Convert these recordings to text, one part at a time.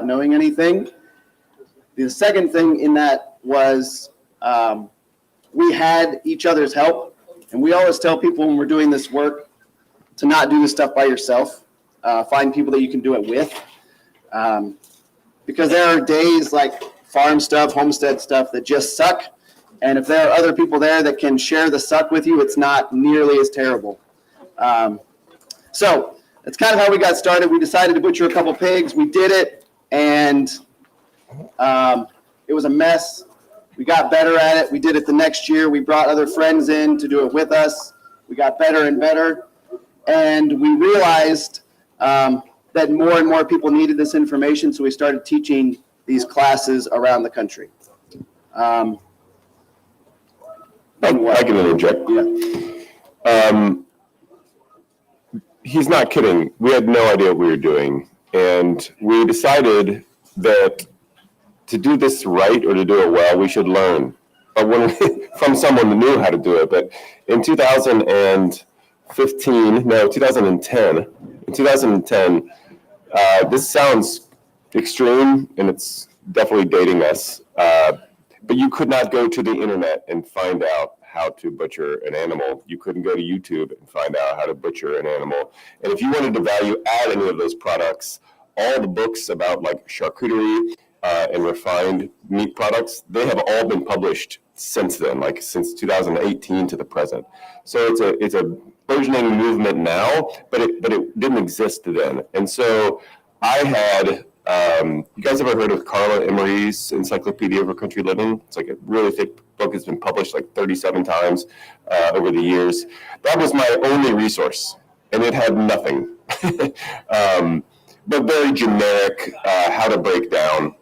knowing anything. The second thing in that was we had each other's help. And we always tell people when we're doing this work to not do this stuff by yourself. Find people that you can do it with. Because there are days like farm stuff, homestead stuff that just suck. And if there are other people there that can share the suck with you, it's not nearly as terrible. So that's kind of how we got started. We decided to butcher a couple pigs. We did it, and it was a mess. We got better at it. We did it the next year. We brought other friends in to do it with us. We got better and better. And we realized that more and more people needed this information, so we started teaching these classes around the country. I can interject. Yeah. He's not kidding. We had no idea what we were doing. And we decided that to do this right or to do it well, we should learn from someone who knew how to do it. But in 2010, this sounds extreme, and it's definitely dating us. But you could not go to the internet and find out how to butcher an animal. You couldn't go to YouTube and find out how to butcher an animal. And if you wanted to value add any of those products, all the books about like charcuterie and refined meat products, they have all been published since then, like since 2018 to the present. So it's a burgeoning movement now, but it didn't exist then. And so I had, you guys ever heard of Carla Emery's Encyclopedia of Country Living? It's like a really thick book. It's been published like 37 times over the years. That was my only resource, and it had nothing. But very generic, how to break down.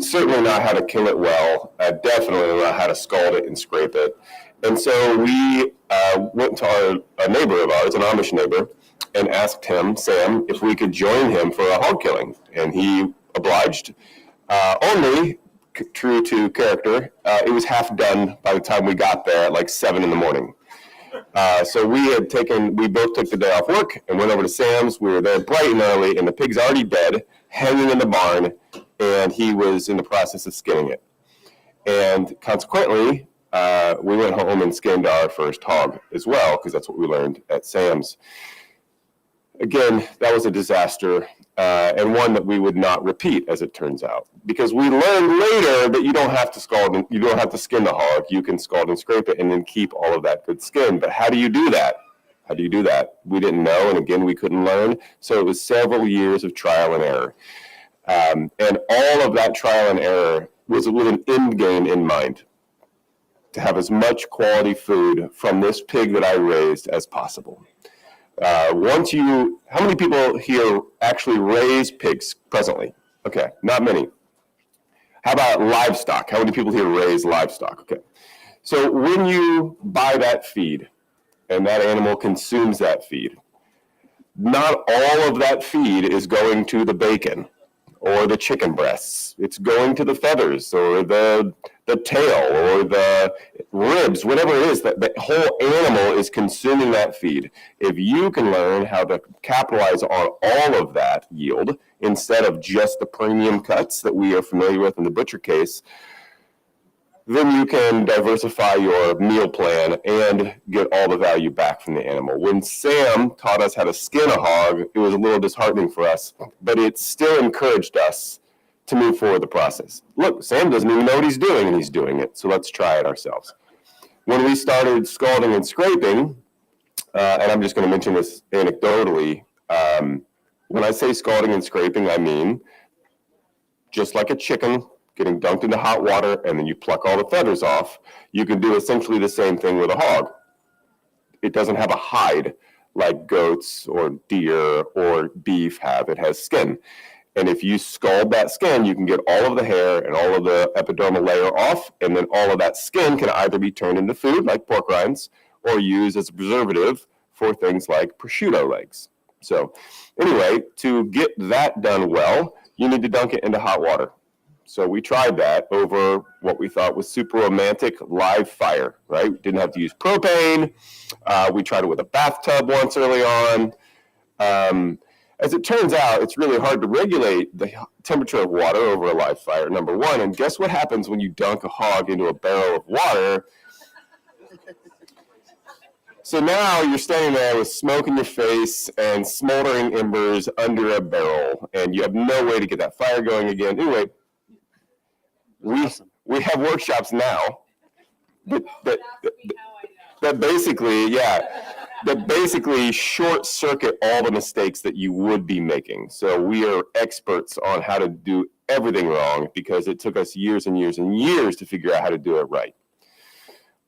Certainly not how to kill it well. Definitely not how to scald it and scrape it. And so we went to a neighbor of ours, an Amish neighbor, and asked him, Sam, if we could join him for a hog killing. And he obliged. Only, true to character, it was half done by the time we got there at like 7 a.m. So we both took the day off work and went over to Sam's. We were there bright and early, and the pig's already dead, hanging in the barn, and he was in the process of skinning it. And consequently, we went home and skinned our first hog as well, because that's what we learned at Sam's. Again, that was a disaster, and one that we would not repeat, as it turns out, because we learned later that you don't have to skin the hog. You can scald and scrape it and then keep all of that good skin. But how do you do that? We didn't know, and again, we couldn't learn. So it was several years of trial and error. And all of that trial and error was with an end game in mind, to have as much quality food from this pig that I raised as possible. How many people here actually raise pigs presently? Okay, not many. How about livestock? How many people here raise livestock? Okay. So when you buy that feed and that animal consumes that feed, not all of that feed is going to the bacon or the chicken breasts. It's going to the feathers or the tail or the ribs, whatever it is. The whole animal is consuming that feed. If you can learn how to capitalize on all of that yield instead of just the premium cuts that we are familiar with in the butcher case, then you can diversify your meal plan and get all the value back from the animal. When Sam taught us how to skin a hog, it was a little disheartening for us, but it still encouraged us to move forward the process. Look, Sam doesn't even know what he's doing, and he's doing it, so let's try it ourselves. When we started scalding and scraping, and I'm just going to mention this anecdotally, when I say scalding and scraping, I mean just like a chicken getting dunked into hot water and then you pluck all the feathers off, you can do essentially the same thing with a hog. It doesn't have a hide like goats or deer or beef have. It has skin. And if you scald that skin, you can get all of the hair and all of the epidermal layer off, and then all of that skin can either be turned into food like pork rinds or used as a preservative for things like prosciutto legs. So anyway, to get that done well, you need to dunk it into hot water. So we tried that over what we thought was super romantic live fire, right? We didn't have to use propane. We tried it with a bathtub once early on. As it turns out, it's really hard to regulate the temperature of water over a live fire, number one. And guess what happens when you dunk a hog into a barrel of water? So now you're standing there with smoke in your face and smoldering embers under a barrel, and you have no way to get that fire going again. Anyway, we have workshops now that basically short circuit all the mistakes that you would be making. So we are experts on how to do everything wrong because it took us years and years and years to figure out how to do it right.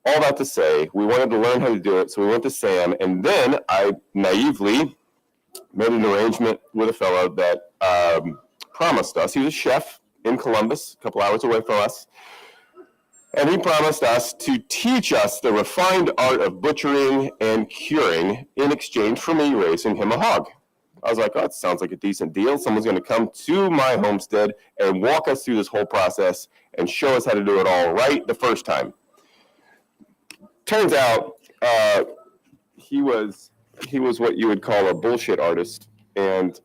All that to say, we wanted to learn how to do it, so we went to Sam, and then I naively made an arrangement with a fellow that promised us. He was a chef in Columbus, a couple hours away from us. And he promised us to teach us the refined art of butchering and curing in exchange for me raising him a hog. I was like, oh, that sounds like a decent deal. Someone's going to come to my homestead and walk us through this whole process and show us how to do it all right the first time. Turns out he was what you would call a bullshit artist, and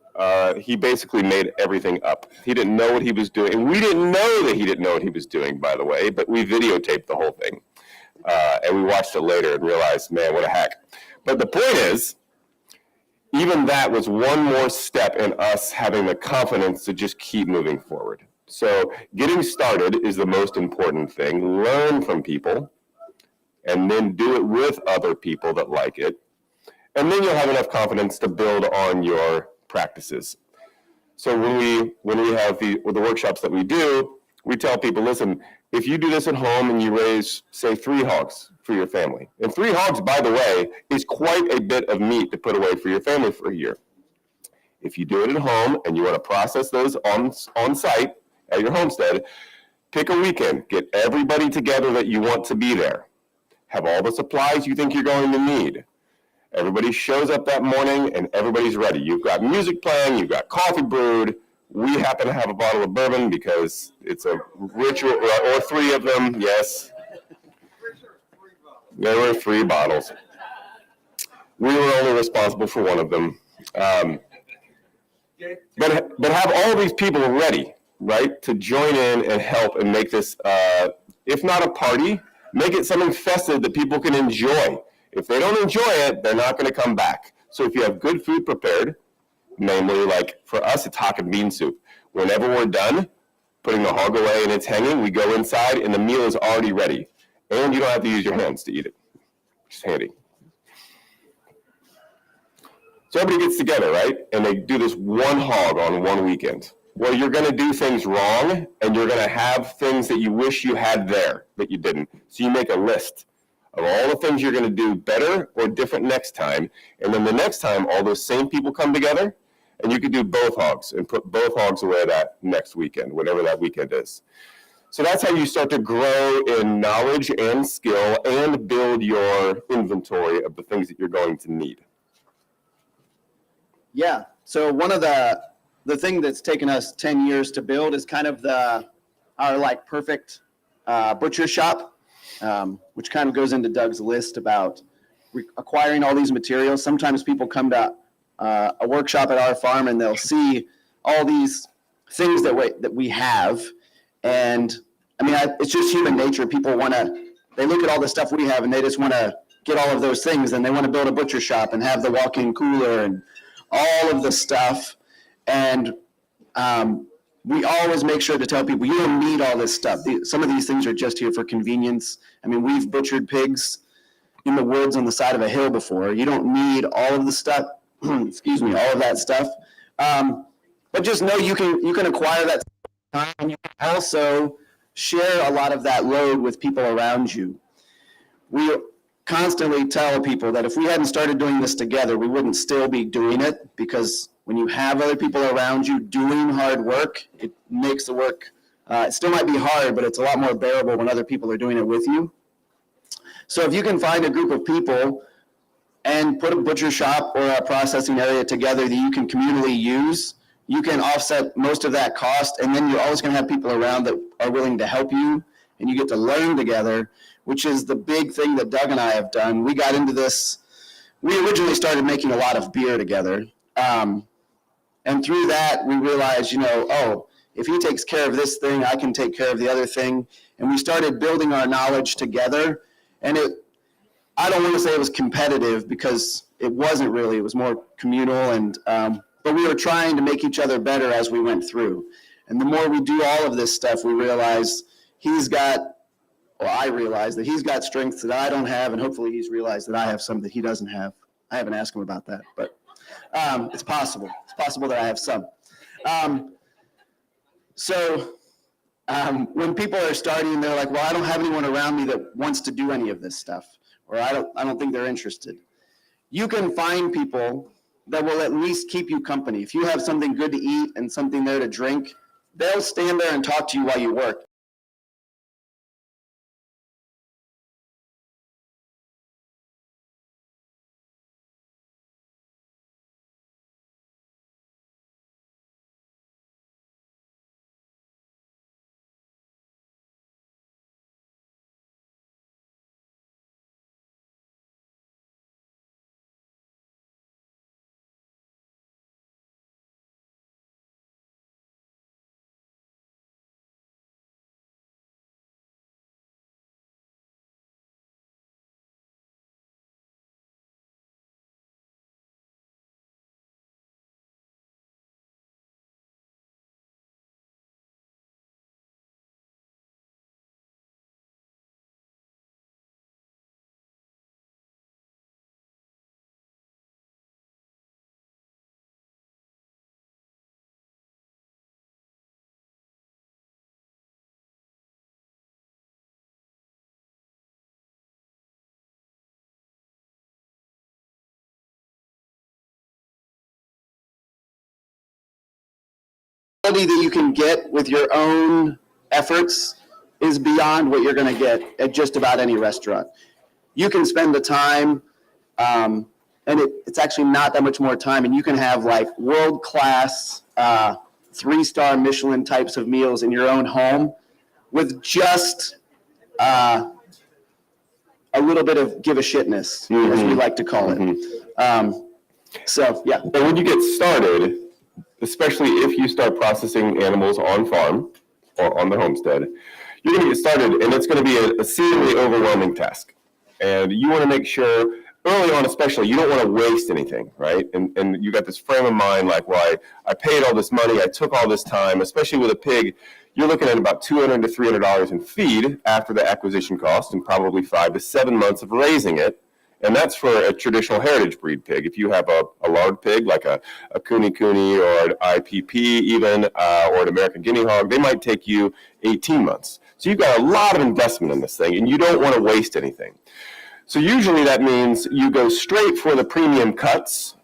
he basically made everything up. He didn't know what he was doing. And we didn't know that he didn't know what he was doing, by the way, but we videotaped the whole thing. And we watched it later and realized, man, what a hack. But the point is, even that was one more step in us having the confidence to just keep moving forward. So getting started is the most important thing. Learn from people, and then do it with other people that like it. And then you'll have enough confidence to build on your practices. So when we have the workshops that we do, we tell people, listen, if you do this at home and you raise, say, 3 hogs for your family, and 3 hogs, by the way, is quite a bit of meat to put away for your family for a year. If you do it at home and you want to process those on site at your homestead, pick a weekend, get everybody together that you want to be there. Have all the supplies you think you're going to need. Everybody shows up that morning and everybody's ready. You've got music playing, you've got coffee brewed. We happen to have a bottle of bourbon because it's a ritual, or 3 of them, yes. There were 3 bottles. We were only responsible for 1 of them. But have all these people ready, right, to join in and help and make this, if not a party, make it something festive that people can enjoy. If they don't enjoy it, they're not going to come back. So if you have good food prepared, namely, like for us, it's hock and bean soup. Whenever we're done putting the hog away and it's hanging, we go inside and the meal is already ready. And you don't have to use your hands to eat it, which is handy. So everybody gets together, right? And they do this 1 hog on 1 weekend. Well, you're going to do things wrong, and you're going to have things that you wish you had there that you didn't. So you make a list of all the things you're going to do better or different next time. And then the next time, all those same people come together, and you could do both hogs and put both hogs away that next weekend, whatever that weekend is. So that's how you start to grow in knowledge and skill and build your inventory of the things that you're going to need. Yeah. So one of the thing that's taken us 10 years to build is kind of our like perfect butcher shop, which kind of goes into Doug's list about acquiring all these materials. Sometimes people come to a workshop at our farm and they'll see all these things that we have. And I mean, it's just human nature. People they look at all the stuff we have and they just want to get all of those things, and they want to build a butcher shop and have the walk-in cooler and all of the stuff. And we always make sure to tell people, you don't need all this stuff. Some of these things are just here for convenience. I mean, we've butchered pigs in the woods on the side of a hill before. You don't need all of the stuff, excuse me, all of that stuff. But just know you can acquire that time, and you can also share a lot of that load with people around you. We constantly tell people that if we hadn't started doing this together, we wouldn't still be doing it, because when you have other people around you doing hard work, it makes the work, it still might be hard, but it's a lot more bearable when other people are doing it with you. So if you can find a group of people and put a butcher shop or a processing area together that you can communally use, you can offset most of that cost, and then you're always going to have people around that are willing to help you, and you get to learn together, which is the big thing that Doug and I have done. We got into this, we originally started making a lot of beer together. And through that, we realized, oh, if he takes care of this thing, I can take care of the other thing. And we started building our knowledge together. And I don't want to say it was competitive, because it wasn't really. It was more communal, but we were trying to make each other better as we went through. And the more we do all of this stuff, we realize I realized that he's got strengths that I don't have, and hopefully he's realized that I have some that he doesn't have. I haven't asked him about that, but it's possible. It's possible that I have some. When people are starting, they're like, well, I don't have anyone around me that wants to do any of this stuff, or I don't think they're interested. You can find people that will at least keep you company. If you have something good to eat and something there to drink, they'll stand there and talk to you while you work. That you can get with your own efforts is beyond what you're going to get at just about any restaurant. You can spend the time, and it's actually not that much more time, and you can have like world-class 3-star Michelin types of meals in your own home with just a little bit of give a shitness, as we like to call it. Yeah. And when you get started, especially if you start processing animals on farm or on the homestead, you're going to get started, and it's going to be a seemingly overwhelming task. And you want to make sure early on, especially, you don't want to waste anything, right? And you got this frame of mind like, well, I paid all this money, I took all this time, especially with a pig. You're looking at about $200 to $300 in feed after the acquisition cost, and probably 5 to 7 months of raising it. And that's for a traditional heritage breed pig. If you have a lard pig, like a Kune Kune or an IPP even, or an American guinea hog, they might take you 18 months. So you've got a lot of investment in this thing, and you don't want to waste anything. So usually that means you go straight for the premium cuts,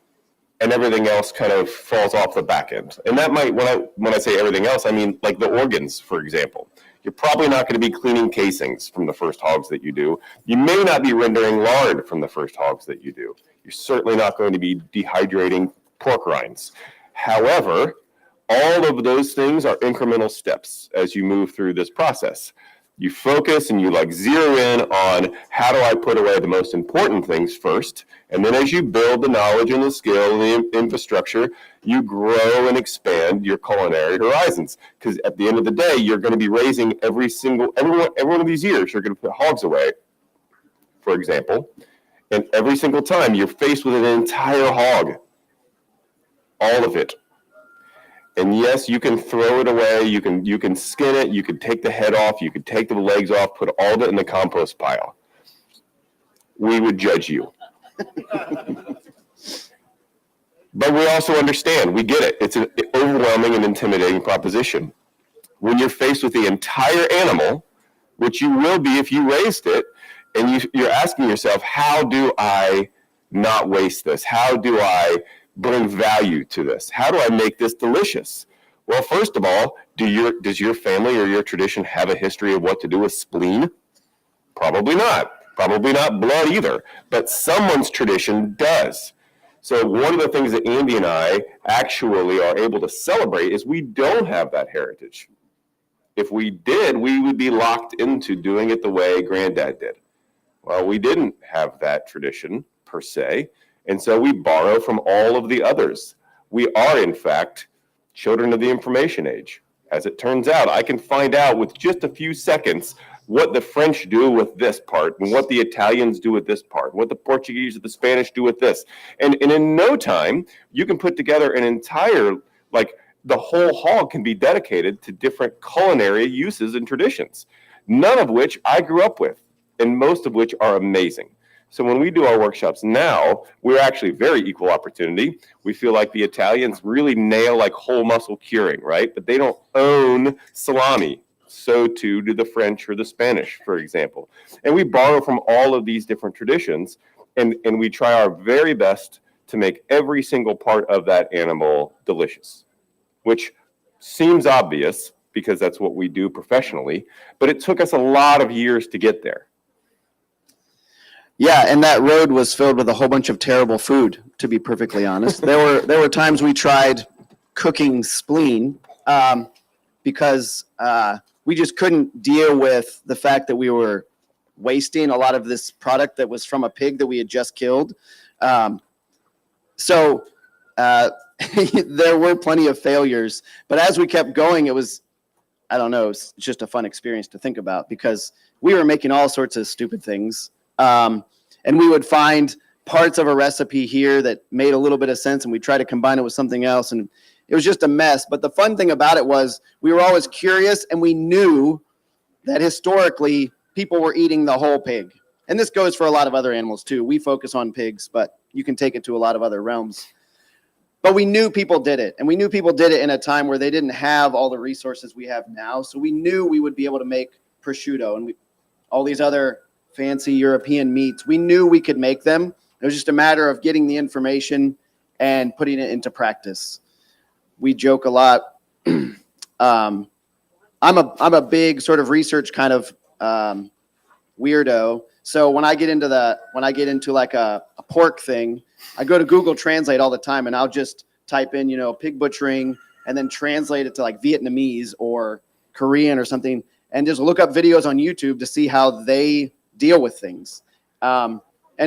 and everything else kind of falls off the back end. And that might, when I say everything else, I mean like the organs, for example. You're probably not going to be cleaning casings from the first hogs that you do. You may not be rendering lard from the first hogs that you do. You're certainly not going to be dehydrating pork rinds. However, all of those things are incremental steps as you move through this process. You focus and you zero in on how do I put away the most important things first, and then as you build the knowledge and the skill and the infrastructure, you grow and expand your culinary horizons. Because at the end of the day, you're going to be raising every one of these years, you're going to put hogs away, for example, and every single time you're faced with an entire hog, all of it. And yes, you can throw it away, you can skin it, you can take the head off, you can take the legs off, put all of it in the compost pile. We would judge you. But we also understand, we get it. It's an overwhelming and intimidating proposition. When you're faced with the entire animal, which you will be if you raised it, and you're asking yourself, how do I not waste this? How do I bring value to this? How do I make this delicious? Well, first of all, does your family or your tradition have a history of what to do with spleen? Probably not. Probably not blood either. But someone's tradition does. So one of the things that Andy and I actually are able to celebrate is we don't have that heritage. If we did, we would be locked into doing it the way Granddad did. Well, we didn't have that tradition per se. And so we borrow from all of the others. we are, in fact, children of the information age. As it turns out, I can find out with just a few seconds what the French do with this part and what the Italians do with this part, what the Portuguese or the Spanish do with this. And in no time, you can put together an entire, like, the whole hall can be dedicated to different culinary uses and traditions, none of which I grew up with, and most of which are amazing. So when we do our workshops now, we're actually very equal opportunity. We feel like the Italians really nail like whole muscle curing, right? But they don't own salami. So too do the French or the Spanish, for example. And we borrow from all of these different traditions, and we try our very best to make every single part of that animal delicious, which seems obvious because that's what we do professionally, but it took us a lot of years to get there. Yeah, and that road was filled with a whole bunch of terrible food, to be perfectly honest. There were times we tried cooking spleen because we just couldn't deal with the fact that we were wasting a lot of this product that was from a pig that we had just killed. So there were plenty of failures, but as we kept going, it was, I don't know, it's just a fun experience to think about because we were making all sorts of stupid things. And we would find parts of a recipe here that made a little bit of sense, and we try to combine it with something else, and it was just a mess. But the fun thing about it was we were always curious, and we knew that historically people were eating the whole pig. And this goes for a lot of other animals too. We focus on pigs, but you can take it to a lot of other realms. But we knew people did it, and we knew people did it in a time where they didn't have all the resources we have now. So we knew we would be able to make prosciutto and all these other fancy European meats. We knew we could make them. It was just a matter of getting the information and putting it into practice. We joke a lot. I'm a big sort of research kind of weirdo. So when I get into like a pork thing, I go to Google Translate all the time, and I'll just type in, pig butchering, and then translate it to like Vietnamese or Korean or something, and just look up videos on YouTube to see how they deal with things. And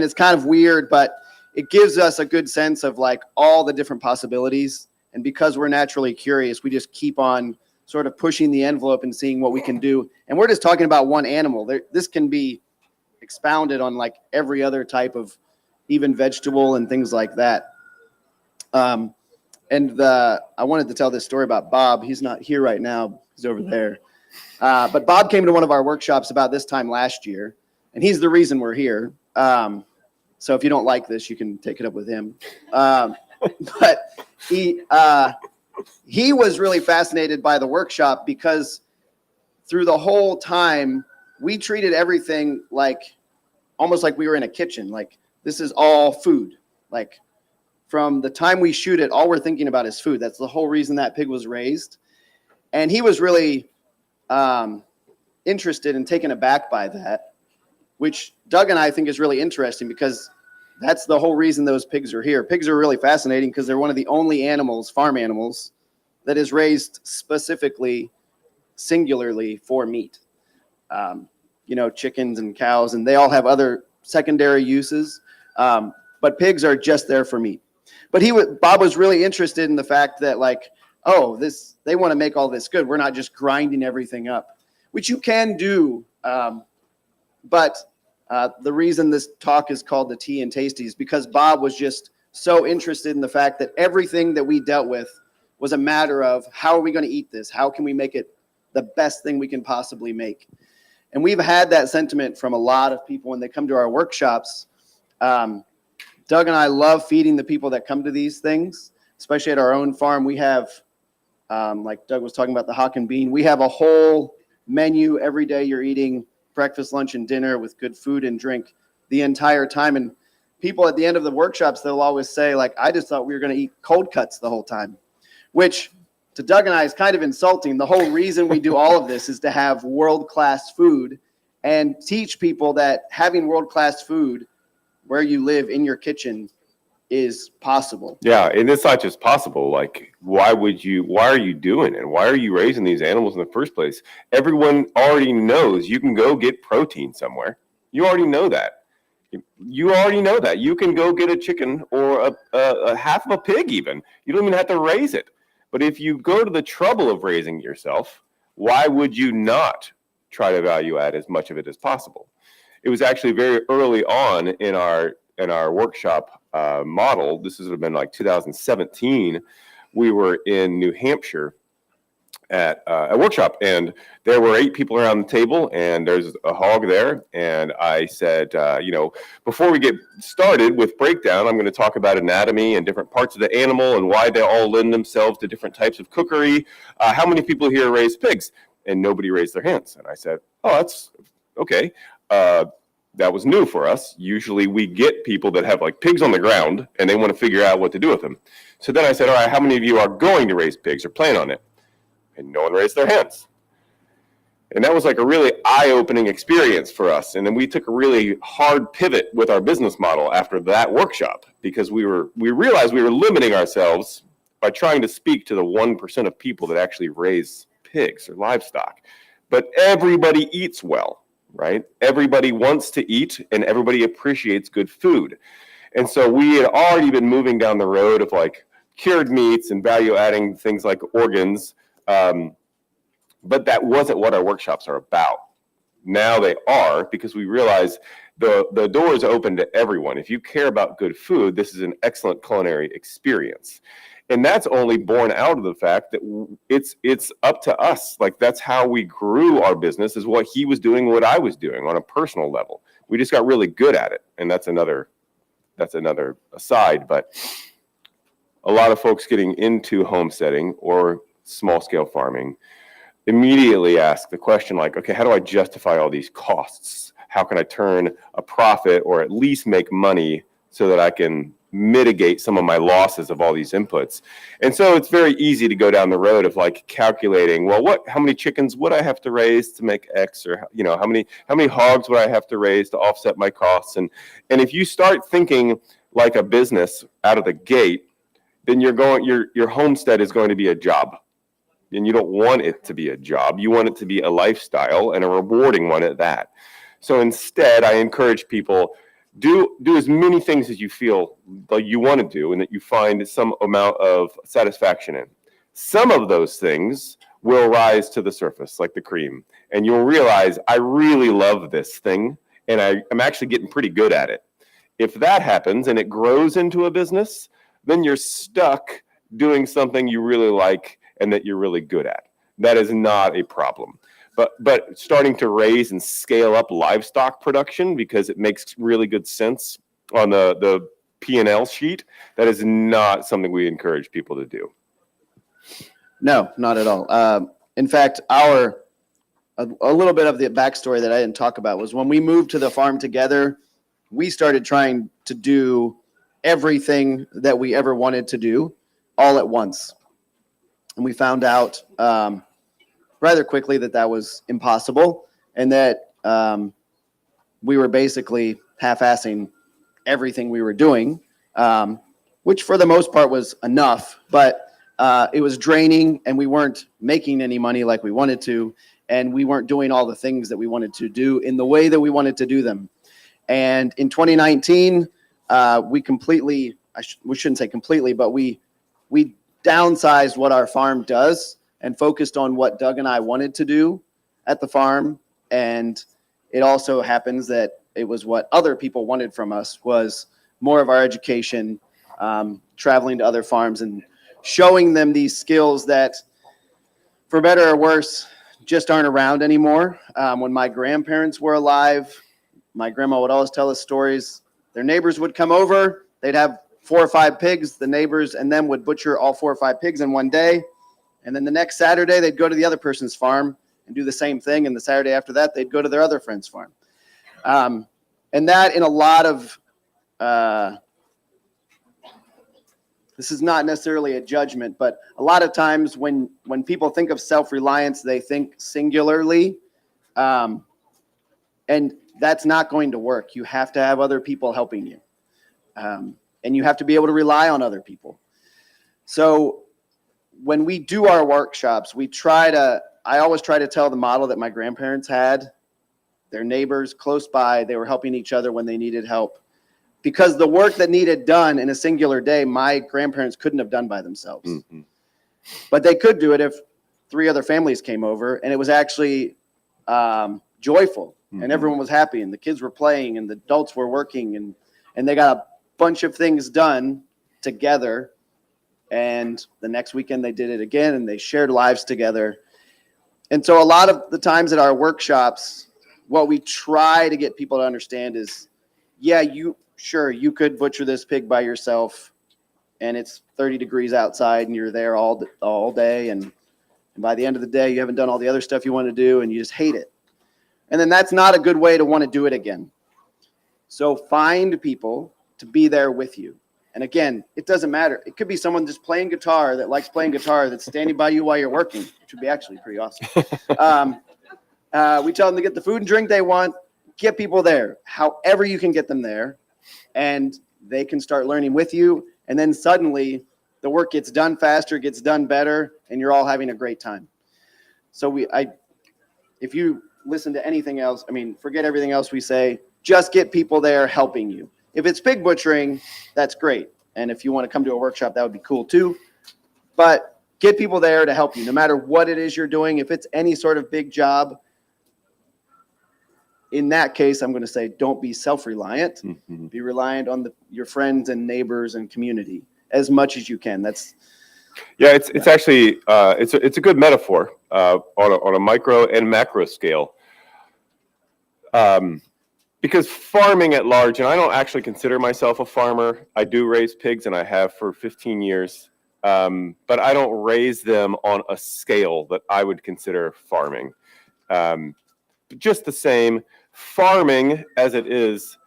it's kind of weird, but it gives us a good sense of like all the different possibilities. And because we're naturally curious, we just keep on sort of pushing the envelope and seeing what we can do. And we're just talking about one animal. This can be expounded on like every other type of even vegetable and things like that. I wanted to tell this story about Bob. He's not here right now. He's over there. But Bob came to one of our workshops about this time last year, and he's the reason we're here. So if you don't like this, you can take it up with him. But he was really fascinated by the workshop because through the whole time, we treated everything like almost like we were in a kitchen. Like, this is all food. Like, from the time we shoot it, all we're thinking about is food. That's the whole reason that pig was raised. And he was really interested and taken aback by that, which Doug and I think is really interesting because that's the whole reason those pigs are here. Pigs are really fascinating because they're one of the only animals, farm animals, that is raised specifically, singularly for meat. Chickens and cows, and they all have other secondary uses, but pigs are just there for meat. But Bob was really interested in the fact that they want to make all this good. We're not just grinding everything up, which you can do. But the reason this talk is called the Tea and Tasty is because Bob was just so interested in the fact that everything that we dealt with was a matter of how are we going to eat this? How can we make it the best thing we can possibly make? And we've had that sentiment from a lot of people when they come to our workshops. Doug and I love feeding the people that come to these things, especially at our own farm. We have, like Doug was talking about the hock and bean, we have a whole menu every day. You're eating breakfast, lunch, and dinner with good food and drink the entire time. And people at the end of the workshops, they'll always say, like, I just thought we were going to eat cold cuts the whole time, which to Doug and I is kind of insulting. The whole reason we do all of this is to have world-class food and teach people that having world-class food where you live in your kitchen is possible. Yeah, and it's not just possible. Like, why are you doing it? Why are you raising these animals in the first place? Everyone already knows you can go get protein somewhere. You already know that. You already know that. You can go get a chicken or a half of a pig even. You don't even have to raise it. But if you go to the trouble of raising it yourself, why would you not try to value add as much of it as possible? It was actually very early on in our workshop model. This would have been like 2017. We were in New Hampshire at a workshop, and there were 8 people around the table, and there's a hog there. And I said, before we get started with breakdown, I'm going to talk about anatomy and different parts of the animal and why they all lend themselves to different types of cookery. How many people here raise pigs? And nobody raised their hands. And I said, oh, that's okay. That was new for us. Usually we get people that have like pigs on the ground and they want to figure out what to do with them. So then I said, all right, how many of you are going to raise pigs or plan on it? And no one raised their hands. And that was like a really eye-opening experience for us. And then we took a really hard pivot with our business model after that workshop, because we realized we were limiting ourselves by trying to speak to the 1% of people that actually raise pigs or livestock. But everybody eats well, right? Everybody wants to eat and everybody appreciates good food. And so we had already been moving down the road of like cured meats and value adding things like organs. But that wasn't what our workshops are about. Now they are, because we realize the door is open to everyone. If you care about good food, this is an excellent culinary experience. And that's only born out of the fact that it's up to us. Like, that's how we grew our business, is what he was doing, what I was doing on a personal level. We just got really good at it. And that's another aside. But a lot of folks getting into homesteading or small scale farming immediately ask the question like, okay, how do I justify all these costs? How can I turn a profit or at least make money so that I can mitigate some of my losses of all these inputs? And so it's very easy to go down the road of like calculating, well, how many chickens would I have to raise to make X, or how many hogs would I have to raise to offset my costs? And if you start thinking like a business out of the gate, then your homestead is going to be a job. And you don't want it to be a job. You want it to be a lifestyle, and a rewarding one at that. So instead, I encourage people, do as many things as you feel like you want to do and that you find some amount of satisfaction in. Some of those things will rise to the surface like the cream, and you'll realize, I really love this thing and I'm actually getting pretty good at it. If that happens and it grows into a business, then you're stuck doing something you really like and that you're really good at. That is not a problem. But starting to raise and scale up livestock production because it makes really good sense on the P&L sheet, that is not something we encourage people to do. No, not at all. In fact, a little bit of the backstory that I didn't talk about was when we moved to the farm together, we started trying to do everything that we ever wanted to do all at once. And we found out rather quickly that was impossible, and that we were basically half-assing everything we were doing, which for the most part was enough, but it was draining, and we weren't making any money like we wanted to, and we weren't doing all the things that we wanted to do in the way that we wanted to do them. And in 2019, we completely, we shouldn't say completely, but we downsized what our farm does and focused on what Doug and I wanted to do at the farm. And it also happens that it was what other people wanted from us, was more of our education, traveling to other farms and showing them these skills that, for better or worse, just aren't around anymore. When my grandparents were alive, my grandma would always tell us stories. Their neighbors would come over, they'd have 4 or 5 pigs. The neighbors and them would butcher all 4 or 5 pigs in one day. And then the next Saturday, they'd go to the other person's farm and do the same thing. And the Saturday after that, they'd go to their other friend's farm. And that, in a lot of, this is not necessarily a judgment, but a lot of times when people think of self-reliance, they think singularly. And that's not going to work. You have to have other people helping you. And you have to be able to rely on other people. So when we do our workshops, I always try to tell the model that my grandparents had, their neighbors close by. They were helping each other when they needed help. Because the work that needed done in a singular day, my grandparents couldn't have done by themselves. Mm-hmm. But they could do it if 3 other families came over, and it was actually joyful, mm-hmm. and everyone was happy, and the kids were playing, and the adults were working, and they got a bunch of things done together. And the next weekend they did it again, and they shared lives together. And so a lot of the times at our workshops, what we try to get people to understand is, yeah, you could butcher this pig by yourself, and it's 30 degrees outside, and you're there all day, and by the end of the day, you haven't done all the other stuff you want to do, and you just hate it. And then that's not a good way to want to do it again. So find people to be there with you. And again, it doesn't matter. It could be someone just playing guitar that likes playing guitar that's standing by you while you're working, which would be actually pretty awesome. We tell them to get the food and drink they want. Get people there, however you can get them there, and they can start learning with you. And then suddenly the work gets done faster, gets done better, and you're all having a great time. So if you listen to anything else, forget everything else we say. Just get people there helping you. If it's pig butchering, that's great. And if you want to come to a workshop, that would be cool too. But get people there to help you, no matter what it is you're doing. If it's any sort of big job, in that case, I'm going to say don't be self-reliant. Mm-hmm. Be reliant on your friends and neighbors and community as much as you can. It's actually it's a good metaphor on a micro and macro scale. Because farming at large, and I don't actually consider myself a farmer. I do raise pigs, and I have for 15 years. But I don't raise them on a scale that I would consider farming. Just the same, farming as it is,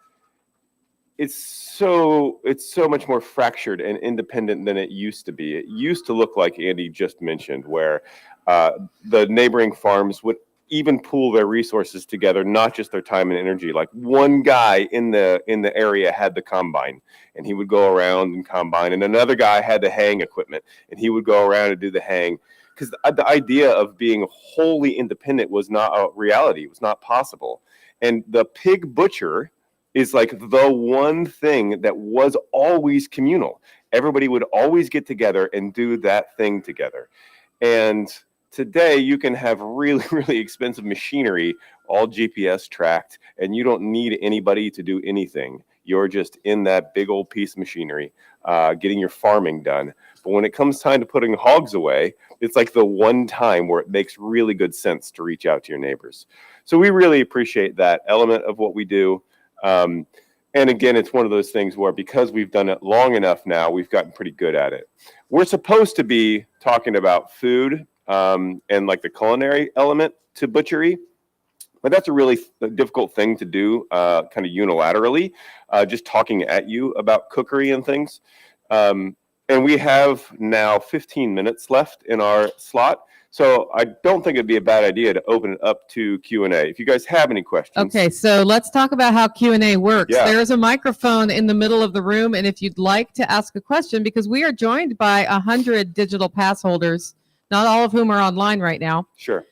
it's so much more fractured and independent than it used to be. It used to look like Andy just mentioned, where the neighboring farms would even pool their resources together, not just their time and energy. Like one guy in the area had the combine, and he would go around and combine, and another guy had the haying equipment, and he would go around and do the haying. Because the idea of being wholly independent was not a reality. It was not possible. And the pig butcher is like the one thing that was always communal. Everybody would always get together and do that thing together. And today you can have really, really expensive machinery, all GPS tracked, and you don't need anybody to do anything. You're just in that big old piece of machinery, getting your farming done. But when it comes time to putting hogs away, it's like the one time where it makes really good sense to reach out to your neighbors. So we really appreciate that element of what we do. And again, it's one of those things where because we've done it long enough now, we've gotten pretty good at it. We're supposed to be talking about food and like the culinary element to butchery. But that's a really difficult thing to do kind of unilaterally, just talking at you about cookery and things. And we have now 15 minutes left in our slot. So I don't think it'd be a bad idea to open it up to Q&A. If you guys have any questions. Okay, so let's talk about how Q&A works. Yeah. There's a microphone in the middle of the room, and if you'd like to ask a question, because we are joined by 100 digital pass holders, not all of whom are online right now. Sure.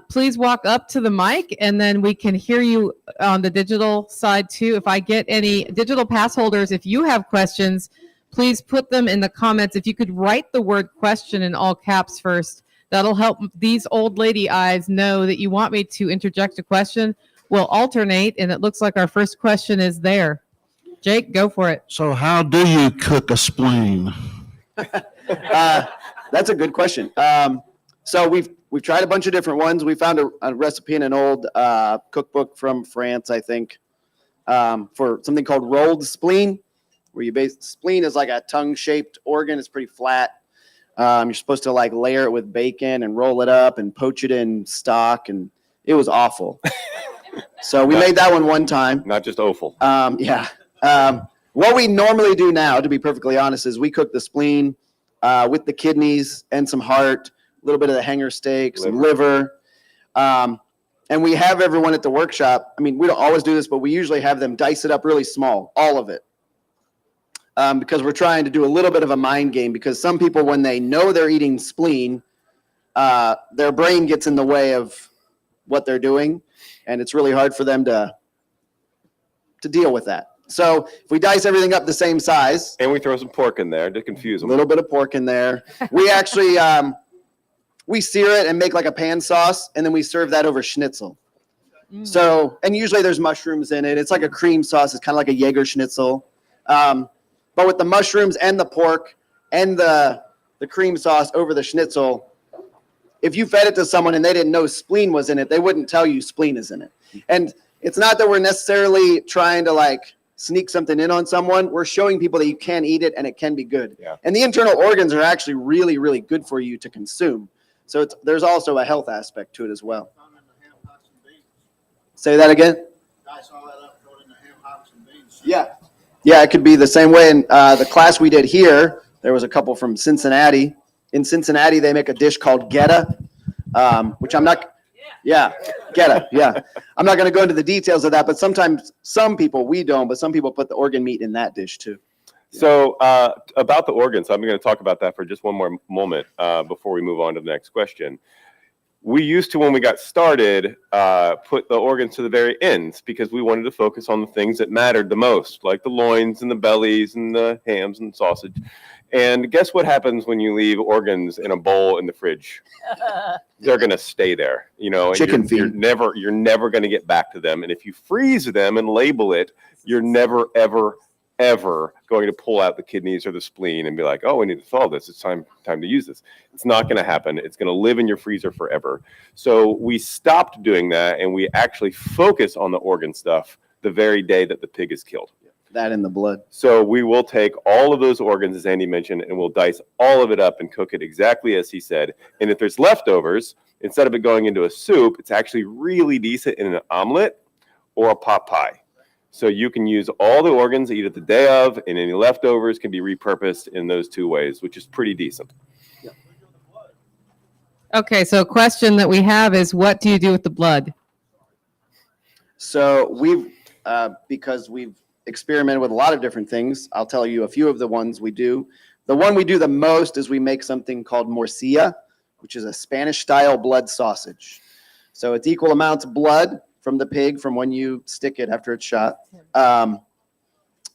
Please walk up to the mic, and then we can hear you on the digital side too. If I get any digital pass holders, if you have questions, please put them in the comments. If you could write the word question in all caps first, that'll help these old lady eyes know that you want me to interject a question. We'll alternate, and it looks like our first question is there. Jake, go for it. So how do you cook a spleen? That's a good question. So we've tried a bunch of different ones. We found a recipe in an old cookbook from France, I think, for something called rolled spleen, where spleen is like a tongue-shaped organ. It's pretty flat. You're supposed to like layer it with bacon and roll it up and poach it in stock, and it was awful. So we made that one time. Not just offal. Yeah. What we normally do now, to be perfectly honest, is we cook the spleen with the kidneys and some heart, a little bit of the hanger steak, some liver. And we have everyone at the workshop. We don't always do this, but we usually have them dice it up really small, all of it. Because we're trying to do a little bit of a mind game, because some people, when they know they're eating spleen, their brain gets in the way of what they're doing, and it's really hard for them to deal with that. So if we dice everything up the same size, And we throw some pork in there to confuse a them. little bit of pork in there, we actually we sear it and make like a pan sauce, and then we serve that over schnitzel. So, and usually there's mushrooms in it. It's like a cream sauce. It's kind of like a Jaeger schnitzel. But with the mushrooms and the pork and the cream sauce over the schnitzel, if you fed it to someone and they didn't know spleen was in it, they wouldn't tell you spleen is in it. And it's not that we're necessarily trying to like sneak something in on someone. We're showing people that you can eat it and it can be good. Yeah. And the internal organs are actually really, really good for you to consume. So there's also a health aspect to it as well. Say that again? Dice all that up, throw it in the ham hocks and beans. Yeah. Yeah, it could be the same way. In the class we did here, there was a couple from Cincinnati. In Cincinnati, they make a dish called geta, which I'm not. Yeah, geta. Yeah, I'm not going to go into the details of that, but sometimes some people, we don't, but some people put the organ meat in that dish too. So about the organs, I'm going to talk about that for just one more moment before we move on to the next question. We used to, when we got started, put the organs to the very ends because we wanted to focus on the things that mattered the most, like the loins and the bellies and the hams and sausage. And guess what happens when you leave organs in a bowl in the fridge? They're going to stay there, you know. And Chicken feed. You're never going to get back to them. And if you freeze them and label it, you're never, ever going to pull out the kidneys or the spleen and be like, oh, we need to thaw this. It's time to use this. It's not going to happen. It's going to live in your freezer forever. So we stopped doing that, and we actually focus on the organ stuff the very day that the pig is killed. That in the blood. So we will take all of those organs, as Andy mentioned, and we'll dice all of it up and cook it exactly as he said. And if there's leftovers, instead of it going into a soup, it's actually really decent in an omelet or a pot pie. So you can use all the organs, eat it the day of, and any leftovers can be repurposed in those two ways, which is pretty decent. Okay, so a question that we have is, what do you do with the blood? So we've, because we've experimented with a lot of different things, I'll tell you a few of the ones we do. The one we do the most is we make something called morcilla, which is a Spanish-style blood sausage. So it's equal amounts of blood from the pig from when you stick it after it's shot.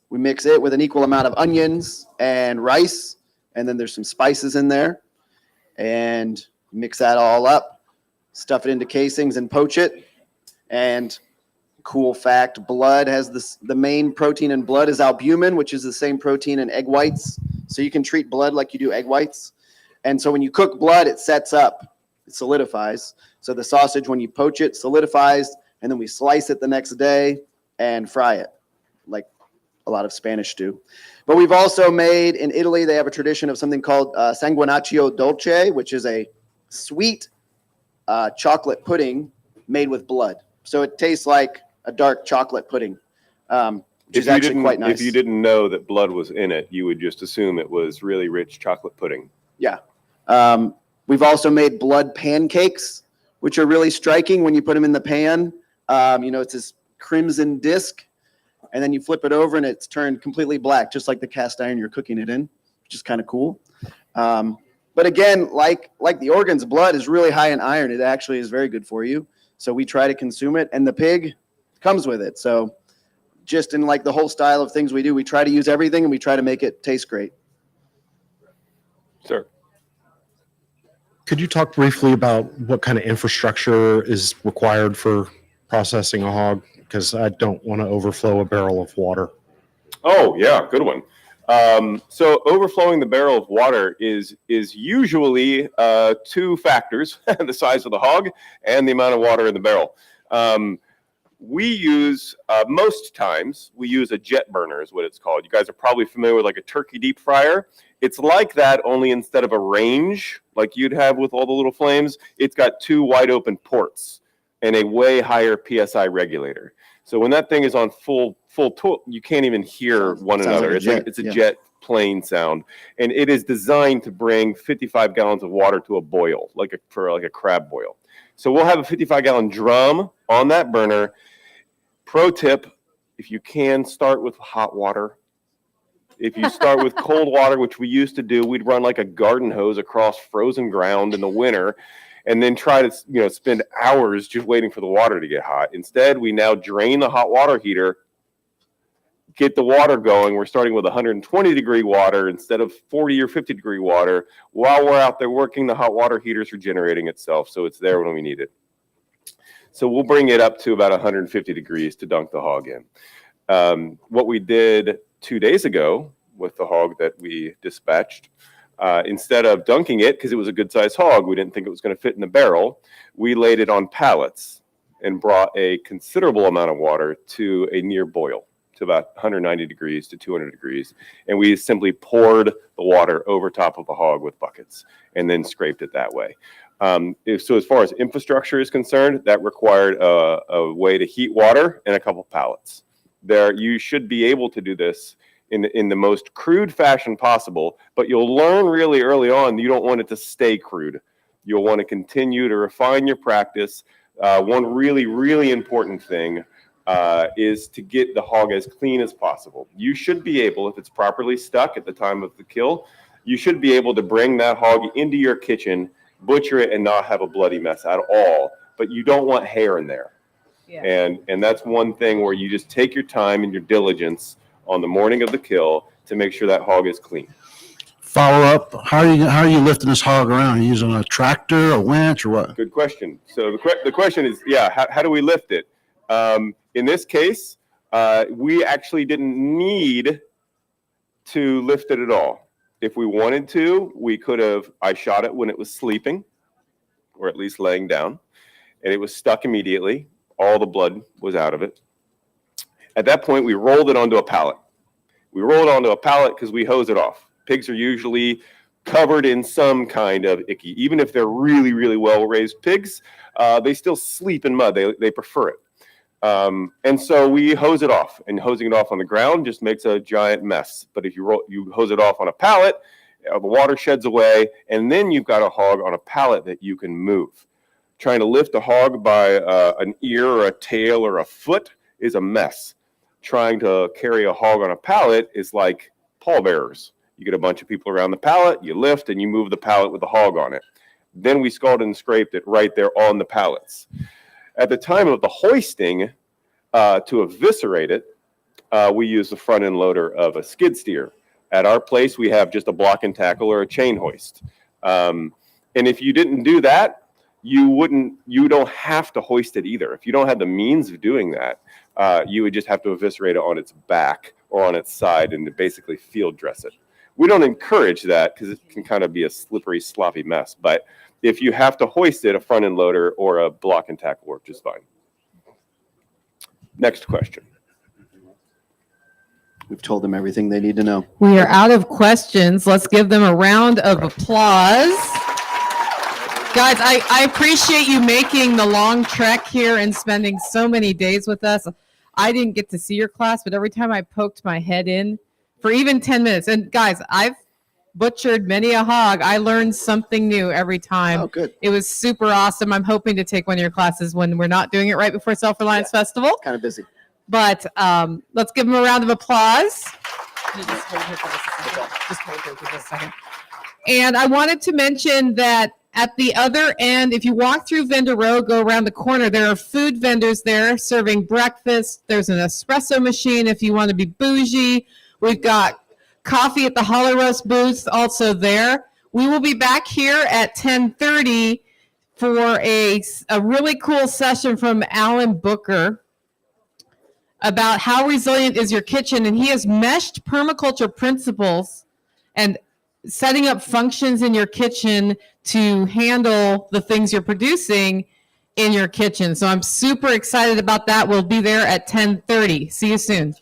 We mix it with an equal amount of onions and rice, and then there's some spices in there. And mix that all up, stuff it into casings and poach it. And cool fact, blood has the main protein in blood is albumin, which is the same protein in egg whites. So you can treat blood like you do egg whites. And so when you cook blood, it sets up, it solidifies. So the sausage, when you poach it, solidifies, and then we slice it the next day and fry it, like a lot of Spanish do. But we've also made, in Italy, they have a tradition of something called sanguinaccio dolce, which is a sweet chocolate pudding made with blood. So it tastes like a dark chocolate pudding, which is actually quite nice. If you didn't know that blood was in it, you would just assume it was really rich chocolate pudding. Yeah. We've also made blood pancakes, which are really striking when you put them in the pan. It's this crimson disc, and then you flip it over and it's turned completely black, just like the cast iron you're cooking it in, which is kind of cool. But again, like the organs, blood is really high in iron. It actually is very good for you. So we try to consume it, and the pig comes with it. So just in like the whole style of things we do, we try to use everything and we try to make it taste great. Sir. Could you talk briefly about what kind of infrastructure is required for processing a hog? Because I don't want to overflow a barrel of water. Oh, yeah, good one. So overflowing the barrel of water is usually two factors, the size of the hog and the amount of water in the barrel. We use, most times, we use a jet burner is what it's called. You guys are probably familiar with like a turkey deep fryer. It's like that, only instead of a range like you'd have with all the little flames, it's got two wide open ports and a way higher PSI regulator. So when that thing is on full you can't even hear one another. Like It's a jet plane sound, and it is designed to bring 55 gallons of water to a boil, for a crab boil. So we'll have a 55-gallon drum on that burner. Pro tip: if you can, start with hot water. If you start with cold water, which we used to do, we'd run like a garden hose across frozen ground in the winter. and then try to, spend hours just waiting for the water to get hot. Instead, we now drain the hot water heater, get the water going. We're starting with 120-degree water instead of 40 or 50-degree water. While we're out there working, the hot water heater's regenerating itself, so it's there when we need it. So we'll bring it up to about 150 degrees to dunk the hog in. What we did 2 days ago with the hog that we dispatched, instead of dunking it, because it was a good-sized hog, we didn't think it was going to fit in the barrel, we laid it on pallets and brought a considerable amount of water to a near boil, to about 190 degrees to 200 degrees. And we simply poured the water over top of the hog with buckets and then scraped it that way. So as far as infrastructure is concerned, that required a way to heat water and a couple pallets. You should be able to do this in the most crude fashion possible, but you'll learn really early on you don't want it to stay crude. You'll want to continue to refine your practice. One really, really important thing is to get the hog as clean as possible. You should be able, if it's properly stuck at the time of the kill, you should be able to bring that hog into your kitchen, butcher it, and not have a bloody mess at all. But you don't want hair in there. Yeah. And that's one thing where you just take your time and your diligence on the morning of the kill to make sure that hog is clean. Follow up. How are you lifting this hog around? Are you using a tractor, a winch, or what? Good question. So the question is, how do we lift it? In this case, we actually didn't need to lift it at all. If we wanted to, we could have. I shot it when it was sleeping, or at least laying down, and it was stuck immediately. All the blood was out of it. At that point, we rolled it onto a pallet. We roll it onto a pallet because we hose it off. Pigs are usually covered in some kind of icky. Even if they're really, really well-raised pigs, they still sleep in mud. They prefer it. And so we hose it off, and hosing it off on the ground just makes a giant mess. But if you hose it off on a pallet, the water sheds away, and then you've got a hog on a pallet that you can move. Trying to lift a hog by an ear or a tail or a foot is a mess. Trying to carry a hog on a pallet is like pallbearers. You get a bunch of people around the pallet, you lift, and you move the pallet with the hog on it. Then we scalded and scraped it right there on the pallets. At the time of the hoisting, to eviscerate it, we use the front end loader of a skid steer. At our place, we have just a block and tackle or a chain hoist. And if you didn't do that, you don't have to hoist it either. If you don't have the means of doing that, you would just have to eviscerate it on its back or on its side and basically field dress it. We don't encourage that because it can kind of be a slippery, sloppy mess. But if you have to hoist it, a front end loader or a block and tackle work just fine. Next question. We've told them everything they need to know. We are out of questions. Let's give them a round of applause. Guys, I appreciate you making the long trek here and spending so many days with us. I didn't get to see your class, but every time I poked my head in for even 10 minutes, and guys, I've butchered many a hog. I learned something new every time. Oh, good. It was super awesome. I'm hoping to take one of your classes when we're not doing it right before Self-Reliance Festival. Kind of busy. But let's give them a round of applause. You just hold her for just a second. And I wanted to mention that at the other end, if you walk through vendor row, go around the corner, there are food vendors there serving breakfast. There's an espresso machine if you want to be bougie. We've got coffee at the Hollow Roast booth also there. We will be back here at 10:30 for a really cool session from Alan Booker about how resilient is your kitchen. And he has meshed permaculture principles and setting up functions in your kitchen to handle the things you're producing in your kitchen. So I'm super excited about that. We'll be there at 10:30. See you soon.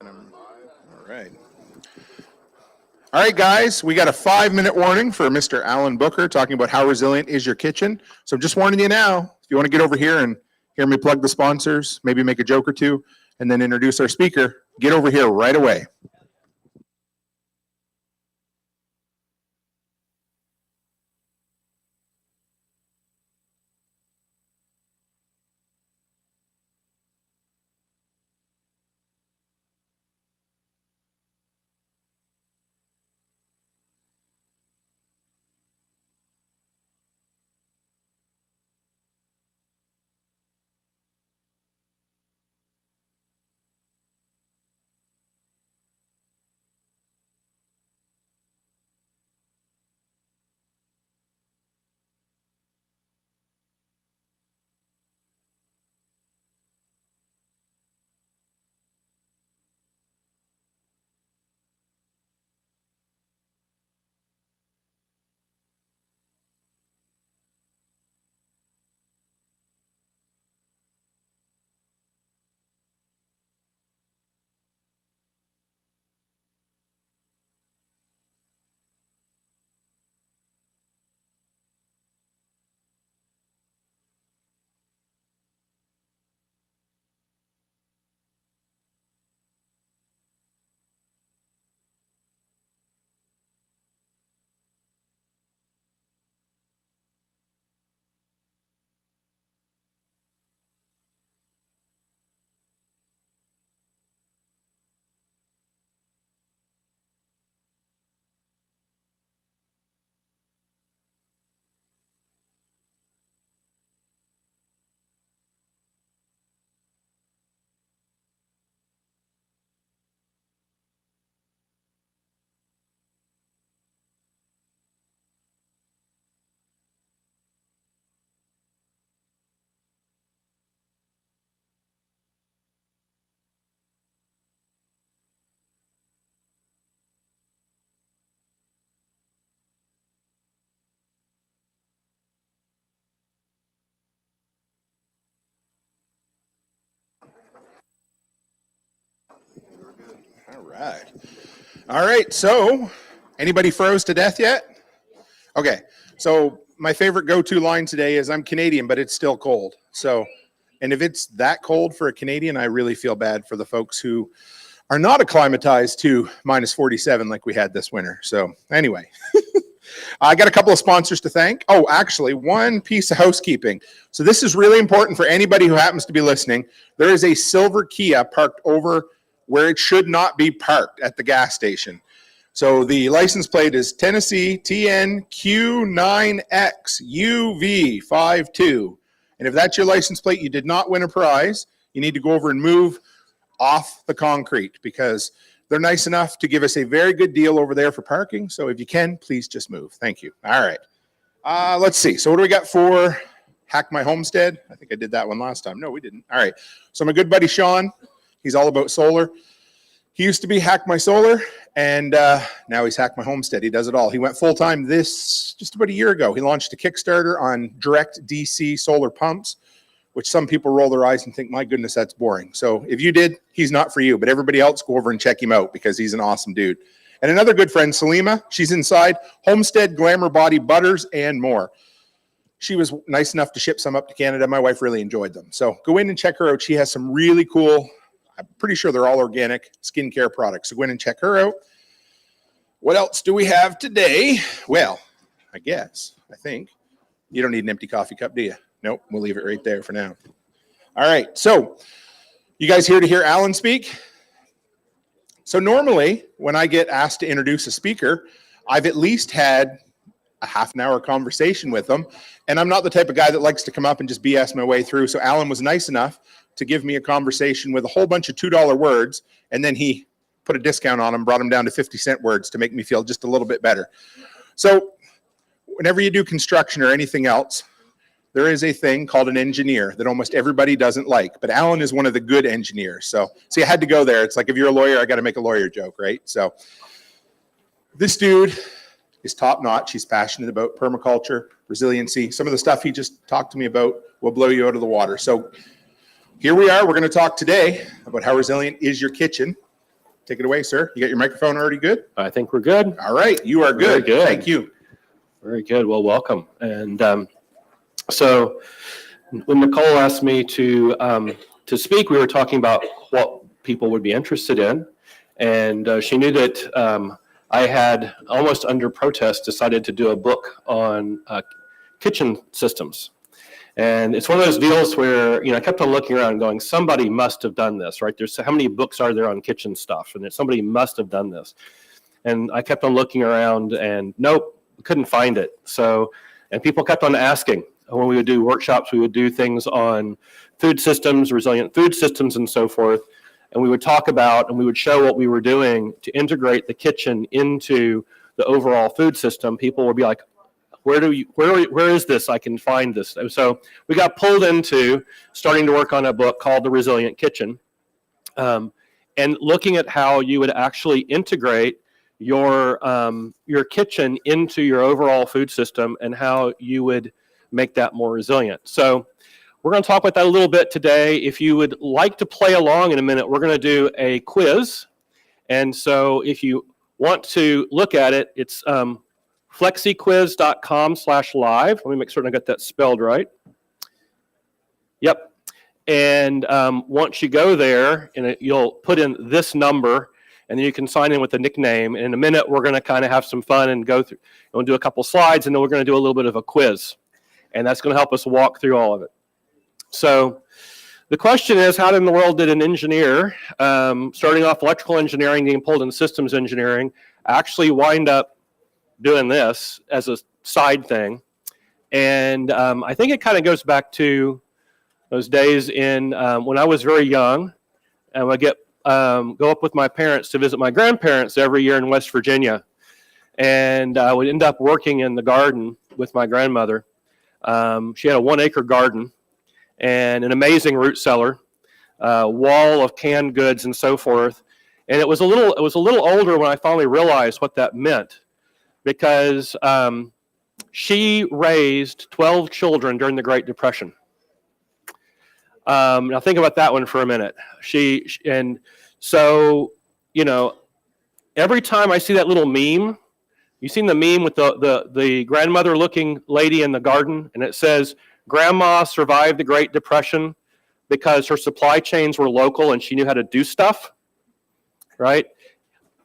All right. All right, guys, we got a 5-minute warning for Mr. Alan Booker talking about how resilient is your kitchen. So I'm just warning you now, if you want to get over here and hear me plug the sponsors, maybe make a joke or two, and then introduce our speaker, get over here right away. All right. All right, so anybody froze to death yet? Okay, so my favorite go-to line today is I'm Canadian, but it's still cold. So, and if it's that cold for a Canadian, I really feel bad for the folks who are not acclimatized to minus 47 like we had this winter. So anyway, I got a couple of sponsors to thank. Oh, actually, one piece of housekeeping. So this is really important for anybody who happens to be listening. There is a silver Kia parked over where it should not be parked at the gas station. So the license plate is Tennessee TNQ9XUV52. And if that's your license plate, you did not win a prize. You need to go over and move off the concrete because they're nice enough to give us a very good deal over there for parking. So if you can, please just move. Thank you. All right. Let's see. So what do we got for Hack My Homestead? I think I did that one last time. No, we didn't. All right. So my good buddy Sean, he's all about solar. He used to be Hack My Solar, and now he's Hack My Homestead. He does it all. He went full-time just about a year ago. He launched a Kickstarter on direct DC solar pumps, which some people roll their eyes and think, my goodness, that's boring. So if you did, he's not for you. But everybody else, go over and check him out because he's an awesome dude. And another good friend, Salima, she's inside. Homestead, Glamour Body, Butters, and more. She was nice enough to ship some up to Canada. My wife really enjoyed them. So go in and check her out. She has some really cool, I'm pretty sure they're all organic skincare products. So go in and check her out. What else do we have today? Well, I think you don't need an empty coffee cup, do you? Nope, we'll leave it right there for now. All right, so you guys here to hear Alan speak? So normally when I get asked to introduce a speaker, I've at least had a half an hour conversation with them. And I'm not the type of guy that likes to come up and just BS my way through. So Alan was nice enough to give me a conversation with a whole bunch of $2 words. And then he put a discount on them, brought them down to 50-cent words to make me feel just a little bit better. So whenever you do construction or anything else, there is a thing called an engineer that almost everybody doesn't like. But Alan is one of the good engineers. So see, I had to go there. It's like, if you're a lawyer, I got to make a lawyer joke, right? So this dude is top notch. He's passionate about permaculture, resiliency. Some of the stuff he just talked to me about will blow you out of the water. So here we are. We're going to talk today about how resilient is your kitchen. Take it away, sir. You got your microphone already good? I think we're good. All right, you are Very good. good. Thank you. Very good. Well, welcome. And so when Nicole asked me to speak, we were talking about what people would be interested in. And she knew that I had, almost under protest, decided to do a book on kitchen systems. And it's one of those deals where, I kept on looking around and going, somebody must have done this, right? There's how many books are there on kitchen stuff? And somebody must have done this. And I kept on looking around and nope, couldn't find it. So, and people kept on asking. When we would do workshops, we would do things on food systems, resilient food systems, and so forth. And we would talk about and we would show what we were doing to integrate the kitchen into the overall food system. People would be like, where is this? I can find this. So we got pulled into starting to work on a book called The Resilient Kitchen, and looking at how you would actually integrate your kitchen into your overall food system and how you would make that more resilient. So we're going to talk about that a little bit today. If you would like to play along in a minute, we're going to do a quiz. And so if you want to look at it, it's flexiquiz.com/live. Let me make certain I got that spelled right. Yep. And once you go there, and you'll put in this number, and then you can sign in with a nickname. And in a minute, we're going to kind of have some fun and go through. We'll do a couple slides, and then we're going to do a little bit of a quiz. And that's going to help us walk through all of it. So the question is, how in the world did an engineer, starting off electrical engineering, getting pulled into systems engineering, actually wind up doing this as a side thing? And I think it kind of goes back to those days in when I was very young, and I go up with my parents to visit my grandparents every year in West Virginia, and I would end up working in the garden with my grandmother. She had a 1-acre garden and an amazing root cellar, wall of canned goods and so forth. And it was a little older when I finally realized what that meant, because she raised 12 children during the Great Depression. Now think about that one for a minute. And so, every time I see that little meme, you seen the meme with the grandmother looking lady in the garden, and it says, Grandma survived the Great Depression because her supply chains were local and she knew how to do stuff, right?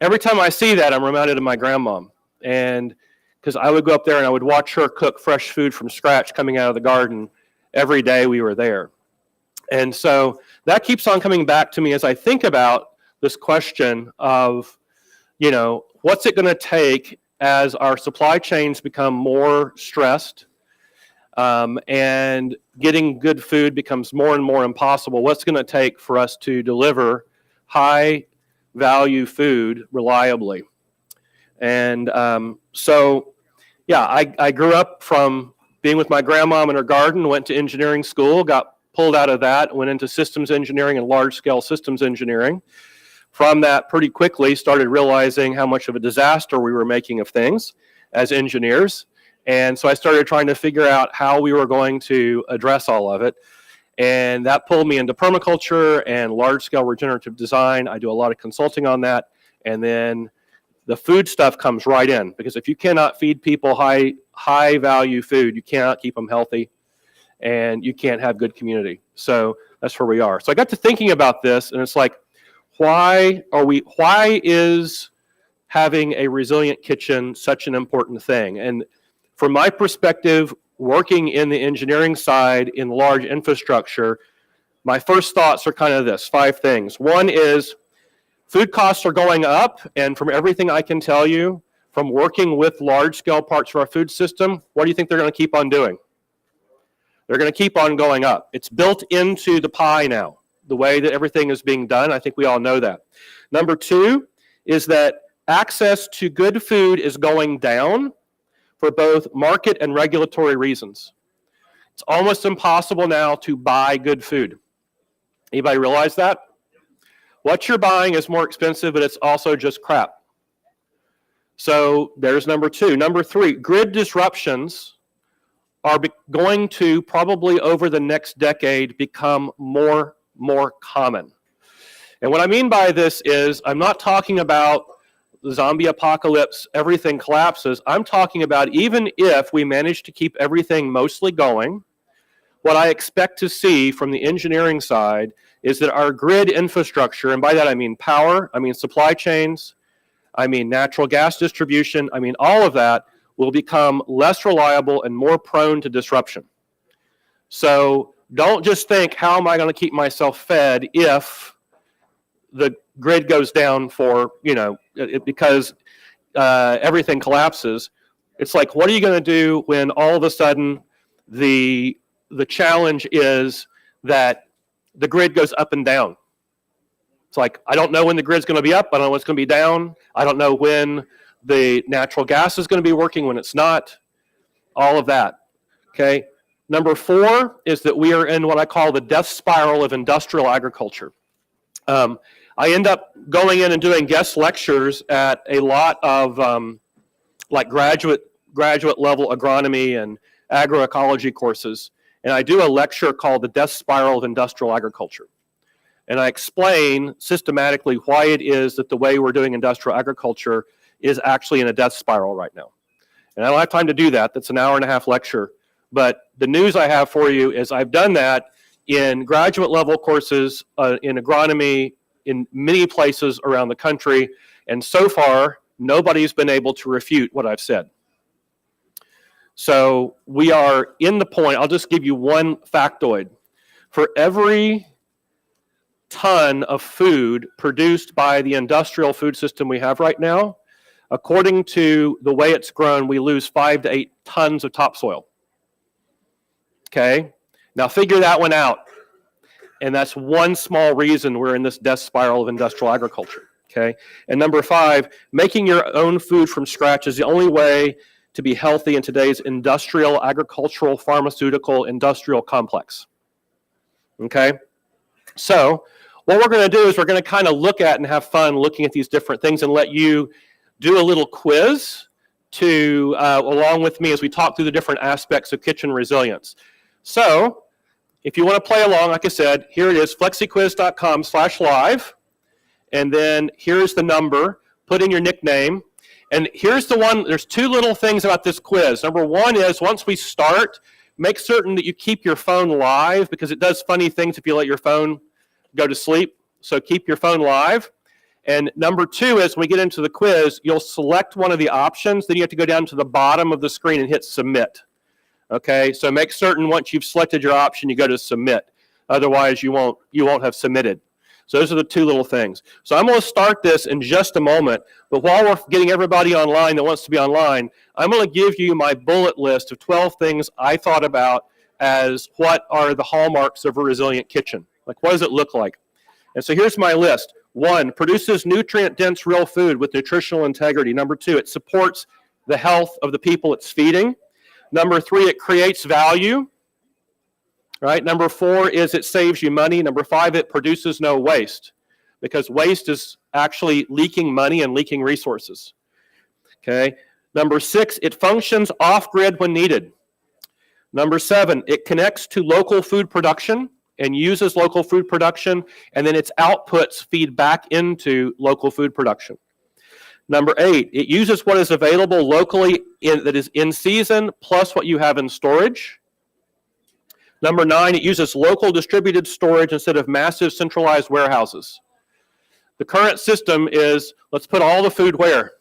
Every time I see that, I'm reminded of my grandmom. And because I would go up there and I would watch her cook fresh food from scratch coming out of the garden every day we were there. And so that keeps on coming back to me as I think about this question of, what's it going to take as our supply chains become more stressed, and getting good food becomes more and more impossible? What's going to take for us to deliver high value food reliably? And I grew up from being with my grandmom in her garden, went to engineering school, got pulled out of that, went into systems engineering and large-scale systems engineering. From that, pretty quickly started realizing how much of a disaster we were making of things as engineers. And so I started trying to figure out how we were going to address all of it. And that pulled me into permaculture and large-scale regenerative design. I do a lot of consulting on that. And then the food stuff comes right in, because if you cannot feed people high-value food, you cannot keep them healthy, and you can't have good community. So that's where we are. So I got to thinking about this, and it's like, why is having a resilient kitchen such an important thing? And from my perspective, working in the engineering side in large infrastructure, my first thoughts are kind of this: 5 things. One is food costs are going up, and from everything I can tell you, from working with large-scale parts of our food system, what do you think they're going to keep on doing? They're going to keep on going up. It's built into the pie now, the way that everything is being done. I think we all know that. Number 2 is that access to good food is going down for both market and regulatory reasons. It's almost impossible now to buy good food. Anybody realize that? What you're buying is more expensive, but it's also just crap. So there's number 2. Number 3, grid disruptions are going to probably over the next decade become more common. And what I mean by this is I'm not talking about the zombie apocalypse, everything collapses. I'm talking about even if we manage to keep everything mostly going, what I expect to see from the engineering side is that our grid infrastructure, and by that I mean power, I mean supply chains, I mean natural gas distribution, I mean all of that will become less reliable and more prone to disruption. So don't just think, how am I going to keep myself fed if the grid goes down for, because everything collapses. It's like, what are you going to do when all of a sudden the challenge is that the grid goes up and down? It's like, I don't know when the grid's going to be up. I don't know when it's going to be down. I don't know when the natural gas is going to be working, when it's not. All of that. Okay. Number 4 is that we are in what I call the death spiral of industrial agriculture. I end up going in and doing guest lectures at a lot of like graduate level agronomy and agroecology courses. And I do a lecture called The Death Spiral of Industrial Agriculture. And I explain systematically why it is that the way we're doing industrial agriculture is actually in a death spiral right now. And I don't have time to do that. That's an hour-and-a-half lecture. But the news I have for you is I've done that in graduate level courses in agronomy in many places around the country. And so far, nobody's been able to refute what I've said. So we are in the point. I'll just give you one factoid. For every ton of food produced by the industrial food system we have right now, according to the way it's grown, we lose 5 to 8 tons of topsoil. Okay, now figure that one out. And that's one small reason we're in this death spiral of industrial agriculture. Okay, and number 5, making your own food from scratch is the only way to be healthy in today's industrial, agricultural, pharmaceutical, industrial complex. Okay, so what we're going to do is we're going to kind of look at and have fun looking at these different things and let you do a little quiz to along with me as we talk through the different aspects of kitchen resilience. So if you want to play along, like I said, here it is, flexiquiz.com/live. And then here's the number. Put in your nickname. And here's the one, there's 2 little things about this quiz. Number 1 is once we start, make certain that you keep your phone live because it does funny things if you let your phone go to sleep. So keep your phone live. And number 2 is when we get into the quiz, you'll select one of the options. Then you have to go down to the bottom of the screen and hit submit. Okay, so make certain once you've selected your option, you go to submit. Otherwise, you won't have submitted. So those are the 2 little things. So I'm going to start this in just a moment. But while we're getting everybody online that wants to be online, I'm going to give you my bullet list of 12 things I thought about as what are the hallmarks of a resilient kitchen. Like, what does it look like? And so here's my list. 1, produces nutrient-dense real food with nutritional integrity. Number 2, it supports the health of the people it's feeding. Number 3, it creates value. Right? Number 4 is it saves you money. Number 5, it produces no waste because waste is actually leaking money and leaking resources. Okay. Number 6, it functions off-grid when needed. Number 7, it connects to local food production and uses local food production, and then its outputs feed back into local food production. Number 8, it uses what is available locally that is in season plus what you have in storage. Number 9, it uses local distributed storage instead of massive centralized warehouses. The current system is, let's put all the food where?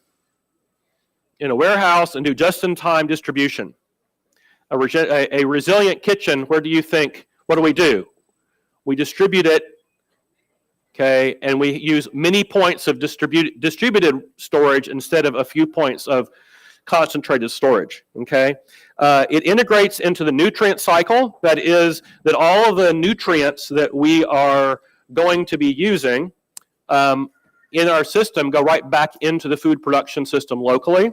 In a warehouse and do just-in-time distribution. A resilient kitchen, where do you think, what do? We distribute it, okay, and we use many points of distributed storage instead of a few points of concentrated storage, okay? It integrates into the nutrient cycle. That is, that all of the nutrients that we are going to be using in our system go right back into the food production system locally,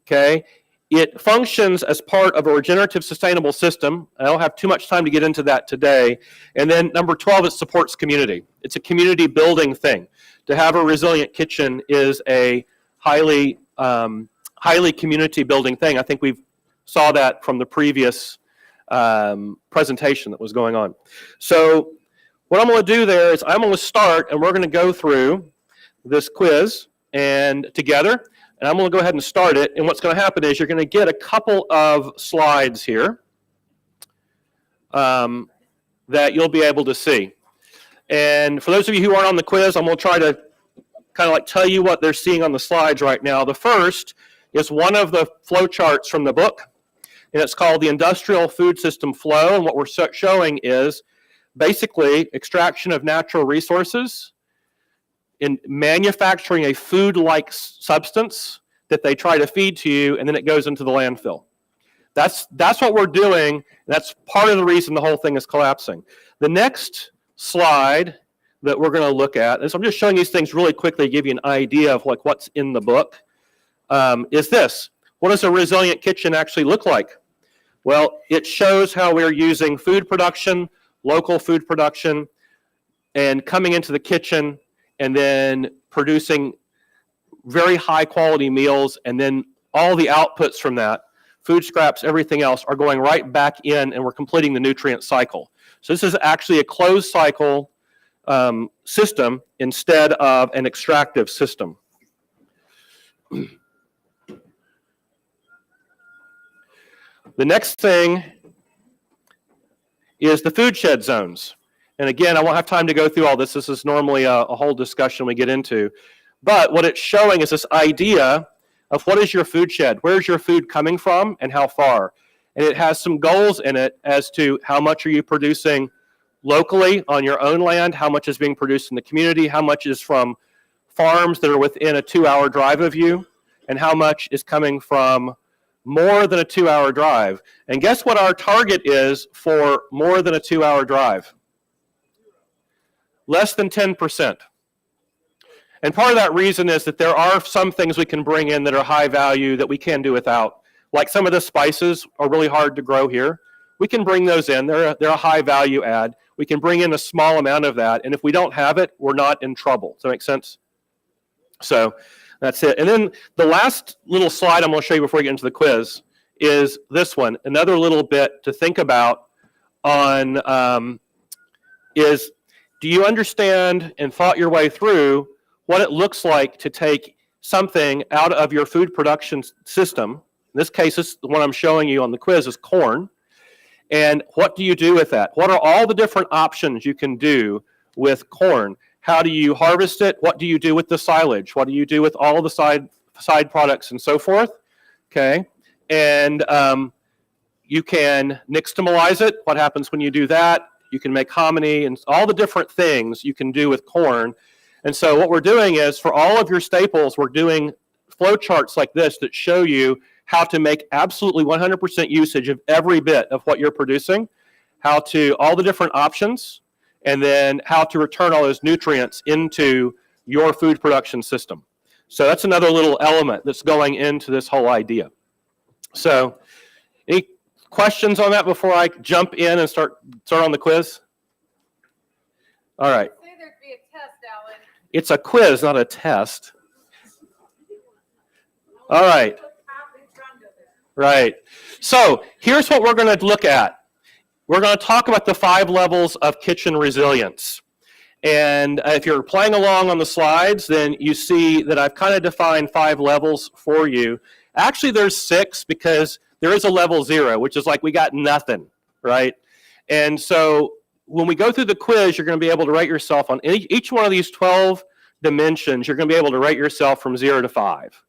okay? It functions as part of a regenerative, sustainable system. I don't have too much time to get into that today. And then number 12, it supports community. It's a community building thing. To have a resilient kitchen is a highly community building thing. I think we saw that from the previous presentation that was going on. So what I'm going to do there is I'm going to start, and we're going to go through this quiz and together, and I'm going to go ahead and start it. And what's going to happen is you're going to get a couple of slides here that you'll be able to see. And for those of you who aren't on the quiz, I'm going to try to kind of like tell you what they're seeing on the slides right now. The first is one of the flow charts from the book, and it's called the Industrial Food System Flow. And what we're showing is basically extraction of natural resources in manufacturing a food-like substance that they try to feed to you, and then it goes into the landfill. That's what we're doing. That's part of the reason the whole thing is collapsing. The next slide that we're going to look at, and so I'm just showing these things really quickly to give you an idea of like what's in the book, is this. What does a resilient kitchen actually look like? Well, it shows how we're using food production, local food production, and coming into the kitchen and then producing very high quality meals, and then all the outputs from that, food scraps, everything else, are going right back in, and we're completing the nutrient cycle. So this is actually a closed cycle system instead of an extractive system. The next thing is the food shed zones. And again, I won't have time to go through all this. This is normally a whole discussion we get into. But what it's showing is this idea of what is your food shed? Where's your food coming from and how far? And it has some goals in it as to how much are you producing locally on your own land, how much is being produced in the community, how much is from farms that are within a 2-hour drive of you, and how much is coming from more than a 2-hour drive. And guess what our target is for more than a 2-hour drive? Less than 10%. And part of that reason is that there are some things we can bring in that are high value that we can do without. Like some of the spices are really hard to grow here. We can bring those in. They're a high value add. We can bring in a small amount of that. And if we don't have it, we're not in trouble. Does that make sense? So that's it. And then the last little slide I'm going to show you before we get into the quiz is this one. Another little bit to think about on is, do you understand and thought your way through what it looks like to take something out of your food production system? In this case, the one I'm showing you on the quiz is corn. And what do you do with that? What are all the different options you can do with corn? How do you harvest it? What do you do with the silage? What do you do with all of the side products and so forth? Okay. And you can nixtamalize it. What happens when you do that? You can make hominy and all the different things you can do with corn. And so what we're doing is, for all of your staples, we're doing flow charts like this that show you how to make absolutely 100% usage of every bit of what you're producing, how to, all the different options, and then how to return all those nutrients into your food production system. So that's another little element that's going into this whole idea. So any questions on that before I jump in and start on the quiz? All right. Say there'd be a test, Alan. It's a quiz, not a test. All right. Right. So here's what we're going to look at. We're going to talk about the 5 levels of kitchen resilience. And if you're playing along on the slides, then you see that I've kind of defined 5 levels for you. Actually, there's 6 because there is a level 0, which is like we got nothing, right? And so when we go through the quiz, you're going to be able to rate yourself on each one of these 12 dimensions. You're going to be able to rate yourself from 0 to 5.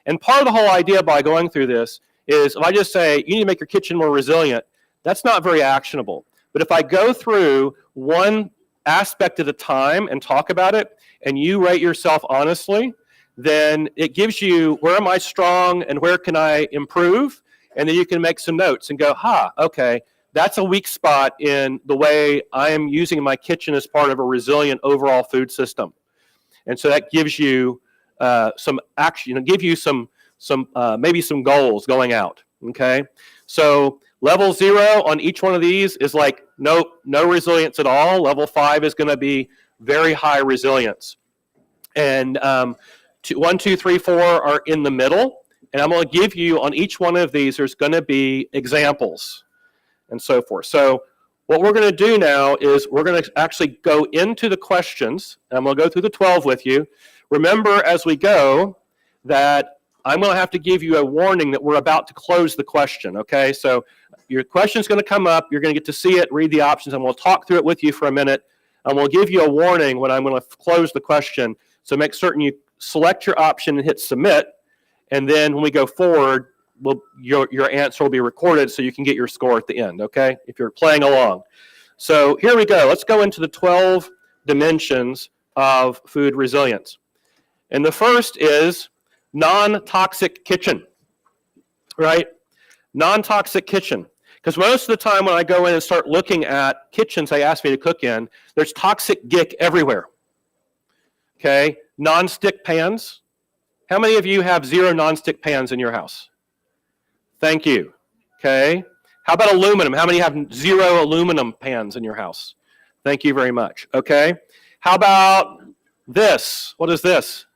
And part of the whole idea by going through this is, if I just say, you need to make your kitchen more resilient, that's not very actionable. But if I go through one aspect at a time and talk about it, and you rate yourself honestly, then it gives you, where am I strong and where can I improve? And then you can make some notes and go, okay, that's a weak spot in the way I am using my kitchen as part of a resilient overall food system. And so that gives you some action, give you some maybe some goals going out, okay? So level 0 on each one of these is like no resilience at all. Level 5 is going to be very high resilience. And 1, 2, 3, 4 are in the middle. And I'm going to give you, on each one of these, there's going to be examples and so forth. So What we're going to do now is we're going to actually go into the questions, and I'm going to go through the 12 with you. Remember as we go that I'm going to have to give you a warning that we're about to close the question, okay? So your question's going to come up, you're going to get to see it, read the options, and we'll talk through it with you for a minute, and we'll give you a warning when I'm going to close the question. So make certain you select your option and hit submit, and then when we go forward, your answer will be recorded so you can get your score at the end, okay? If you're playing along. So here we go. Let's go into the 12 dimensions of food resilience. And the first is non-toxic kitchen, right? Non-toxic kitchen. Because most of the time when I go in and start looking at kitchens they ask me to cook in, there's toxic gick everywhere, okay? Non-stick pans. How many of you have 0 non-stick pans in your house? Thank you. Okay. How about aluminum? How many have 0 aluminum pans in your house? Thank you very much. Okay. How about this? What is this?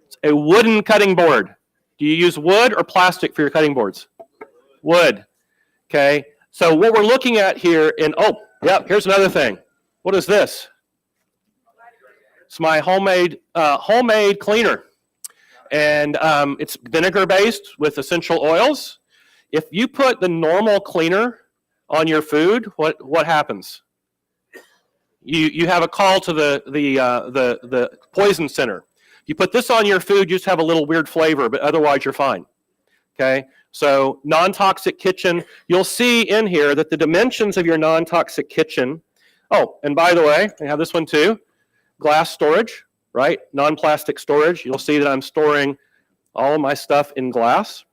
It's a wooden cutting board. Do you use wood or plastic for your cutting boards? Wood. Okay. So what we're looking at here here's another thing. What is this? It's my homemade cleaner. And it's vinegar-based with essential oils. If you put the normal cleaner on your food, what happens? You have a call to the poison center. You put this on your food, you just have a little weird flavor, but otherwise you're fine. Okay, so non-toxic kitchen. You'll see in here that the dimensions of your non-toxic kitchen. Oh, and by the way, I have this one too. Glass storage. Right? Non-plastic storage. You'll see that I'm storing all of my stuff in glass,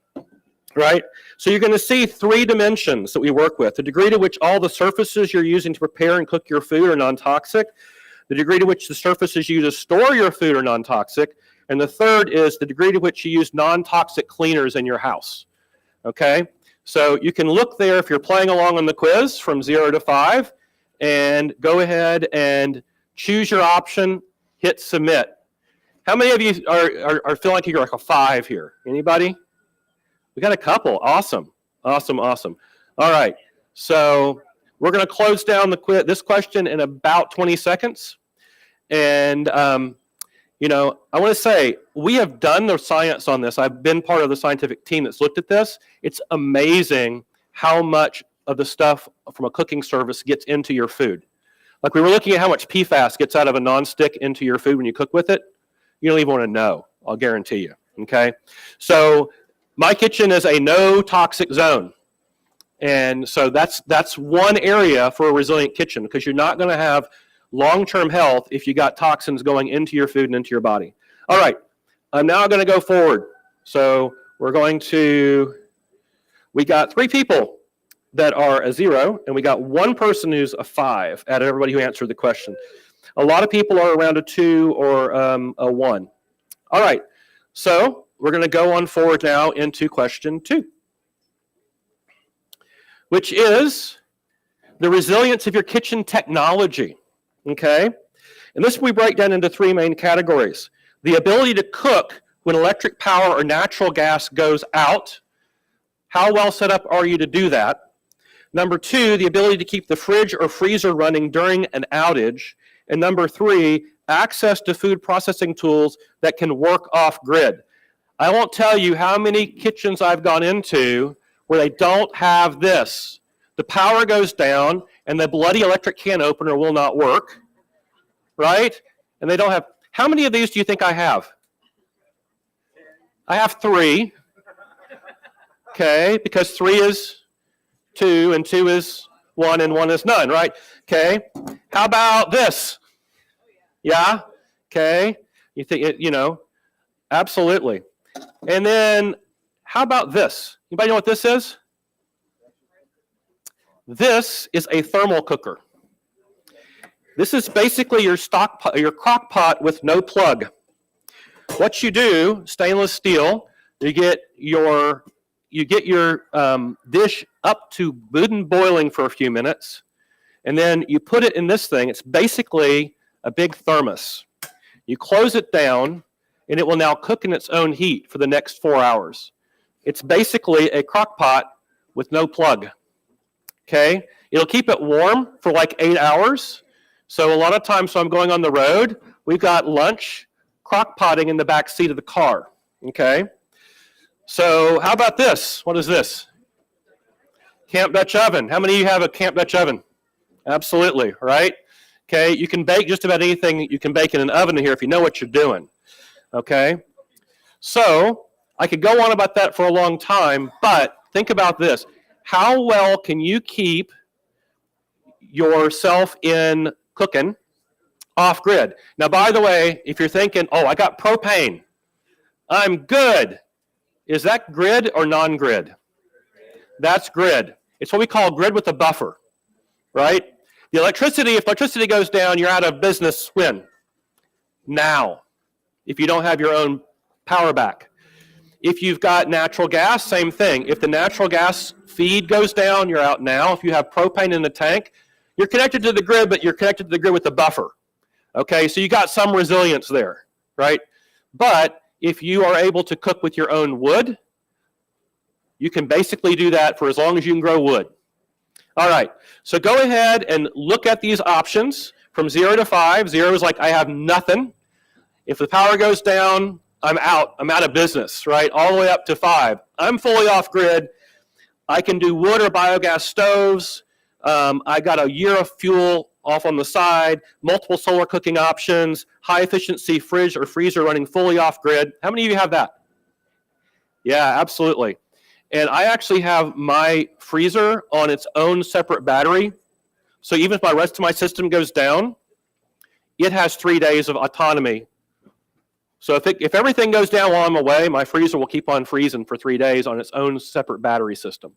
right? So you're going to see 3 dimensions that we work with. The degree to which all the surfaces you're using to prepare and cook your food are non-toxic, the degree to which the surfaces you use to store your food are non-toxic, and the third is the degree to which you use non-toxic cleaners in your house, okay? So you can look there if you're playing along on the quiz from 0 to 5, and go ahead and choose your option. Hit submit. How many of you are feeling like you're like a 5 here? Anybody? We got a couple. Awesome. Awesome. Awesome. All right. So we're going to close down this question in about 20 seconds. And, I want to say we have done the science on this. I've been part of the scientific team that's looked at this. It's amazing how much of the stuff from a cooking service gets into your food. Like we were looking at how much PFAS gets out of a nonstick into your food when you cook with it. You don't even want to know, I'll guarantee you, okay? So my kitchen is a no toxic zone. And so that's one area for a resilient kitchen because you're not going to have long-term health if you got toxins going into your food and into your body. All right, I'm now going to go forward. So we got 3 people that are a 0, and we got 1 person who's a 5 out of everybody who answered the question. A lot of people are around a 2 or a 1. All right, so we're going to go on forward now into question 2, which is the resilience of your kitchen technology, okay? And this we break down into 3 main categories. The ability to cook when electric power or natural gas goes out. How well set up are you to do that? Number 2, the ability to keep the fridge or freezer running during an outage. And number 3, access to food processing tools that can work off grid. I won't tell you how many kitchens I've gone into where they don't have this. The power goes down and the bloody electric can opener will not work, right? And they don't have, how many of these do you think I have? I have 3, okay, because 3 is 2 and 2 is 1 and 1 is none, right? Okay. How about this? Yeah. Okay. You think it, absolutely. And then how about this? Anybody know what this is? This is a thermal cooker. This is basically your crock pot with no plug. What you do, stainless steel, you get your dish up to wooden boiling for a few minutes, and then you put it in this thing. It's basically a big thermos. You close it down, and it will now cook in its own heat for the next 4 hours. It's basically a crock pot with no plug, okay? It'll keep it warm for like 8 hours. So a lot of times when I'm going on the road, we've got lunch crock potting in the back seat of the car, okay? So how about this? What is this? Camp Dutch oven. How many of you have a Camp Dutch oven? Absolutely, right? Okay, you can bake just about anything you can bake in an oven here if you know what you're doing, okay? So I could go on about that for a long time, but think about this. How well can you keep yourself in cooking off grid? Now, by the way, if you're thinking, oh, I got propane, I'm good. Is that grid or non-grid? That's grid. It's what we call grid with a buffer, right? The electricity, if electricity goes down, you're out of business when? Now, if you don't have your own power back. If you've got natural gas, same thing. If the natural gas feed goes down, you're out now. If you have propane in the tank, you're connected to the grid, but you're connected to the grid with a buffer. Okay, so you got some resilience there, right? But if you are able to cook with your own wood, you can basically do that for as long as you can grow wood. All right, so go ahead and look at these options from 0 to 5. 0 is like I have nothing. If the power goes down, I'm out. I'm out of business, right? All the way up to 5. I'm fully off grid. I can do wood or biogas stoves. I got a year of fuel off on the side, multiple solar cooking options, high efficiency fridge or freezer running fully off grid. How many of you have that? Yeah, absolutely. And I actually have my freezer on its own separate battery. So even if the rest of my system goes down, it has 3 days of autonomy. So if everything goes down while I'm away, my freezer will keep on freezing for 3 days on its own separate battery system.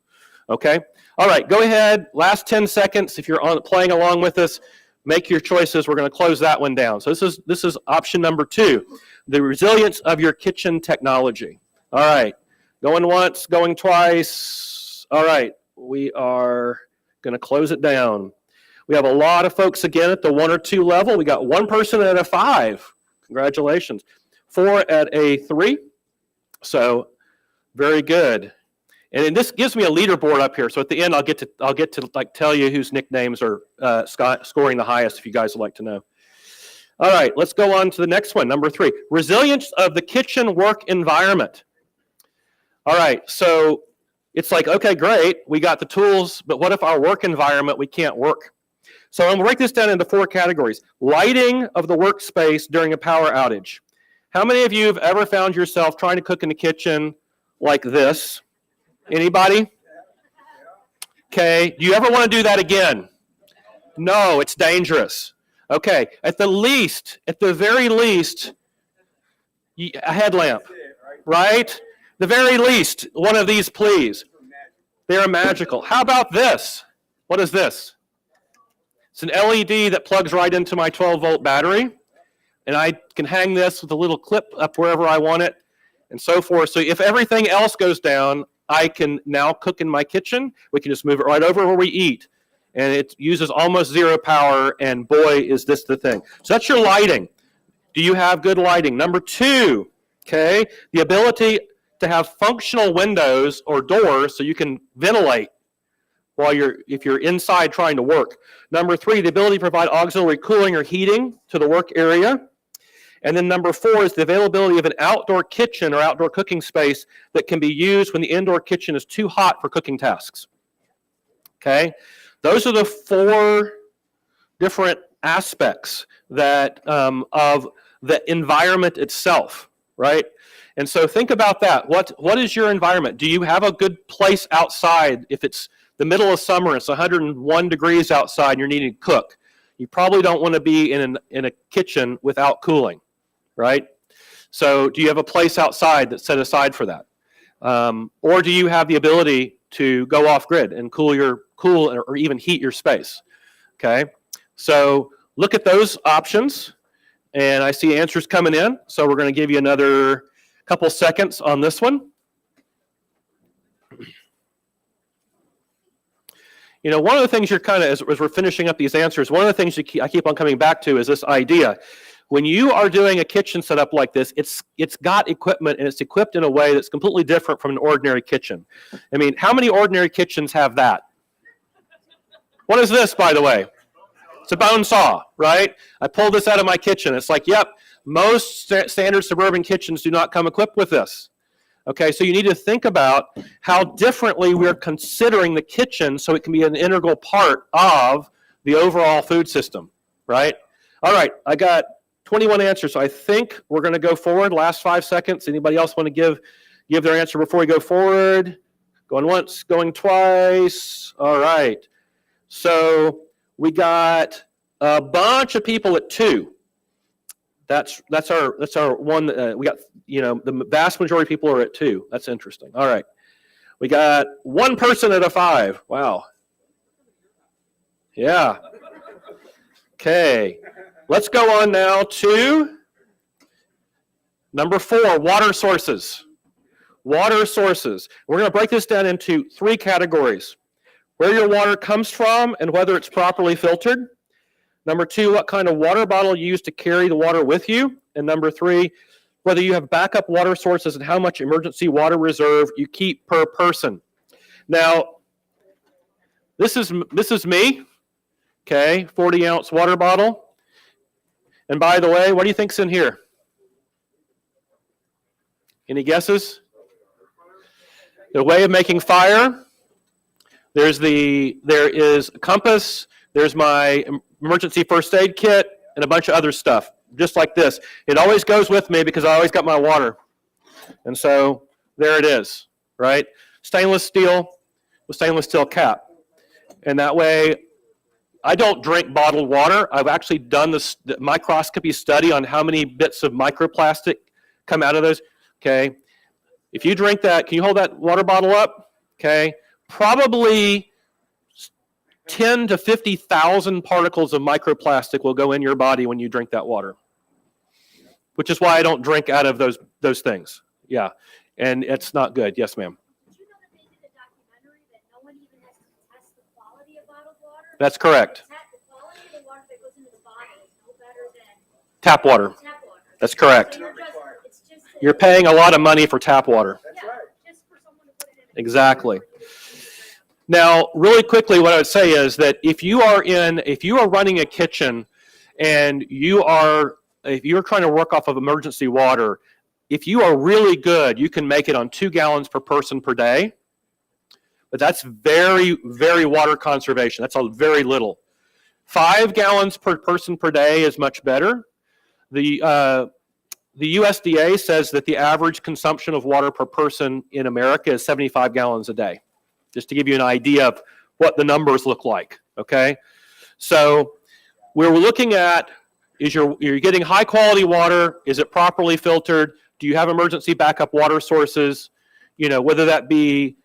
Okay? All right, go ahead. Last 10 seconds. If you're playing along with us, make your choices. We're going to close that one down. So this is option number 2, the resilience of your kitchen technology. All right. Going once, going twice. All right, we are going to close it down. We have a lot of folks again at the 1 or 2 level. We got 1 person at a 5. Congratulations. 4 at a 3. So very good. And then this gives me a leaderboard up here. So at the end, I'll get to like tell you whose nicknames are scoring the highest, if you guys would like to know. All right, let's go on to the next one, number 3. Resilience of the kitchen work environment. All right, so it's like, okay, great, we got the tools, but what if our work environment, we can't work? So I'm going to break this down into 4 categories. Lighting of the workspace during a power outage. How many of you have ever found yourself trying to cook in the kitchen like this? Anybody? Okay, do you ever want to do that again? No, it's dangerous. Okay, at the very least, a headlamp, right? The very least, one of these, please. They're magical. How about this? What is this? It's an LED that plugs right into my 12-volt battery, and I can hang this with a little clip up wherever I want it, and so forth. So if everything else goes down, I can now cook in my kitchen. We can just move it right over where we eat, and it uses almost 0 power, and boy, is this the thing. So that's your lighting. Do you have good lighting? Number 2, okay, the ability to have functional windows or doors so you can ventilate while if you're inside trying to work. Number 3, the ability to provide auxiliary cooling or heating to the work area. And then number 4 is the availability of an outdoor kitchen or outdoor cooking space that can be used when the indoor kitchen is too hot for cooking tasks. Okay? Those are the 4 different aspects that of the environment itself, right? And so think about that. What is your environment? Do you have a good place outside? If it's the middle of summer, it's 101 degrees outside, and you're needing to cook. You probably don't want to be in a kitchen without cooling, right? So do you have a place outside that's set aside for that? Or do you have the ability to go off grid and cool or even heat your space? Okay, so look at those options, and I see answers coming in. So we're going to give you another couple seconds on this one. You know, one of the things you're kind of, as we're finishing up these answers, one of the things I keep on coming back to is this idea. When you are doing a kitchen setup like this, it's got equipment and it's equipped in a way that's completely different from an ordinary kitchen. I mean, how many ordinary kitchens have that? What is this, by the way? It's a bone saw, right? I pulled this out of my kitchen. It's like, yep, most standard suburban kitchens do not come equipped with this. Okay, so you need to think about how differently we're considering the kitchen so it can be an integral part of the overall food system, right? All right, I got 21 answers, so I think we're going to go forward. Last 5 seconds. Anybody else want to give their answer before we go forward? Going once, going twice. All right. So we got a bunch of people at 2. That's our one. We got, the vast majority of people are at 2. That's interesting. All right. We got one person at a 5. Wow. Yeah. Okay. Let's go on now to number 4, water sources. Water sources. We're going to break this down into 3 categories. Where your water comes from and whether it's properly filtered. Number 2, what kind of water bottle you use to carry the water with you. And number 3, whether you have backup water sources and how much emergency water reserve you keep per person. Now, this is me, okay, 40-ounce water bottle. And by the way, what do you think's in here? Any guesses? The way of making fire. There is a compass. There's my emergency first aid kit and a bunch of other stuff, just like this. It always goes with me because I always got my water. And so there it is, right? Stainless steel with stainless steel cap. And that way, I don't drink bottled water. I've actually done the microscopy study on how many bits of microplastic come out of those. Okay. If you drink that, can you hold that water bottle up? Okay. Probably 10 to 50,000 particles of microplastic will go in your body when you drink that water, which is why I don't drink out of those things. Yeah. And it's not good. Yes, ma'am. Did you know that they did a documentary that no one even has to test the quality of bottled water? That's correct. The quality of the water that goes into the bottle is no better than Tap water. tap water. That's correct. So it's just You're paying a lot of money for tap water. just for someone to put it in. Exactly. Now, really quickly, what I would say is that if you are running a kitchen and if you're trying to work off of emergency water, if you are really good, you can make it on 2 gallons per person per day. But that's very, very water conservation. That's very little. 5 gallons per person per day is much better. The USDA says that the average consumption of water per person in America is 75 gallons a day. Just to give you an idea of what the numbers look like, okay? So where we're looking at is you're getting high quality water. Is it properly filtered? Do you have emergency backup water sources? Whether that be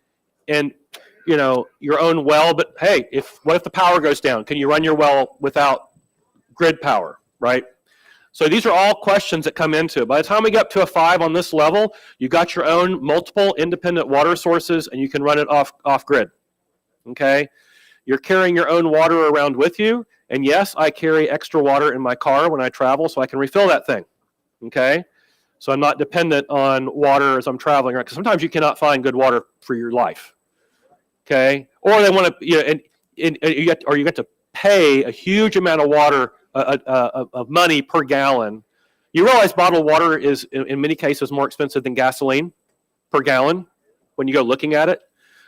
in, your own well, but hey, what if the power goes down? Can you run your well without grid power, right? So these are all questions that come into it. By the time we get up to a 5 on this level, you got your own multiple independent water sources and you can run it off grid. Okay? You're carrying your own water around with you. And yes, I carry extra water in my car when I travel so I can refill that thing. Okay? So I'm not dependent on water as I'm traveling around, because sometimes you cannot find good water for your life. Okay? Or they want to, you get to pay a huge amount of water of money per gallon. You realize bottled water is in many cases more expensive than gasoline per gallon when you go looking at it.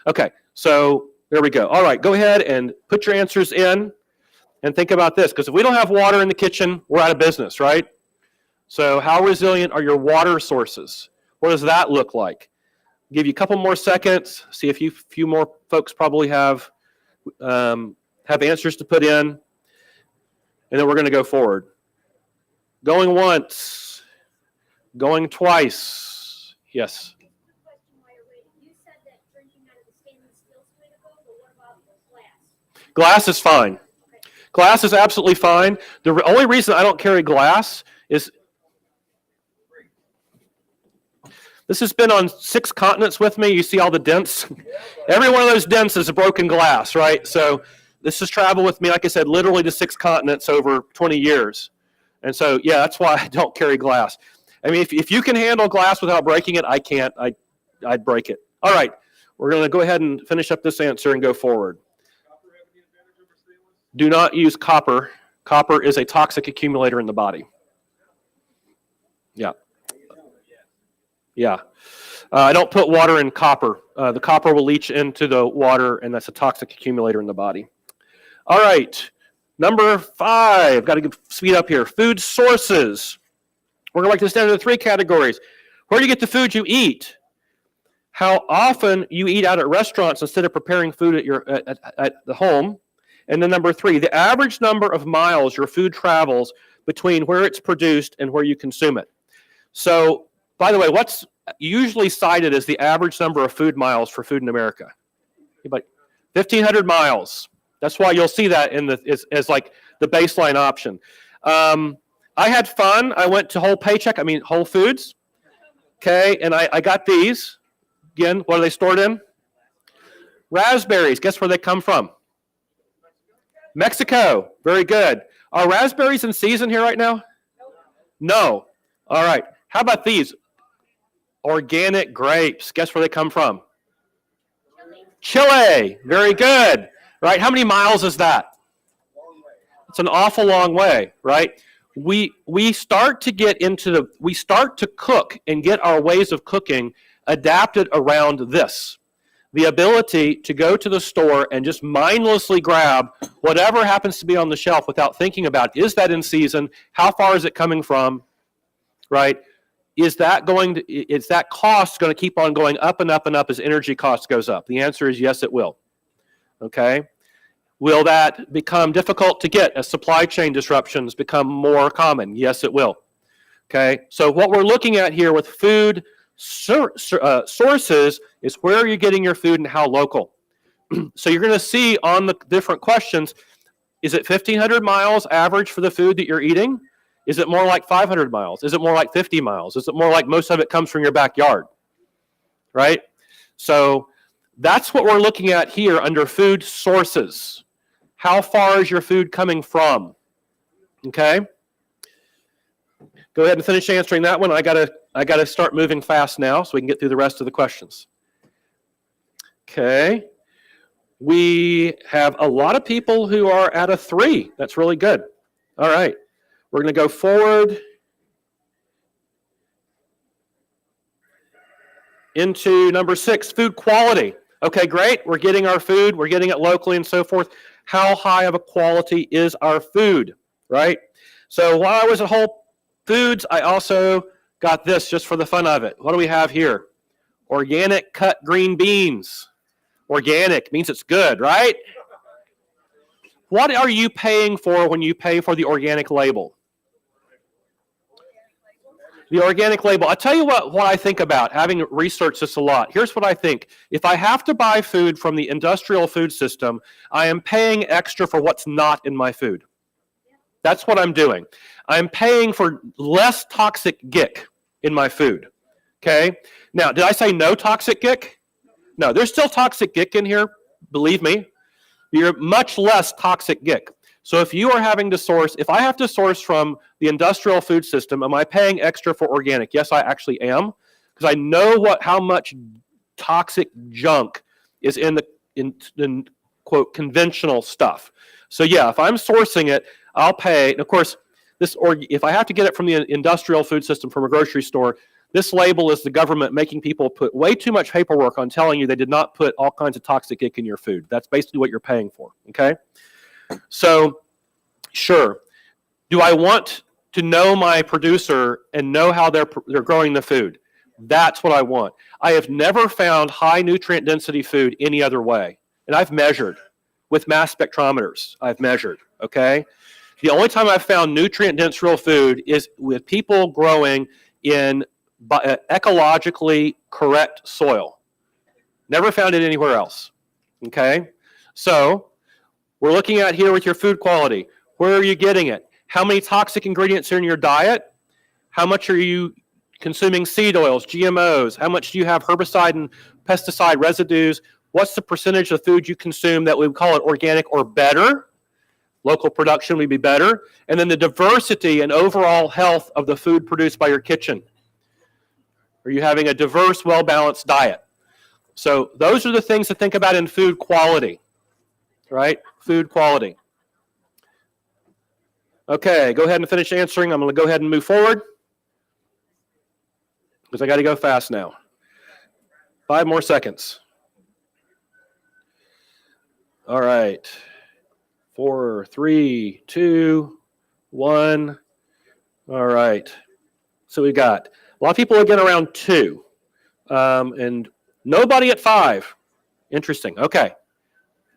Okay, so there we go. All right, go ahead and put your answers in and think about this, because if we don't have water in the kitchen, we're out of business, right? So how resilient are your water sources? What does that look like? Give you a couple more seconds, see if few more folks probably have answers to put in. And then we're going to go forward. Going once, going twice. Yes. Quick question while you're waiting. You said that drinking out of the stainless steel is the way to go, but what about glass? Glass is fine. Glass is absolutely fine. The only reason I don't carry glass is this has been on 6 continents with me. You see all the dents? Every one of those dents is a broken glass, right? So this has traveled with me, like I said, literally to 6 continents over 20 years. And so, yeah, that's why I don't carry glass. I mean, if you can handle glass without breaking it, I can't. I'd break it. All right. We're going to go ahead and finish up this answer and go forward. Do not use copper. Copper is a toxic accumulator in the body. Yeah. Yeah. I don't put water in copper. The copper will leach into the water, and that's a toxic accumulator in the body. All right. Number 5. Got to speed up here. Food sources. We're going to like this down into 3 categories. Where do you get the food you eat? How often you eat out at restaurants instead of preparing food at the home. And then number 3, the average number of miles your food travels between where it's produced and where you consume it. So, by the way, what's usually cited as the average number of food miles for food in America? 1,500 miles. That's why you'll see that in as like the baseline option. I had fun. I went to Whole Foods. Okay, and I got these. Again, what are they stored in? Raspberries. Guess where they come from? Mexico. Very good. Are raspberries in season here right now? No. All right. How about these? Organic grapes. Guess where they come from? Chile. Very good. Right? How many miles is that? It's an awful long way, right? We start to get into we start to cook and get our ways of cooking adapted around this. The ability to go to the store and just mindlessly grab whatever happens to be on the shelf without thinking about, is that in season? How far is it coming from? Right? Is that cost going to keep on going up and up and up as energy cost goes up? The answer is yes, it will. Okay? Will that become difficult to get as supply chain disruptions become more common? Yes, it will. Okay? So what we're looking at here with food sources is where you're getting your food and how local. So you're going to see on the different questions, is it 1,500 miles average for the food that you're eating? Is it more like 500 miles? Is it more like 50 miles? Is it more like most of it comes from your backyard? Right? So that's what we're looking at here under food sources. How far is your food coming from? Okay? Go ahead and finish answering that one. I gotta start moving fast now so we can get through the rest of the questions. Okay. We have a lot of people who are at a 3. That's really good. All right. We're going to go forward into number 6, food quality. Okay, great. We're getting our food. We're getting it locally and so forth. How high of a quality is our food, right? So while I was at Whole Foods, I also got this just for the fun of it. What do we have here? Organic cut green beans. Organic means it's good, right? What are you paying for when you pay for the organic label? The organic label. I'll tell you what I think about, having researched this a lot. Here's what I think. If I have to buy food from the industrial food system, I am paying extra for what's not in my food. That's what I'm doing. I'm paying for less toxic GIC in my food. Okay? Now, did I say no toxic GIC? No, there's still toxic GIC in here. Believe me. You're much less toxic GIC. So if you are having to source, if I have to source from the industrial food system, am I paying extra for organic? Yes, I actually am, because I know how much toxic junk is in the quote conventional stuff. So yeah, if I'm sourcing it, I'll pay. And of course, if I have to get it from the industrial food system from a grocery store, this label is the government making people put way too much paperwork on telling you they did not put all kinds of toxic GIC in your food. That's basically what you're paying for, okay? So, sure. Do I want to know my producer and know how they're growing the food? That's what I want. I have never found high nutrient density food any other way. And I've measured with mass spectrometers. I've measured, okay? The only time I've found nutrient dense real food is with people growing in ecologically correct soil. Never found it anywhere else, okay? So, we're looking at here with your food quality. Where are you getting it? How many toxic ingredients are in your diet? How much are you consuming seed oils, GMOs? How much do you have herbicide and pesticide residues? What's the percentage of food you consume that we would call it organic or better? Local production would be better. And then the diversity and overall health of the food produced by your kitchen. Are you having a diverse, well-balanced diet? So those are the things to think about in food quality, right? Food quality. Okay, go ahead and finish answering. I'm going to go ahead and move forward because I got to go fast now. 5 more seconds. All right. 4, 3, 2, 1. All right. So we got a lot of people again around 2, and nobody at 5. Interesting. Okay.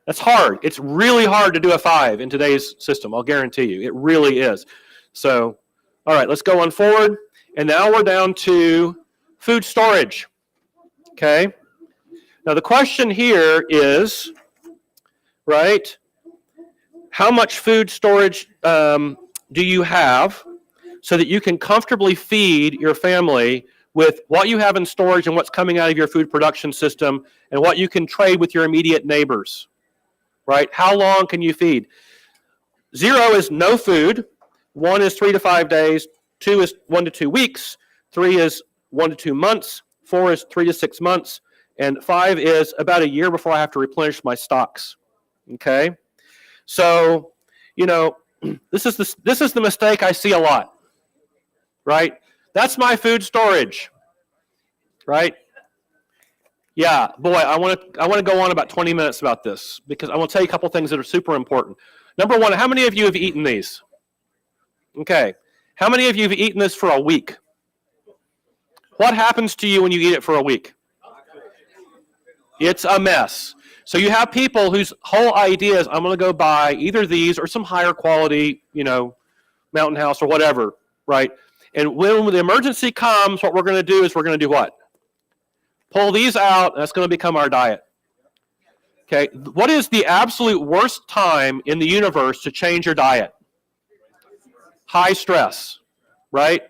That's hard. It's really hard to do a 5 in today's system. I'll guarantee you. It really is. So, all right, let's go on forward. And now we're down to food storage. Okay. Now the question here is, right, how much food storage do you have so that you can comfortably feed your family with what you have in storage and what's coming out of your food production system and what you can trade with your immediate neighbors, right? How long can you feed? 0 is no food. 1 is 3 to 5 days. 2 is 1 to 2 weeks. 3 is 1 to 2 months. 4 is 3 to 6 months. And 5 is about a year before I have to replenish my stocks. Okay? So, you know, this is the mistake I see a lot, right? That's my food storage, right? Yeah, boy, I want to go on about 20 minutes about this because I want to tell you a couple things that are super important. Number 1, how many of you have eaten these? Okay. How many of you have eaten this for a week? What happens to you when you eat it for a week? It's a mess. So you have people whose whole idea is, I'm going to go buy either these or some higher quality, you know, Mountain House or whatever, right? And when the emergency comes, what we're going to do is we're going to do what? Pull these out, and that's going to become our diet. Okay, what is the absolute worst time in the universe to change your diet? High stress, right?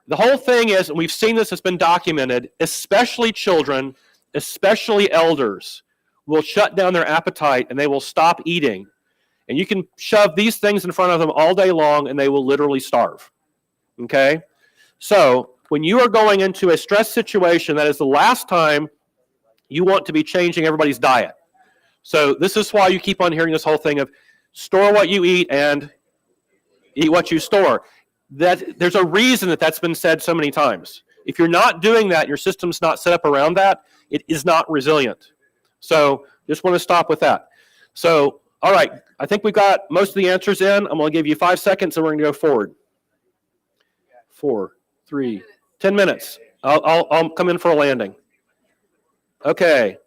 The whole thing is, and we've seen this, it's been documented, especially children, especially elders, will shut down their appetite and they will stop eating. And you can shove these things in front of them all day long and they will literally starve. Okay? So, when you are going into a stress situation, that is the last time you want to be changing everybody's diet. So, this is why you keep on hearing this whole thing of store what you eat and eat what you store. That there's a reason that that's been said so many times. If you're not doing that, your system's not set up around that, it is not resilient. So just want to stop with that. So, all right, I think we've got most of the answers in. I'm going to give you 5 seconds and we're going to go forward. 4, 3, 10 minutes. I'll come in for a landing. Okay.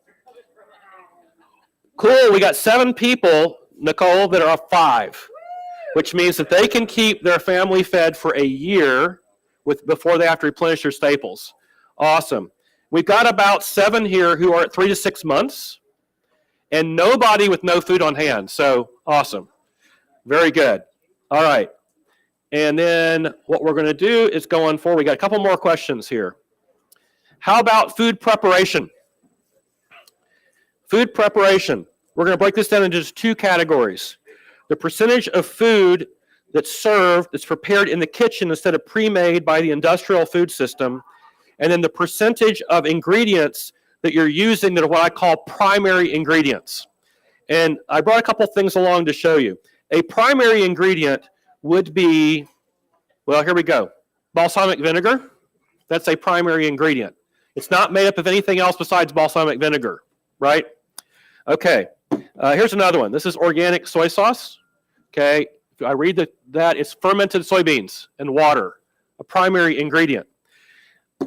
Cool, we got 7 people, Nicole, that are 5. Which means that they can keep their family fed for a year before they have to replenish their staples. Awesome. We've got about 7 here who are at 3 to 6 months, and nobody with no food on hand. So awesome. Very good. All right. And then what we're going to do is go on forward. We got a couple more questions here. How about food preparation? Food preparation. We're going to break this down into just 2 categories. The percentage of food that's served, that's prepared in the kitchen instead of pre-made by the industrial food system, and then the percentage of ingredients that you're using that are what I call primary ingredients. And I brought a couple things along to show you. A primary ingredient would be, well, here we go, balsamic vinegar. That's a primary ingredient. It's not made up of anything else besides balsamic vinegar, right? Okay. Here's another one. This is organic soy sauce. Okay, if I read that, it's fermented soybeans and water, a primary ingredient.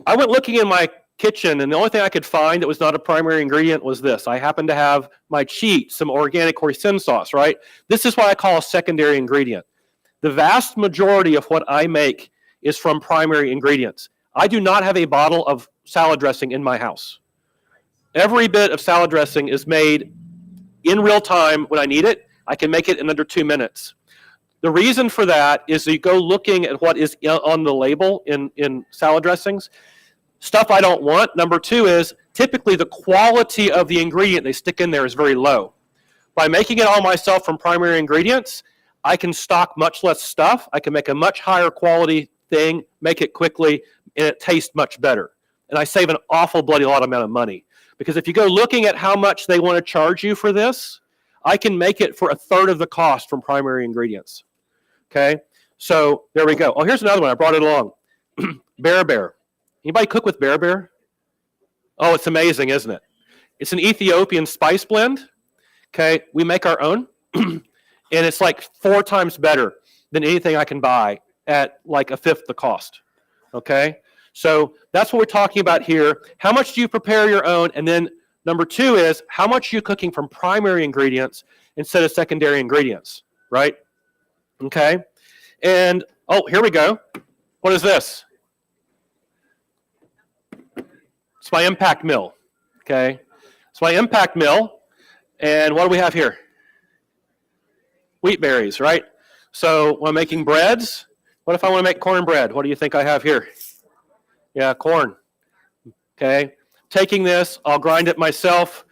I went looking in my kitchen, and the only thing I could find that was not a primary ingredient was this. I happen to have my cheat, some organic hoisin sauce, right? This is what I call a secondary ingredient. The vast majority of what I make is from primary ingredients. I do not have a bottle of salad dressing in my house. Every bit of salad dressing is made in real time when I need it. I can make it in under 2 minutes. The reason for that is that you go looking at what is on the label in salad dressings. Stuff I don't want. Number 2 is typically the quality of the ingredient they stick in there is very low. By making it all myself from primary ingredients, I can stock much less stuff. I can make a much higher quality thing, make it quickly, and it tastes much better. And I save an awful bloody lot amount of money. Because if you go looking at how much they want to charge you for this, I can make it for 1/3 of the cost from primary ingredients. Okay? So there we go. Oh, here's another one. I brought it along. Bear. Anybody cook with bear? Oh, it's amazing, isn't it? It's an Ethiopian spice blend. Okay, we make our own, and it's like 4 times better than anything I can buy at like a fifth the cost. Okay, so that's what we're talking about here. How much do you prepare your own? And then number 2 is how much are you cooking from primary ingredients instead of secondary ingredients, right? Okay, and oh, here we go. What is this? It's my impact mill. Okay, it's my impact mill. And what do we have here? Wheat berries, right? So when I'm making breads, what if I want to make cornbread? What do you think I have here? Yeah, corn. Okay. Taking this, I'll grind it myself,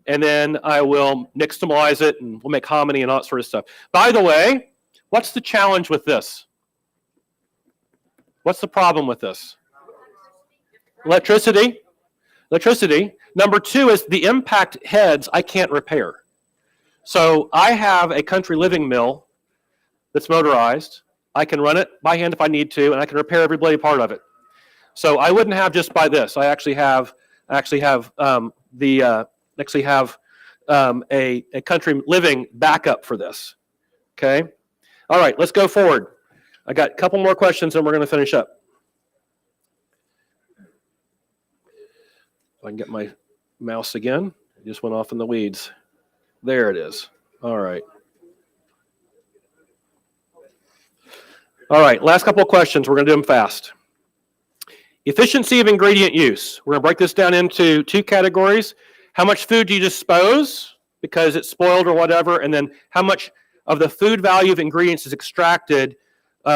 and then I will nixtamalize it, and we'll make hominy and all that sort of stuff. By the way, what's the challenge with this? What's the problem with this? Electricity. Number 2 is the impact heads I can't repair. So I have a country living mill that's motorized. I can run it by hand if I need to, and I can repair every bloody part of it. So I wouldn't have just by this. I actually have a country living backup for this. Okay. All right, let's go forward. I got a couple more questions, and we're going to finish up. If I can get my mouse again. It just went off in the weeds. There it is. All right. All right, last couple of questions. We're going to do them fast. Efficiency of ingredient use. We're going to break this down into 2 categories. How much food do you dispose because it's spoiled or whatever, and then how much of the food value of ingredients is extracted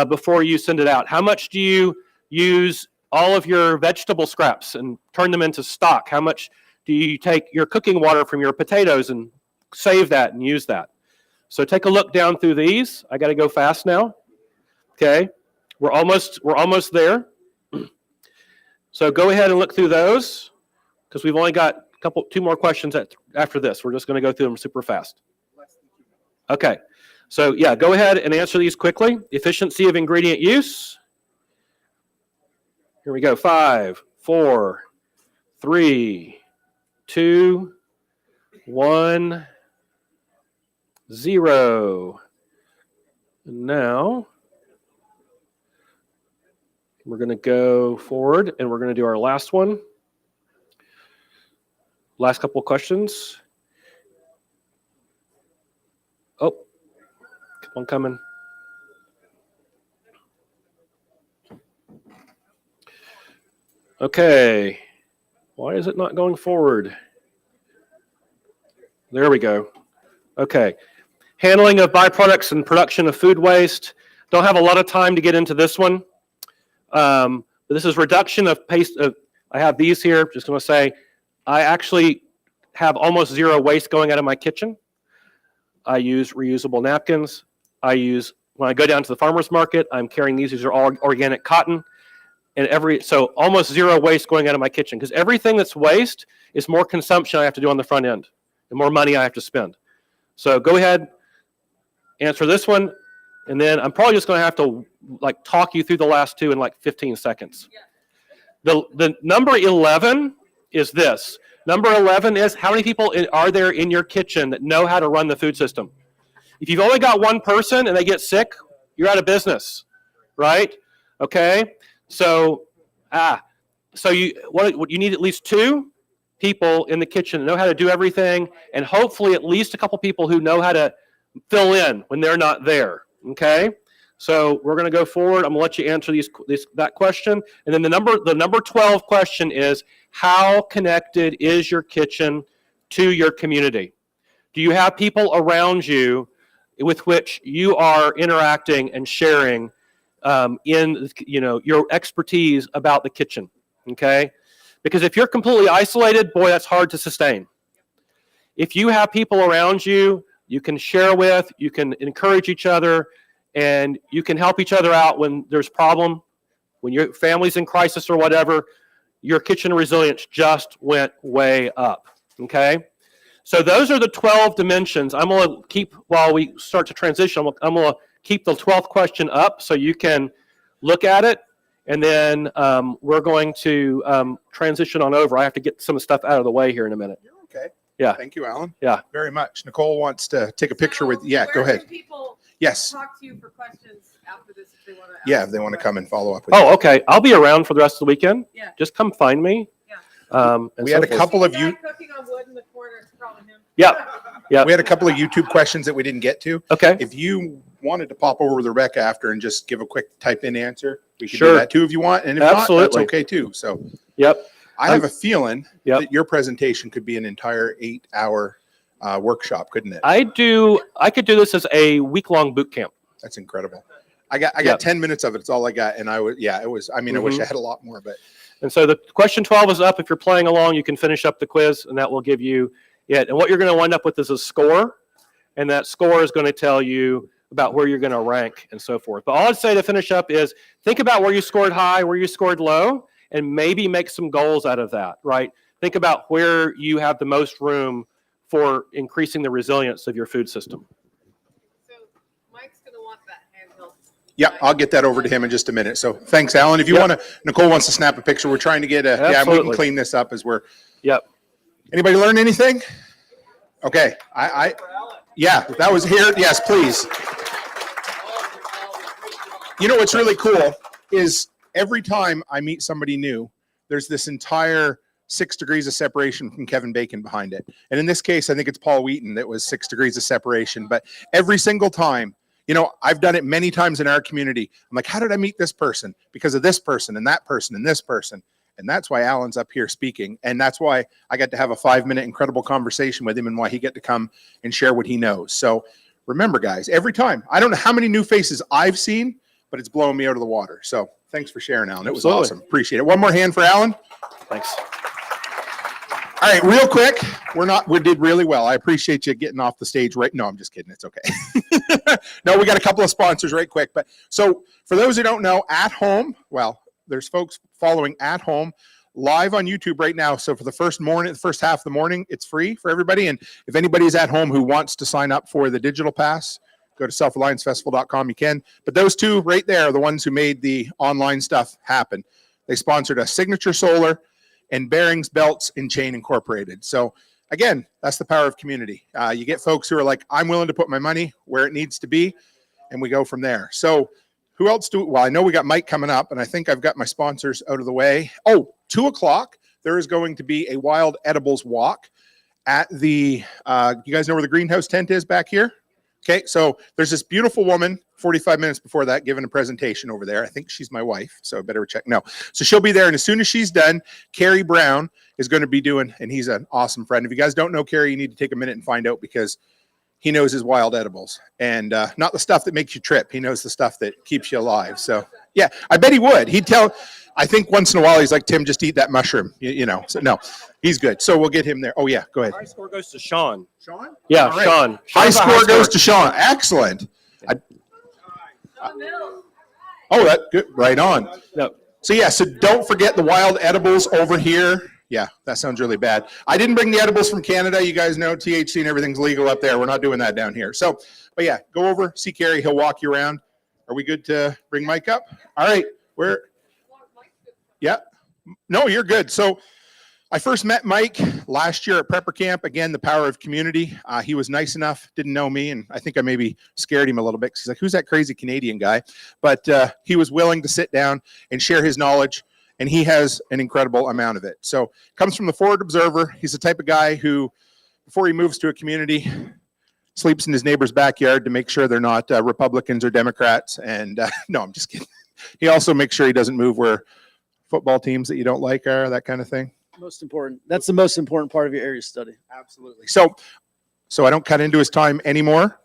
before you send it out? How much do you use all of your vegetable scraps and turn them into stock? How much do you take your cooking water from your potatoes and save that and use that? So take a look down through these. I got to go fast now. Okay, we're almost there. So go ahead and look through those because we've only got 2 more questions after this. We're just going to go through them super fast. Okay, so yeah, go ahead and answer these quickly. Efficiency of ingredient use. Here we go. 5, 4, 3, 2, 1, 0. And now we're going to go forward, and we're going to do our last one. Last couple of questions. Oh, keep on coming. Okay. Why is it not going forward? There we go. Okay. Handling of byproducts and production of food waste. Don't have a lot of time to get into this one. But this is reduction of paste. I have these here. Just going to say, I actually have almost 0 waste going out of my kitchen. I use reusable napkins. When I go down to the farmer's market, I'm carrying these. These are all organic cotton. And so almost 0 waste going out of my kitchen, because everything that's waste is more consumption I have to do on the front end and more money I have to spend. So go ahead, answer this one, and then I'm probably just going to have to talk you through the last 2 in 15 seconds. The number 11 is this. Number 11 is how many people are there in your kitchen that know how to run the food system? If you've only got 1 person and they get sick, you're out of business, right? Okay. So you need at least 2 people in the kitchen that know how to do everything, and hopefully at least a couple people who know how to fill in when they're not there. Okay, so we're going to go forward. I'm going to let you answer that question, and then the number 12 question is, how connected is your kitchen to your community? Do you have people around you with which you are interacting and sharing in your expertise about the kitchen? Okay, because if you're completely isolated, boy, that's hard to sustain. If you have people around you you can share with, you can encourage each other, and you can help each other out when there's problem, when your family's in crisis or whatever, your kitchen resilience just went way up, okay? So those are the 12 dimensions. I'm going to keep, while we start to transition, I'm going to keep the 12th question up so you can look at it. And then we're going to transition on over. I have to get some stuff out of the way here in a minute. You're okay. Yeah. Thank you, Alan. Yeah. Very much. Nicole wants to take a picture with, yeah, go ahead. People Yes. talk to you for questions after this if they want to? Yeah, if they want to come and follow up with Oh, okay. I'll be around for the rest of the weekend. Yeah. Just come find me. Yeah. And We so had a forth. couple of you, Cooking on wood in the corner, it's probably him. Yeah. we had a couple of YouTube questions that we didn't get to. Okay. If you wanted to pop over with Rebecca after and just give a quick type in answer, we can Sure. do that too if you want. And if not, that's Absolutely. okay too. So Yep. I have a feeling Yep. that your presentation could be an entire 8-hour workshop, couldn't it? I could do this as a week-long boot camp. That's incredible. I got Yep. 10 minutes of it. It's all I got. And I wish I had a lot more, but And so the question 12 is up. If you're playing along, you can finish up the quiz, and that will give you it. And what you're going to wind up with is a score, and that score is going to tell you about where you're going to rank and so forth. But all I'd say to finish up is think about where you scored high, where you scored low, and maybe make some goals out of that, right? Think about where you have the most room for increasing the resilience of your food system. So Mike's going to want that handheld. yeah, I'll get that over to him in just a minute. So thanks, Alan. If you Yep. want to, Nicole wants to snap a picture. We're trying to get we can Absolutely. clean this up as we're, Yep. anybody learn anything? Okay. Yeah, that was here. Yes, please. You know what's really cool is every time I meet somebody new, there's this entire 6 degrees of separation from Kevin Bacon behind it. And in this case, I think it's Paul Wheaton that was 6 degrees of separation. But every single time, you know, I've done it many times in our community. I'm like, how did I meet this person? Because of this person and that person and this person. And that's why Alan's up here speaking. And that's why I got to have a 5-minute incredible conversation with him and why he get to come and share what he knows. So remember, guys, every time, I don't know how many new faces I've seen, but it's blowing me out of the water. So thanks for sharing, Alan. It was Absolutely. awesome. Appreciate it. One more hand for Alan. Thanks. All right, real quick. We did really well. I appreciate you getting off the stage right. No, I'm just kidding. It's okay. No, we got a couple of sponsors right quick. But so for those who don't know, At Home, well, there's folks following At Home live on YouTube right now. So for the first half of the morning, it's free for everybody. And if anybody's at home who wants to sign up for the digital pass, go to selfreliancefestival.com. You can. But those two right there are the ones who made the online stuff happen. They sponsored us, Signature Solar and Bearings, Belts, and Chain Incorporated. So again, that's the power of community. You get folks who are like, I'm willing to put my money where it needs to be, and we go from there. So who else well, I know we got Mike coming up, and I think I've got my sponsors out of the way. Oh, 2:00, there is going to be a wild edibles walk at the, you guys know where the greenhouse tent is back here? Okay, so there's this beautiful woman 45 minutes before that giving a presentation over there. I think she's my wife, so I better check. No, so she'll be there, and as soon as she's done, Carrie Brown is going to be doing, and he's an awesome friend. If you guys don't know Carrie, you need to take a minute and find out because he knows his wild edibles, and not the stuff that makes you trip. He knows the stuff that keeps you alive. So yeah, I bet he would. He'd tell. I think once in a while he's like, Tim, just eat that mushroom. You know. So no, he's good. So we'll get him there. Oh yeah, go ahead. High score goes to Sean. Sean? Yeah, All right. Sean. High Sean's a score goes to Sean. Excellent. Oh, that good. Right on. No. So yeah, so don't forget the wild edibles over here. Yeah, that sounds really bad. I didn't bring the edibles from Canada. You guys know THC and everything's legal up there. We're not doing that down here. So, but yeah, go over, see Carrie. He'll walk you around. Are we good to bring Mike up? All right. Yeah. No, you're good. So I first met Mike last year at Prepper Camp. Again, the power of community. He was nice enough, didn't know me, and I think I maybe scared him a little bit because he's like, who's that crazy Canadian guy? But he was willing to sit down and share his knowledge, and he has an incredible amount of it. So comes from the Forward Observer. He's the type of guy who, before he moves to a community, sleeps in his neighbor's backyard to make sure they're not Republicans or Democrats. And no, I'm just kidding. He also makes sure he doesn't move where football teams that you don't like are, that kind of thing. Most important. That's the most important part of your area study. Absolutely. So I don't cut into his time anymore.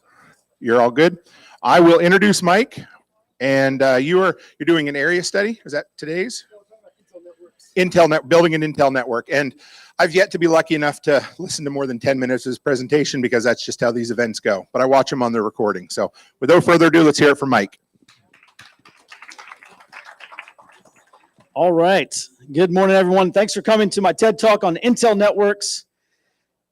You're all good. I will introduce Mike, and you're doing an area study. Is that today's? Building an Intel network. And I've yet to be lucky enough to listen to more than 10 minutes of his presentation because that's just how these events go. But I watch them on the recording. So without further ado, let's hear it from Mike. All right. Good morning, everyone. Thanks for coming to my TED Talk on Intel networks.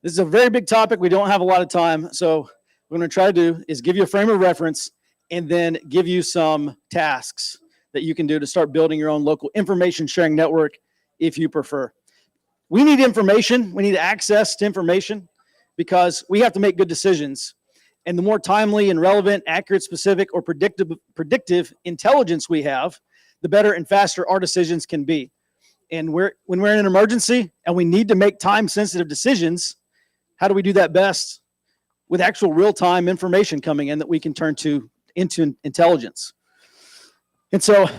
This is a very big topic. We don't have a lot of time. So what I'm going to try to do is give you a frame of reference and then give you some tasks that you can do to start building your own local information sharing network if you prefer. We need information. We need access to information because we have to make good decisions. And the more timely and relevant, accurate, specific, or predictive intelligence we have, the better and faster our decisions can be. And when we're in an emergency and we need to make time-sensitive decisions, how do we do that best? With actual real-time information coming in that we can turn into intelligence. And so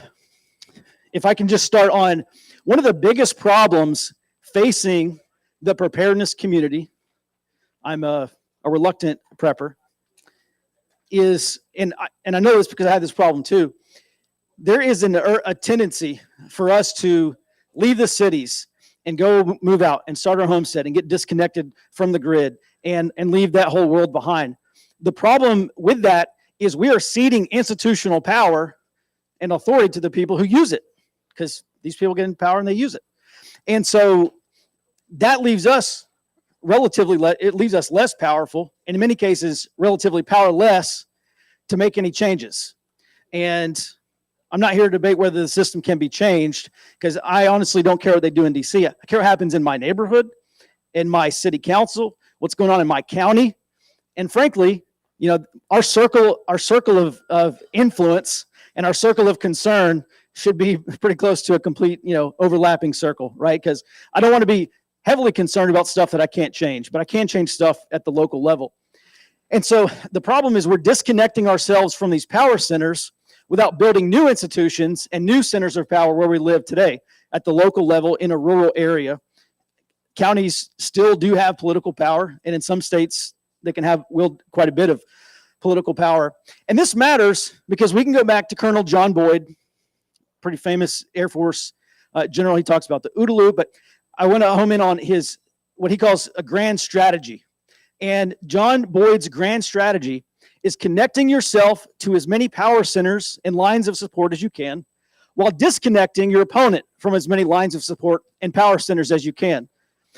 if I can just start on one of the biggest problems facing the preparedness community, I'm a reluctant prepper, is, and I know this because I had this problem too, there is a tendency for us to leave the cities and go move out and start our homestead and get disconnected from the grid and leave that whole world behind. The problem with that is we are ceding institutional power and authority to the people who use it, because these people get in power and they use it. And so that leaves us it leaves us less powerful, and in many cases, relatively powerless to make any changes. And I'm not here to debate whether the system can be changed, because I honestly don't care what they do in DC. I care what happens in my neighborhood, in my city council, what's going on in my county. And frankly, our circle of influence and our circle of concern should be pretty close to a complete, overlapping circle, right? Because I don't want to be heavily concerned about stuff that I can't change, but I can change stuff at the local level. And so the problem is we're disconnecting ourselves from these power centers without building new institutions and new centers of power where we live today at the local level in a rural area. Counties still do have political power, and in some states they can wield quite a bit of political power. And this matters because we can go back to Colonel John Boyd, pretty famous Air Force general. He talks about the OODA loop, but I want to home in on what he calls a grand strategy. And John Boyd's grand strategy is connecting yourself to as many power centers and lines of support as you can, while disconnecting your opponent from as many lines of support and power centers as you can.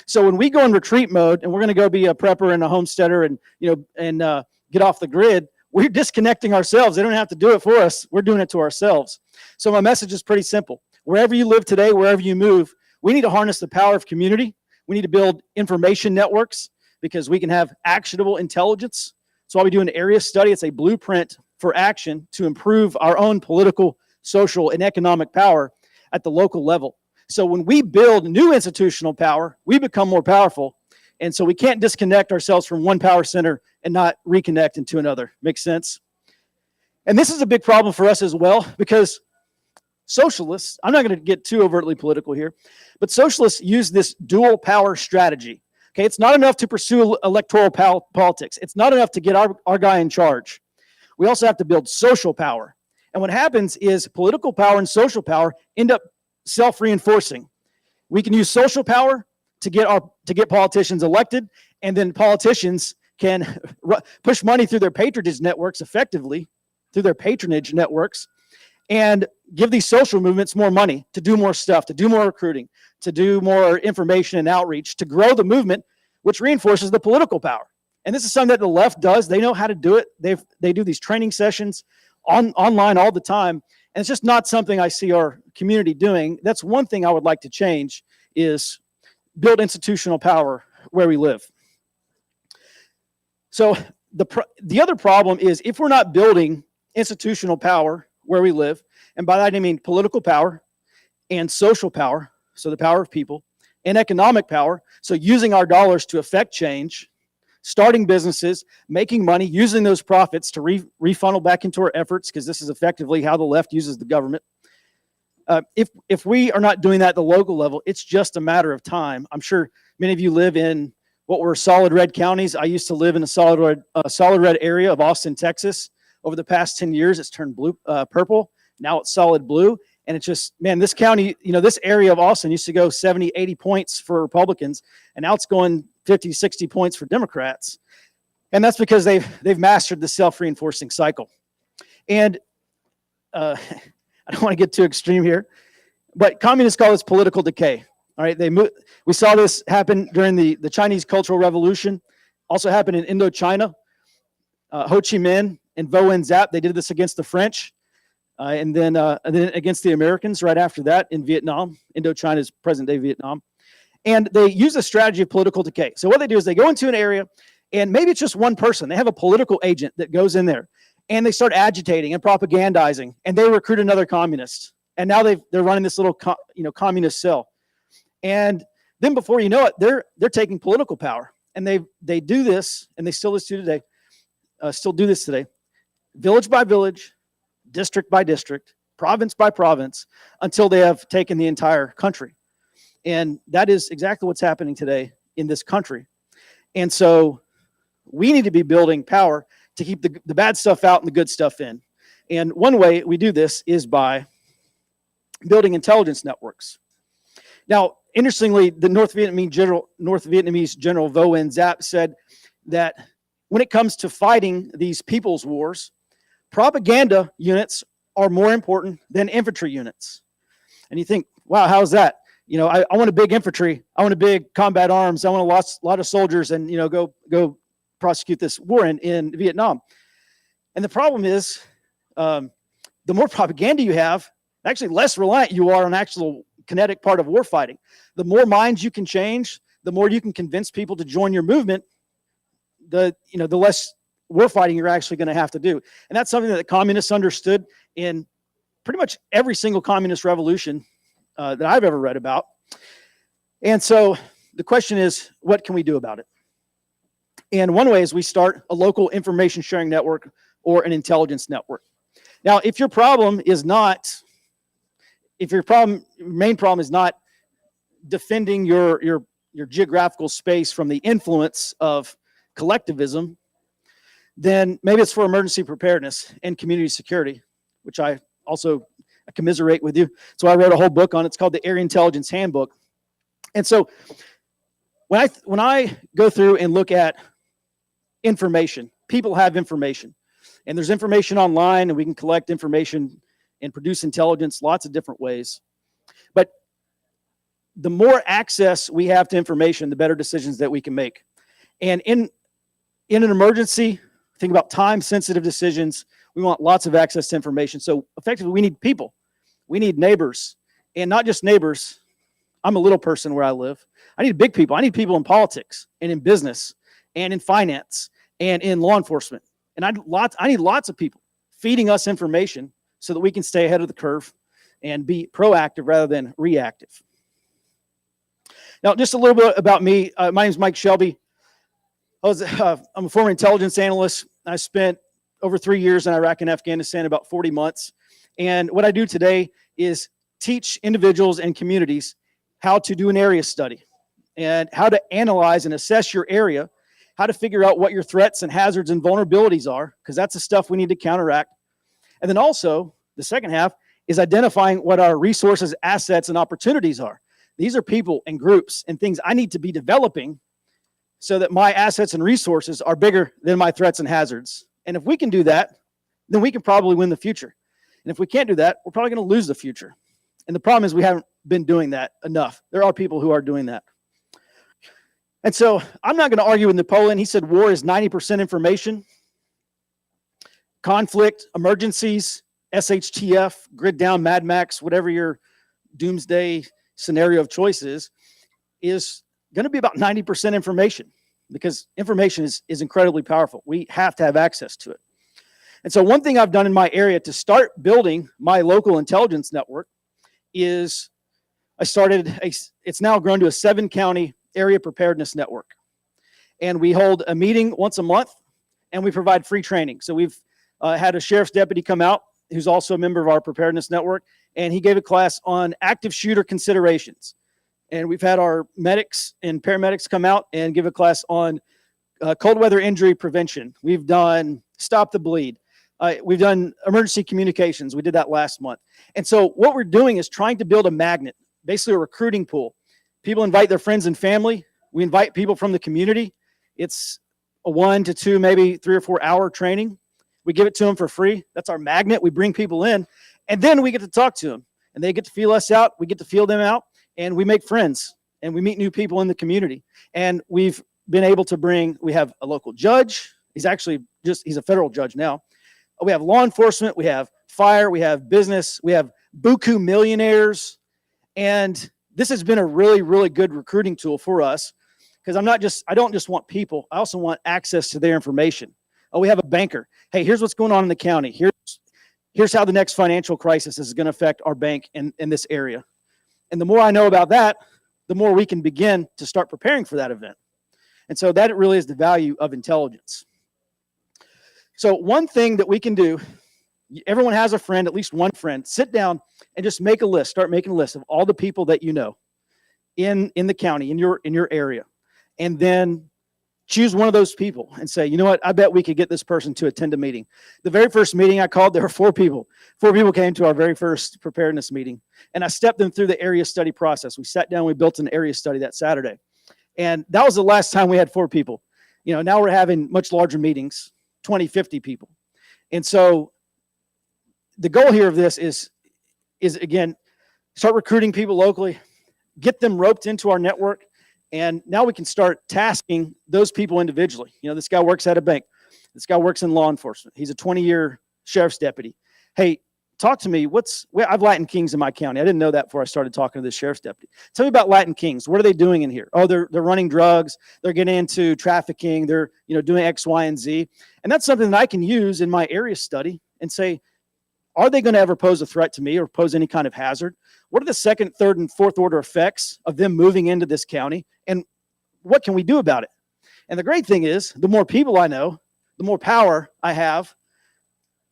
So when we go in retreat mode and we're going to go be a prepper and a homesteader and get off the grid, we're disconnecting ourselves. They don't have to do it for us. We're doing it to ourselves. So my message is pretty simple. Wherever you live today, wherever you move, we need to harness the power of community. We need to build information networks because we can have actionable intelligence. That's why we do an area study. It's a blueprint for action to improve our own political, social, and economic power at the local level. So when we build new institutional power, we become more powerful. And so we can't disconnect ourselves from one power center and not reconnect into another. Makes sense? And this is a big problem for us as well, because socialists, I'm not going to get too overtly political here, but socialists use this dual power strategy. Okay, it's not enough to pursue electoral politics. It's not enough to get our guy in charge. We also have to build social power. And what happens is political power and social power end up self-reinforcing. We can use social power to get politicians elected, and then politicians can push money through their patronage networks effectively, and give these social movements more money to do more stuff, to do more recruiting, to do more information and outreach, to grow the movement, which reinforces the political power. And this is something that the left does. They know how to do it. They do these training sessions online all the time. And it's just not something I see our community doing. That's one thing I would like to change, is build institutional power where we live. So the other problem is, if we're not building institutional power where we live, and by that I mean political power and social power, so the power of people, and economic power, so using our dollars to affect change, starting businesses, making money, using those profits to refunnel back into our efforts, because this is effectively how the left uses the government. If we are not doing that at the local level, it's just a matter of time. I'm sure many of you live in what were solid red counties. I used to live in a solid red area of Austin, Texas. Over the past 10 years, it's turned purple. Now it's solid blue. And it's just, man, this county, this area of Austin used to go 70, 80 points for Republicans, and now it's going 50, 60 points for Democrats. And that's because they've mastered the self-reinforcing cycle. And I don't want to get too extreme here, but communists call this political decay. All right, we saw this happen during the Chinese Cultural Revolution. Also happened in Indochina. Ho Chi Minh and Vo Zap. They did this against the French, and then against the Americans right after that in Vietnam. Indochina's present-day Vietnam. And they use a strategy of political decay. So what they do is they go into an area, and maybe it's just one person. They have a political agent that goes in there, and they start agitating and propagandizing, and they recruit another communist. And now they're running this little communist cell. And then before you know it, they're taking political power. And they do this, and they still do this today, village by village, district by district, province by province, until they have taken the entire country. And that is exactly what's happening today in this country. And so we need to be building power to keep the bad stuff out and the good stuff in. And one way we do this is by building intelligence networks. Now, interestingly, the North Vietnamese General Vo Zap said that when it comes to fighting these people's wars, propaganda units are more important than infantry units. And you think, wow, how's that? I want a big infantry. I want a big combat arms. I want a lot of soldiers and, go prosecute this war in Vietnam. And the problem is, the more propaganda you have, actually less reliant you are on actual kinetic part of war fighting. The more minds you can change, the more you can convince people to join your movement, the less war fighting you're actually going to have to do. And that's something that the communists understood in pretty much every single communist revolution that I've ever read about. And so the question is, what can we do about it? And one way is we start a local information sharing network or an intelligence network. Now, if your main problem is not defending your geographical space from the influence of collectivism, then maybe it's for emergency preparedness and community security, which I also commiserate with you. So I wrote a whole book on it. It's called the Area Intelligence Handbook. And so when I go through and look at information, people have information, and there's information online, and we can collect information and produce intelligence lots of different ways. But the more access we have to information, the better decisions that we can make. And in an emergency, think about time-sensitive decisions. We want lots of access to information. So effectively, we need people. We need neighbors. And not just neighbors. I'm a little person where I live. I need big people. I need people in politics and in business and in finance and in law enforcement. And I need lots of people feeding us information so that we can stay ahead of the curve and be proactive rather than reactive. Now, just a little bit about me. My name is Mike Shelby. I'm a former intelligence analyst. I spent over 3 years in Iraq and Afghanistan, about 40 months. And what I do today is teach individuals and communities how to do an area study and how to analyze and assess your area, how to figure out what your threats and hazards and vulnerabilities are, because that's the stuff we need to counteract. And then also, the second half is identifying what our resources, assets, and opportunities are. These are people and groups and things I need to be developing so that my assets and resources are bigger than my threats and hazards. And if we can do that, then we can probably win the future. And if we can't do that, we're probably going to lose the future. And the problem is we haven't been doing that enough. There are people who are doing that. And so I'm not going to argue with Napoleon. He said war is 90% information. Conflict, emergencies, SHTF, grid down, Mad Max, whatever your doomsday scenario of choice is going to be about 90% information, because information is incredibly powerful. We have to have access to it. And so one thing I've done in my area to start building my local intelligence network is it's now grown to a 7-county area preparedness network. And we hold a meeting once a month, and we provide free training. So we've had a sheriff's deputy come out who's also a member of our preparedness network, and he gave a class on active shooter considerations. And we've had our medics and paramedics come out and give a class on cold weather injury prevention. We've done stop the bleed. We've done emergency communications. We did that last month. And so what we're doing is trying to build a magnet, basically a recruiting pool. People invite their friends and family. We invite people from the community. It's a 1 to 2, maybe 3 or 4 hour training. We give it to them for free. That's our magnet. We bring people in, and then we get to talk to them, and they get to feel us out. We get to feel them out, and we make friends, and we meet new people in the community. And we've been able to we have a local judge. He's a federal judge now. We have law enforcement, we have fire, we have business, we have buku millionaires. And this has been a really, really good recruiting tool for us because I don't just want people, I also want access to their information. Oh, we have a banker. Hey, here's what's going on in the county. Here's how the next financial crisis is going to affect our bank in this area. And the more I know about that, the more we can begin to start preparing for that event. And so that really is the value of intelligence. So one thing that we can do, everyone has a friend, at least one friend, sit down and just make a list, start making a list of all the people that you know in the county, in your area. And then choose one of those people and say, you know what, I bet we could get this person to attend a meeting. The very first meeting I called, there were 4 people. 4 people came to our very first preparedness meeting. And I stepped them through the area study process. We sat down, we built an area study that Saturday. And that was the last time we had 4 people. You know, now we're having much larger meetings, 20, 50 people. And so the goal here of this is again, start recruiting people locally, get them roped into our network. And now we can start tasking those people individually. You know, this guy works at a bank. This guy works in law enforcement. He's a 20-year sheriff's deputy. Hey, talk to me. I have Latin Kings in my county. I didn't know that before I started talking to this sheriff's deputy. Tell me about Latin Kings. What are they doing in here? Oh, they're running drugs. They're getting into trafficking. They're, doing X, Y, and Z. And that's something that I can use in my area study and say, are they going to ever pose a threat to me or pose any kind of hazard? What are the second, third, and fourth order effects of them moving into this county? And what can we do about it? And the great thing is, the more people I know, the more power I have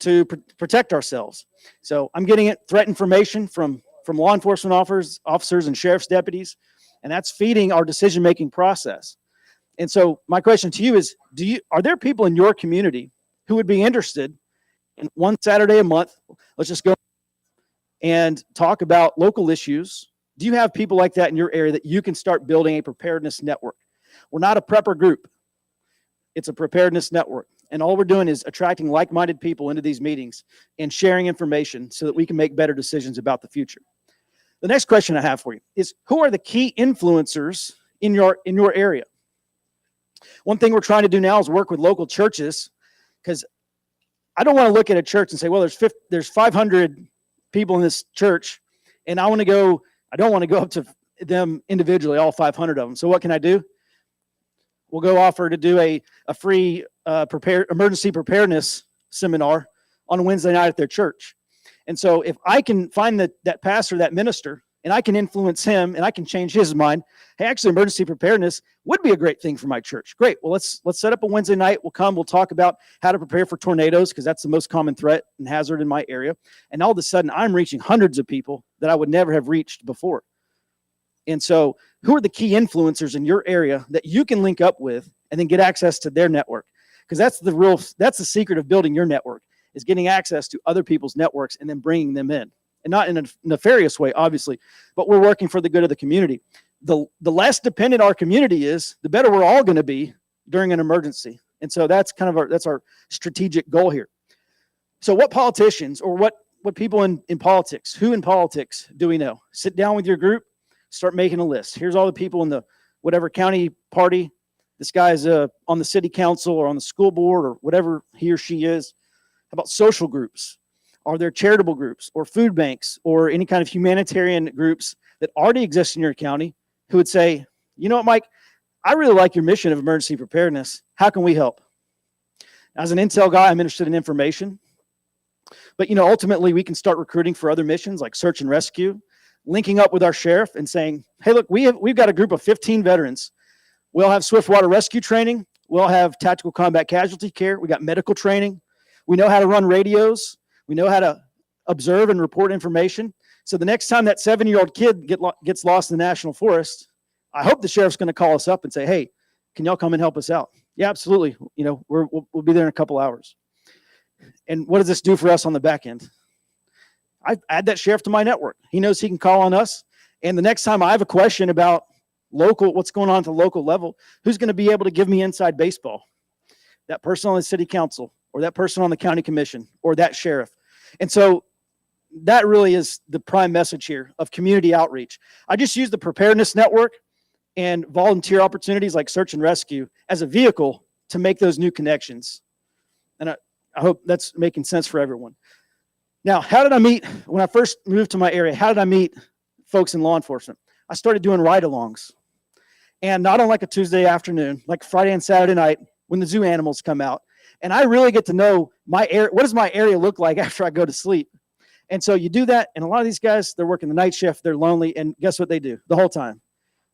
to protect ourselves. So I'm getting threat information from law enforcement officers and sheriff's deputies, and that's feeding our decision-making process. And so my question to you is, are there people in your community who would be interested in one Saturday a month, let's just go and talk about local issues? Do you have people like that in your area that you can start building a preparedness network? We're not a prepper group. It's a preparedness network. And all we're doing is attracting like-minded people into these meetings and sharing information so that we can make better decisions about the future. The next question I have for you is, who are the key influencers in your area? One thing we're trying to do now is work with local churches, because I don't want to look at a church and say, well, there's 500 people in this church, and I don't want to go up to them individually, all 500 of them. So what can I do? We'll go offer to do a free emergency preparedness seminar on a Wednesday night at their church. And so if I can find that pastor, that minister, and I can influence him and I can change his mind, hey, actually emergency preparedness would be a great thing for my church. Great. Well, let's set up a Wednesday night. We'll talk about how to prepare for tornadoes, because that's the most common threat and hazard in my area. And all of a sudden I'm reaching hundreds of people that I would never have reached before. And so who are the key influencers in your area that you can link up with and then get access to their network? Because that's the secret of building your network, is getting access to other people's networks and then bringing them in. And not in a nefarious way, obviously, but we're working for the good of the community. The less dependent our community is, the better we're all going to be during an emergency. And so that's kind of our strategic goal here. So what politicians or what people in politics, who in politics do we know? Sit down with your group, start making a list. Here's all the people in the whatever county party. This guy's on the city council or on the school board or whatever he or she is. How about social groups? Are there charitable groups or food banks or any kind of humanitarian groups that already exist in your county who would say, you know what, Mike, I really like your mission of emergency preparedness. How can we help? As an intel guy, I'm interested in information. But, ultimately we can start recruiting for other missions like search and rescue, linking up with our sheriff and saying, hey, look, we've got a group of 15 veterans. We'll have swift water rescue training. We'll have tactical combat casualty care. We got medical training. We know how to run radios. We know how to observe and report information. So the next time that 7-year-old kid gets lost in the national forest, I hope the sheriff's going to call us up and say, hey, can y'all come and help us out? Yeah, absolutely. We'll be there in a couple hours. And what does this do for us on the back end? I add that sheriff to my network. He knows he can call on us. And the next time I have a question about what's going on at the local level, who's going to be able to give me inside baseball? That person on the city council, or that person on the county commission, or that sheriff. And so that really is the prime message here of community outreach. I just use the preparedness network and volunteer opportunities like search and rescue as a vehicle to make those new connections. And I hope that's making sense for everyone. Now, how did I meet, when I first moved to my area, how did I meet folks in law enforcement? I started doing ride-alongs. And not on like a Tuesday afternoon, like Friday and Saturday night when the zoo animals come out. And I really get to know my area. What does my area look like after I go to sleep? And so you do that. And a lot of these guys, they're working the night shift. They're lonely. And guess what they do the whole time?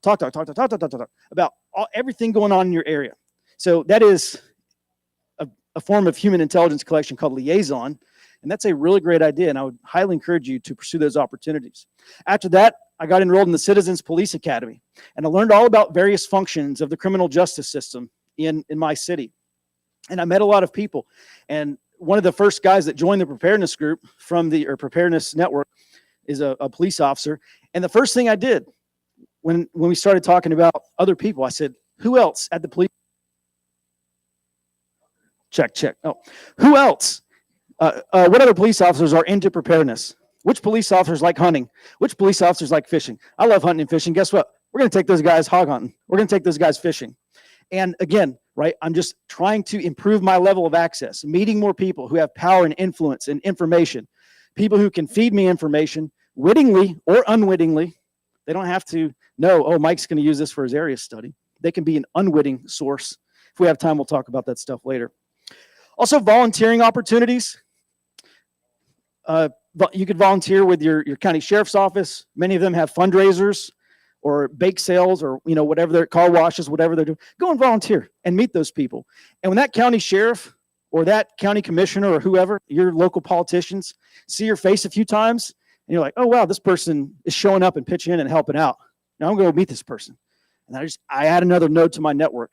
Talk about everything going on in your area. So that is a form of human intelligence collection called liaison. And that's a really great idea. And I would highly encourage you to pursue those opportunities. After that, I got enrolled in the Citizens Police Academy. And I learned all about various functions of the criminal justice system in my city. And I met a lot of people. And one of the first guys that joined the preparedness group from the preparedness network is a police officer. And the first thing I did when we started talking about other people, I said, who else at the police? Check. Oh, who else? What other police officers are into preparedness? Which police officers like hunting? Which police officers like fishing? I love hunting and fishing. Guess what? We're going to take those guys hog hunting. We're going to take those guys fishing. And again, right, I'm just trying to improve my level of access, meeting more people who have power and influence and information, people who can feed me information wittingly or unwittingly. They don't have to know, oh, Mike's going to use this for his area study. They can be an unwitting source. If we have time, we'll talk about that stuff later. Also, volunteering opportunities. You could volunteer with your county sheriff's office. Many of them have fundraisers or bake sales or, whatever their car washes, whatever they're doing. Go and volunteer and meet those people. And when that county sheriff or that county commissioner or whoever, your local politicians, see your face a few times, and you're like, oh, wow, this person is showing up and pitching in and helping out. Now I'm going to meet this person. And I add another node to my network.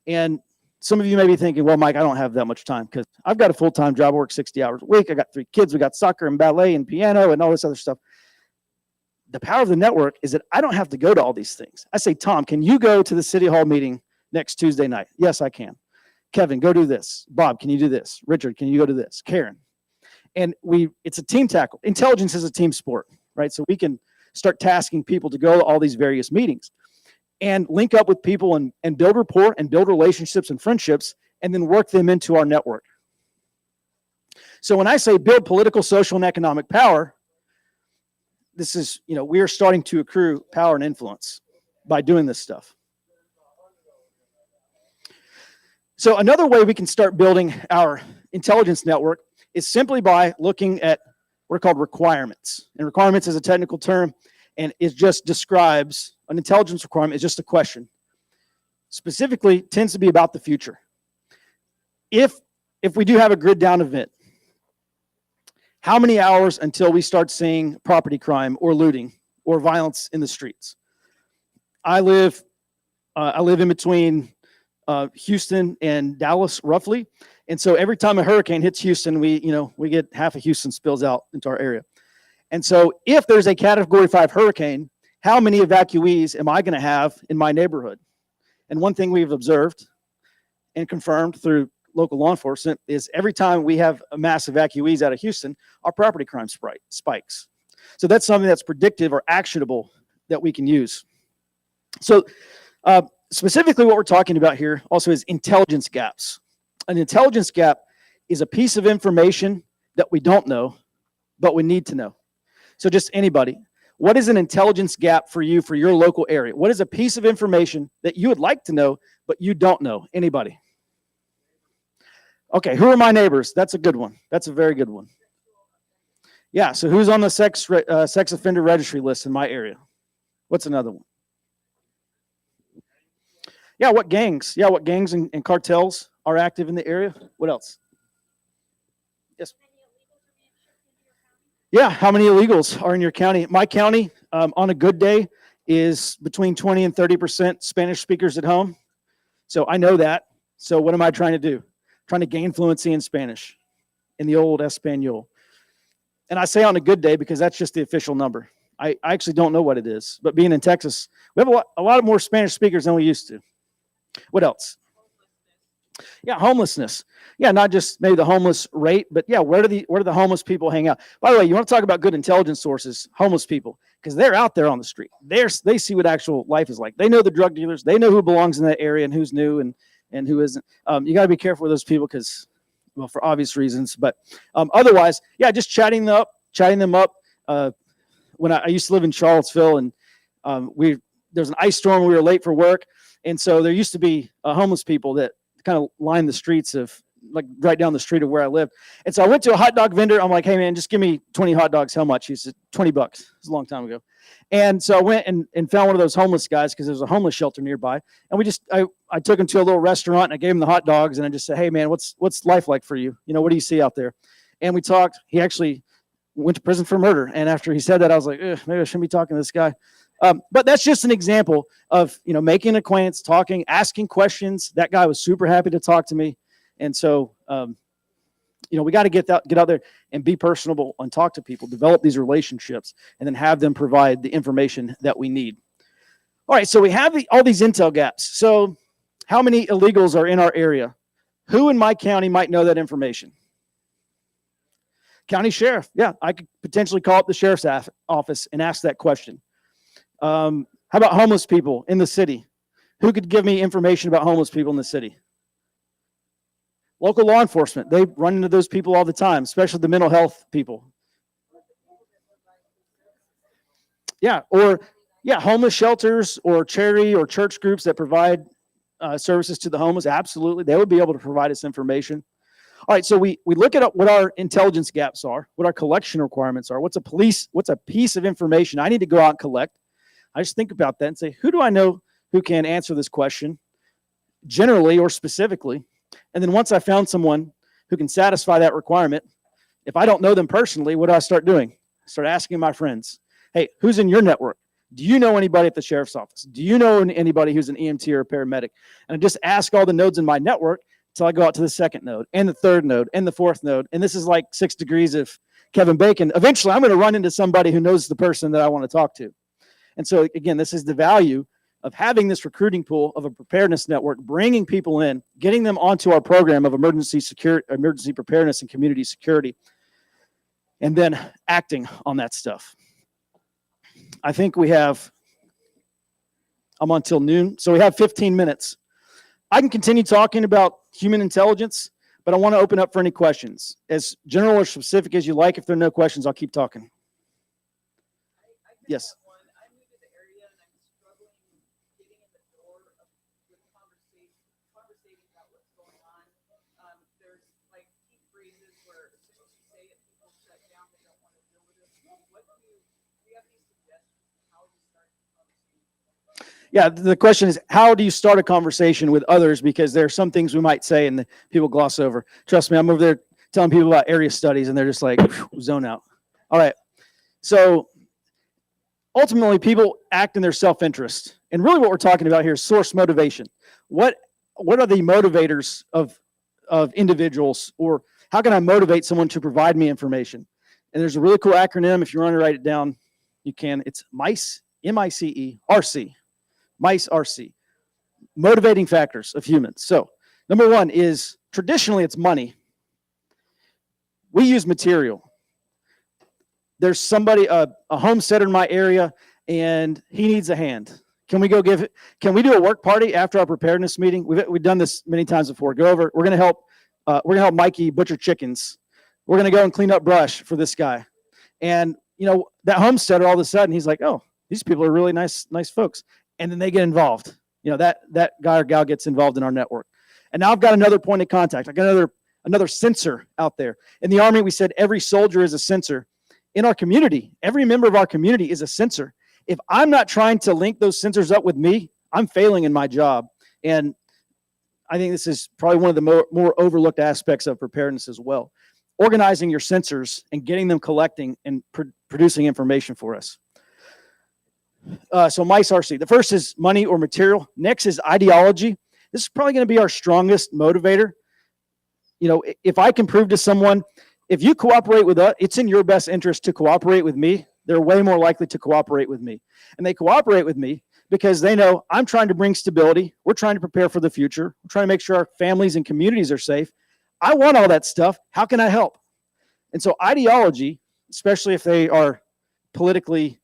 And some of you may be thinking, well, Mike, I don't have that much time because I've got a full-time job. I work 60 hours a week. I got 3 kids. We got soccer and ballet and piano and all this other stuff. The power of the network is that I don't have to go to all these things. I say, Tom, can you go to the city hall meeting next Tuesday night? Yes, I can. Kevin, go do this. Bob, can you do this? Richard, can you go do this? Karen. And it's a team tackle. Intelligence is a team sport, right? So we can start tasking people to go to all these various meetings and link up with people and build rapport and build relationships and friendships and then work them into our network. So when I say build political, social, and economic power, this is, we are starting to accrue power and influence by doing this stuff. So another way we can start building our intelligence network is simply by looking at what are called requirements. And requirements is a technical term, and it just describes an intelligence requirement is just a question. Specifically, tends to be about the future. If we do have a grid down event, how many hours until we start seeing property crime or looting or violence in the streets? I live in between Houston and Dallas, roughly, and so every time a hurricane hits Houston, we get half of Houston spills out into our area. And so, if there's a Category 5 hurricane, how many evacuees am I going to have in my neighborhood? And one thing we've observed and confirmed through local law enforcement is every time we have a mass evacuees out of Houston, our property crime spikes. So that's something that's predictive or actionable that we can use. So specifically what we're talking about here also is intelligence gaps. An intelligence gap is a piece of information that we don't know, but we need to know. So just anybody, what is an intelligence gap for you for your local area? What is a piece of information that you would like to know, but you don't know? Anybody? Okay, who are my neighbors? That's a good one. That's a very good one. Yeah, so who's on the sex offender registry list in my area? What's another one? Yeah, what gangs? Yeah, what gangs and cartels are active in the area? What else? Yes. Yeah, how many illegals are in your county? My county, on a good day, is between 20 and 30% Spanish speakers at home. So I know that. So what am I trying to do? Trying to gain fluency in Spanish, in the old Espanol. And I say on a good day because that's just the official number. I actually don't know what it is. But being in Texas, we have a lot more Spanish speakers than we used to. What else? Yeah, homelessness. Yeah, not just maybe the homeless rate, but yeah, where do the homeless people hang out? By the way, you want to talk about good intelligence sources, homeless people, because they're out there on the street. They see what actual life is like. They know the drug dealers. They know who belongs in that area and who's new and who isn't. You got to be careful with those people because well, for obvious reasons. But otherwise, yeah, just chatting them up. When I used to live in Charlottesville, and there was an ice storm, we were late for work, and so there used to be homeless people that kind of lined the streets of, like, right down the street of where I lived. And so I went to a hot dog vendor. I'm like, hey man, just give me 20 hot dogs. How much? He said $20. It was a long time ago. And so I went and found one of those homeless guys, because there was a homeless shelter nearby. And I took him to a little restaurant, and I gave him the hot dogs, and I just said, hey man, what's life like for you? You know, what do you see out there? And we talked. He actually went to prison for murder. And after he said that, I was like, maybe I shouldn't be talking to this guy. But that's just an example of, making an acquaintance, talking, asking questions. That guy was super happy to talk to me. And so, we got to get out there and be personable and talk to people, develop these relationships, and then have them provide the information that we need. All right. So we have all these intel gaps. So how many illegals are in our area? Who in my county might know that information? County sheriff. Yeah, I could potentially call up the sheriff's office and ask that question. How about homeless people in the city? Who could give me information about homeless people in the city? Local law enforcement. They run into those people all the time, especially the mental health people. Yeah, homeless shelters or charity or church groups that provide services to the homeless. Absolutely, they would be able to provide us information. All right, so we look at what our intelligence gaps are, what our collection requirements are, what's a piece of information I need to go out and collect. I just think about that and say, who do I know who can answer this question, generally or specifically? And then once I found someone who can satisfy that requirement, if I don't know them personally, what do I start doing? I start asking my friends, hey, who's in your network? Do you know anybody at the sheriff's office? Do you know anybody who's an EMT or a paramedic? And I just ask all the nodes in my network until I go out to the second node and the third node and the fourth node. And this is like 6 degrees of Kevin Bacon. Eventually, I'm going to run into somebody who knows the person that I want to talk to. And so, again, this is the value of having this recruiting pool of a preparedness network, bringing people in, getting them onto our program of emergency preparedness and community security, and then acting on that stuff. I think I'm on till noon, so we have 15 minutes. I can continue talking about human intelligence, but I want to open up for any questions. As general or specific as you like. If there are no questions, I'll keep talking. Yes. Yeah, the question is, how do you start a conversation with others? Because there are some things we might say and the people gloss over. Trust me, I'm over there telling people about area studies and they're just like, zone out. All right. So ultimately, people act in their self-interest. And really what we're talking about here is source motivation. What are the motivators of individuals, or how can I motivate someone to provide me information? And there's a really cool acronym. If you want to write it down, you can. It's MICE, M-I-C-E-R-C. MICE RC, motivating factors of humans. So number one is, traditionally it's money. We use material. There's somebody, a homesteader in my area, and he needs a hand. Can we do a work party after our preparedness meeting? We've done this many times before. We're going to help Mikey butcher chickens. We're going to go and clean up brush for this guy. And that homesteader, all of a sudden, he's like, oh, these people are really nice folks. And then they get involved. That guy or gal gets involved in our network. And now I've got another point of contact. I got another sensor out there. In the Army, we said every soldier is a sensor. In our community, every member of our community is a sensor. If I'm not trying to link those sensors up with me, I'm failing in my job. And I think this is probably one of the more overlooked aspects of preparedness as well. Organizing your sensors and getting them collecting and producing information for us. So MICE RC. The first is money or material. Next is ideology. This is probably going to be our strongest motivator. If I can prove to someone, if you cooperate with us, it's in your best interest to cooperate with me. They're way more likely to cooperate with me. And they cooperate with me because they know I'm trying to bring stability. We're trying to prepare for the future. We're trying to make sure our families and communities are safe. I want all that stuff. How can I help? And so ideology, especially if they are politically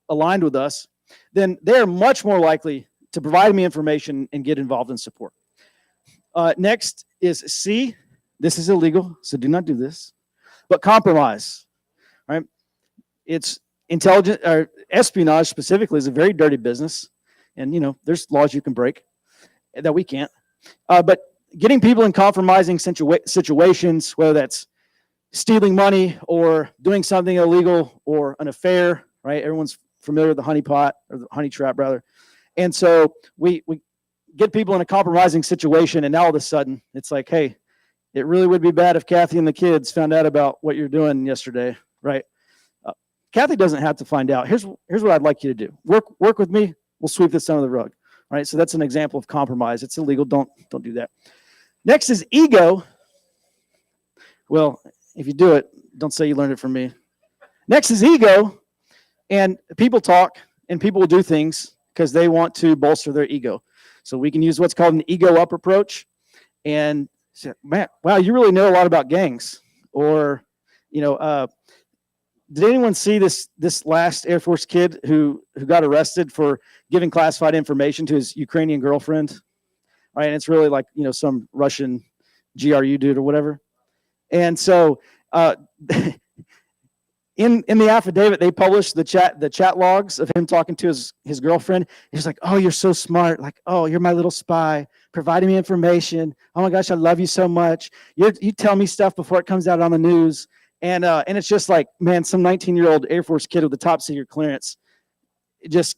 aligned with us, then they're much more likely to provide me information and get involved in support. Next is C, This is illegal, so do not do this. But compromise, right? It's intelligent, or espionage specifically is a very dirty business. And, there's laws you can break that we can't. But getting people in compromising situations, whether that's stealing money or doing something illegal or an affair, right? Everyone's familiar with the honey pot or the honey trap, rather. And so we get people in a compromising situation, and now all of a sudden it's like, hey, it really would be bad if Kathy and the kids found out about what you're doing yesterday, right? Kathy doesn't have to find out. Here's what I'd like you to do. Work with me. We'll sweep this under the rug, right? So that's an example of compromise. It's illegal. Don't do that. Next is ego. Well, if you do it, don't say you learned it from me. Next is ego, and people talk and people will do things because they want to bolster their ego. So we can use what's called an ego up approach, and say, man, wow, you really know a lot about gangs. Or, did anyone see this last Air Force kid who got arrested for giving classified information to his Ukrainian girlfriend? Right, and it's really like some Russian GRU dude or whatever. And so in the affidavit, they published the chat logs of him talking to his girlfriend. He's like, "Oh, you're so smart. Like, oh, you're my little spy, providing me information. Oh my gosh, I love you so much. You tell me stuff before it comes out on the news." And it's just like, man, some 19-year-old Air Force kid with the top secret clearance just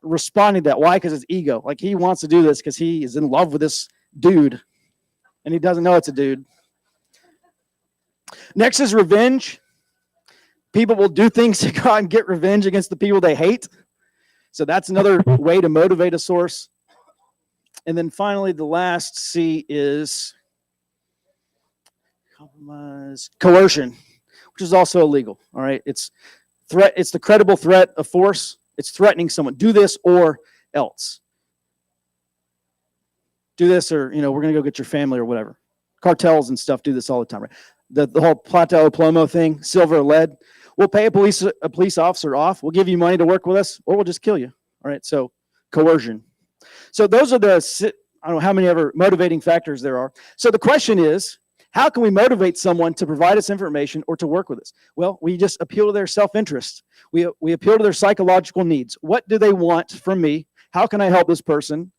responding to that. Why? Because it's ego. Like, he wants to do this because he is in love with this dude, and he doesn't know it's a dude. Next is revenge. People will do things to go out and get revenge against the people they hate. So that's another way to motivate a source. And then finally, the last C is compromise, coercion, which is also illegal. All right. It's the credible threat of force. It's threatening someone. Do this or else. Do this or, we're going to go get your family or whatever. Cartels and stuff do this all the time, right? The whole plata o plomo thing, silver or lead. We'll pay a police officer off. We'll give you money to work with us, or we'll just kill you. All right. So coercion. So those are I don't know how many other motivating factors there are. So the question is, how can we motivate someone to provide us information or to work with us? Well, we just appeal to their self-interest. We appeal to their psychological needs. What do they want from me? How can I help this person?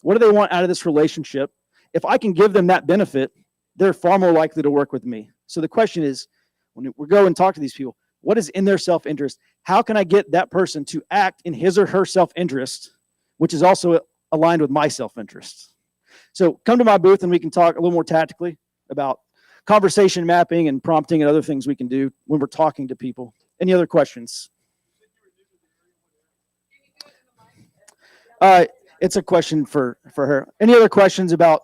What do they want out of this relationship? If I can give them that benefit, they're far more likely to work with me. So the question is, when we go and talk to these people, what is in their self-interest? How can I get that person to act in his or her self-interest, which is also aligned with my self-interest? So come to my booth and we can talk a little more tactically about conversation mapping and prompting and other things we can do when we're talking to people. Any other questions? It's a question for her. Any other questions about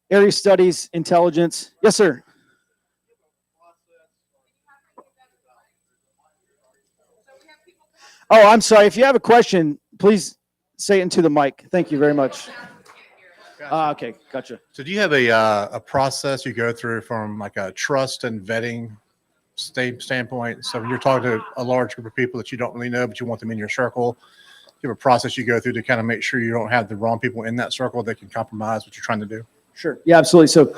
area studies, intelligence? Yes, sir. Oh, I'm sorry. If you have a question, please say it into the mic. Thank you very much. Okay, gotcha. So do you have a process you go through from like a trust and vetting standpoint? So when you're talking to a large group of people that you don't really know, but you want them in your circle, you have a process you go through to kind of make sure you don't have the wrong people in that circle that can compromise what you're trying to do? Sure. Yeah, absolutely. So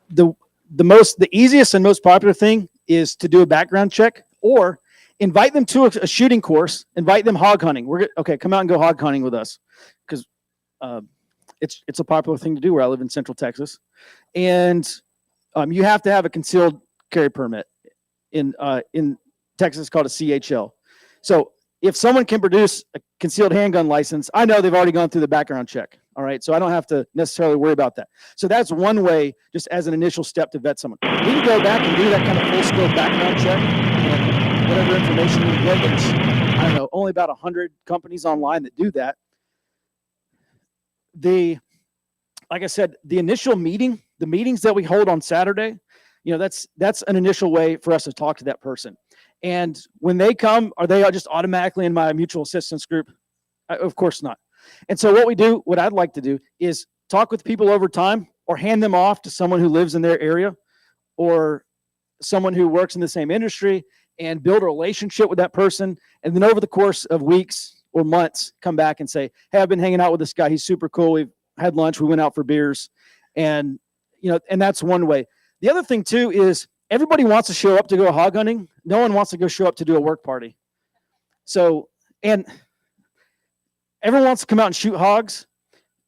the easiest and most popular thing is to do a background check or invite them to a shooting course, invite them hog hunting. Come out and go hog hunting with us. Because it's a popular thing to do where I live in Central Texas. And you have to have a concealed carry permit. In Texas, it's called a CHL. So if someone can produce a concealed handgun license, I know they've already gone through the background check. All right. So I don't have to necessarily worry about that. So that's one way, just as an initial step to vet someone. You can go back and do that kind of full scope background check and whatever information you get. There's, I don't know, only about 100 companies online that do that. Like I said, the initial meeting, the meetings that we hold on Saturday, that's an initial way for us to talk to that person. And when they come, are they just automatically in my mutual assistance group? Of course not. And so what I'd like to do is talk with people over time or hand them off to someone who lives in their area or someone who works in the same industry and build a relationship with that person. And then over the course of weeks or months, come back and say, hey, I've been hanging out with this guy. He's super cool. We've had lunch. We went out for beers. And, and that's one way. The other thing too is everybody wants to show up to go hog hunting. No one wants to go show up to do a work party. So, and everyone wants to come out and shoot hogs.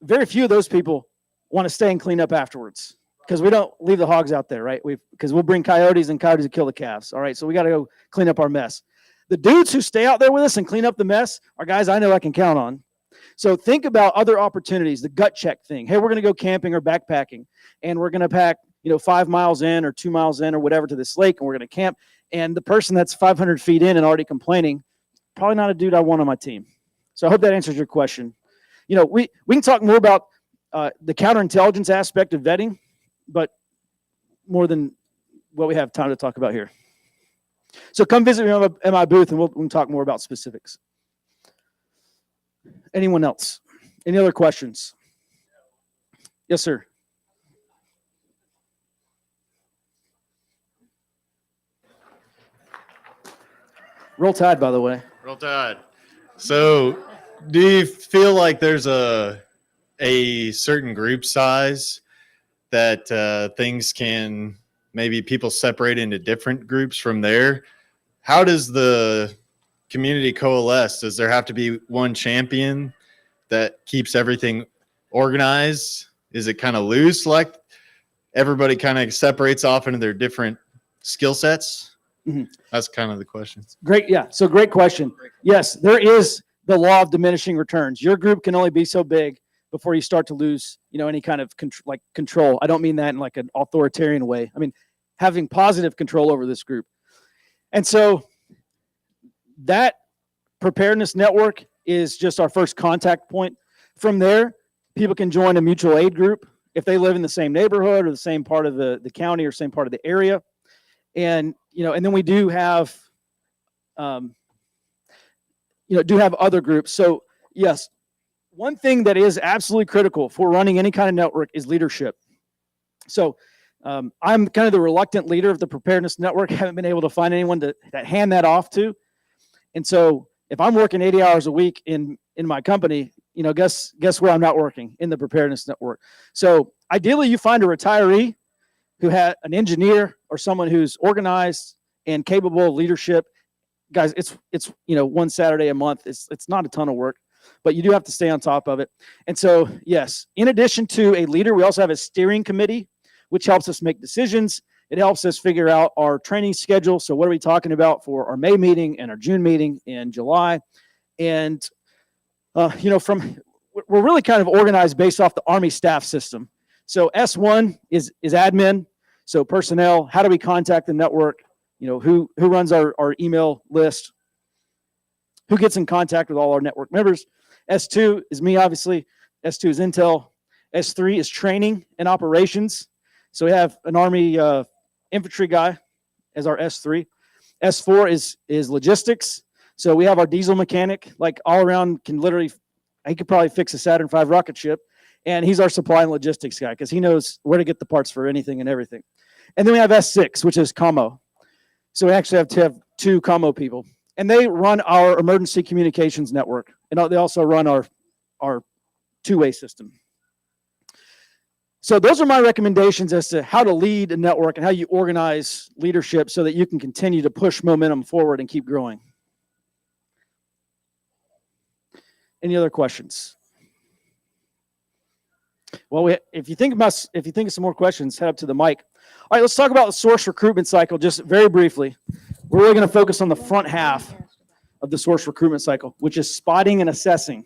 Very few of those people want to stay and clean up afterwards because we don't leave the hogs out there, right? Because we'll bring coyotes and coyotes will kill the calves. All right. So we got to go clean up our mess. The dudes who stay out there with us and clean up the mess are guys I know I can count on. So think about other opportunities, the gut check thing. Hey, we're going to go camping or backpacking, and we're going to pack, 5 miles in or 2 miles in or whatever to this lake, and we're going to camp. And the person that's 500 feet in and already complaining, probably not a dude I want on my team. So I hope that answers your question. We can talk more about the counterintelligence aspect of vetting, but more than what we have time to talk about here. So come visit me at my booth, and we'll talk more about specifics. Anyone else? Any other questions? Yes, sir. Roll Tide, by the way. Roll Tide. So, do you feel like there's a certain group size that things can maybe people separate into different groups from there? How does the community coalesce? Does there have to be one champion that keeps everything organized? Is it kind of loose, like everybody kind of separates off into their different skill sets? Mm-hmm. That's kind of the question. Great. Yeah. So great question. Yes, there is the law of diminishing returns. Your group can only be so big before you start to lose, any kind of control. I don't mean that in like an authoritarian way. I mean, having positive control over this group. And so that preparedness network is just our first contact point. From there, people can join a mutual aid group if they live in the same neighborhood or the same part of the county or same part of the area. And, and then we do have, other groups. So yes, one thing that is absolutely critical for running any kind of network is leadership. So I'm kind of the reluctant leader of the preparedness network. I haven't been able to find anyone to hand that off to. And so if I'm working 80 hours a week in my company, guess where I'm not working? In the preparedness network. So ideally you find a retiree who had an engineer or someone who's organized and capable of leadership. Guys, it's one Saturday a month. It's not a ton of work, but you do have to stay on top of it. And so, yes, in addition to a leader, we also have a steering committee, which helps us make decisions. It helps us figure out our training schedule. So what are we talking about for our May meeting and our June meeting in July? And, we're really kind of organized based off the Army staff system. So S1 is admin. So personnel, how do we contact the network? Who runs our email list? Who gets in contact with all our network members? S2 is me, obviously. S2 is intel. S3 is training and operations. So we have an Army infantry guy as our S3. S4 is logistics. So we have our diesel mechanic, like all around, he could probably fix a Saturn V rocket ship. And he's our supply and logistics guy because he knows where to get the parts for anything and everything. And then we have S6, which is commo. So we actually have to have 2 commo people. And they run our emergency communications network. And they also run our two-way system. So those are my recommendations as to how to lead a network and how you organize leadership so that you can continue to push momentum forward and keep growing. Any other questions? Well, if you think of some more questions, head up to the mic. All right, let's talk about the source recruitment cycle just very briefly. We're really going to focus on the front half of the source recruitment cycle, which is spotting and assessing.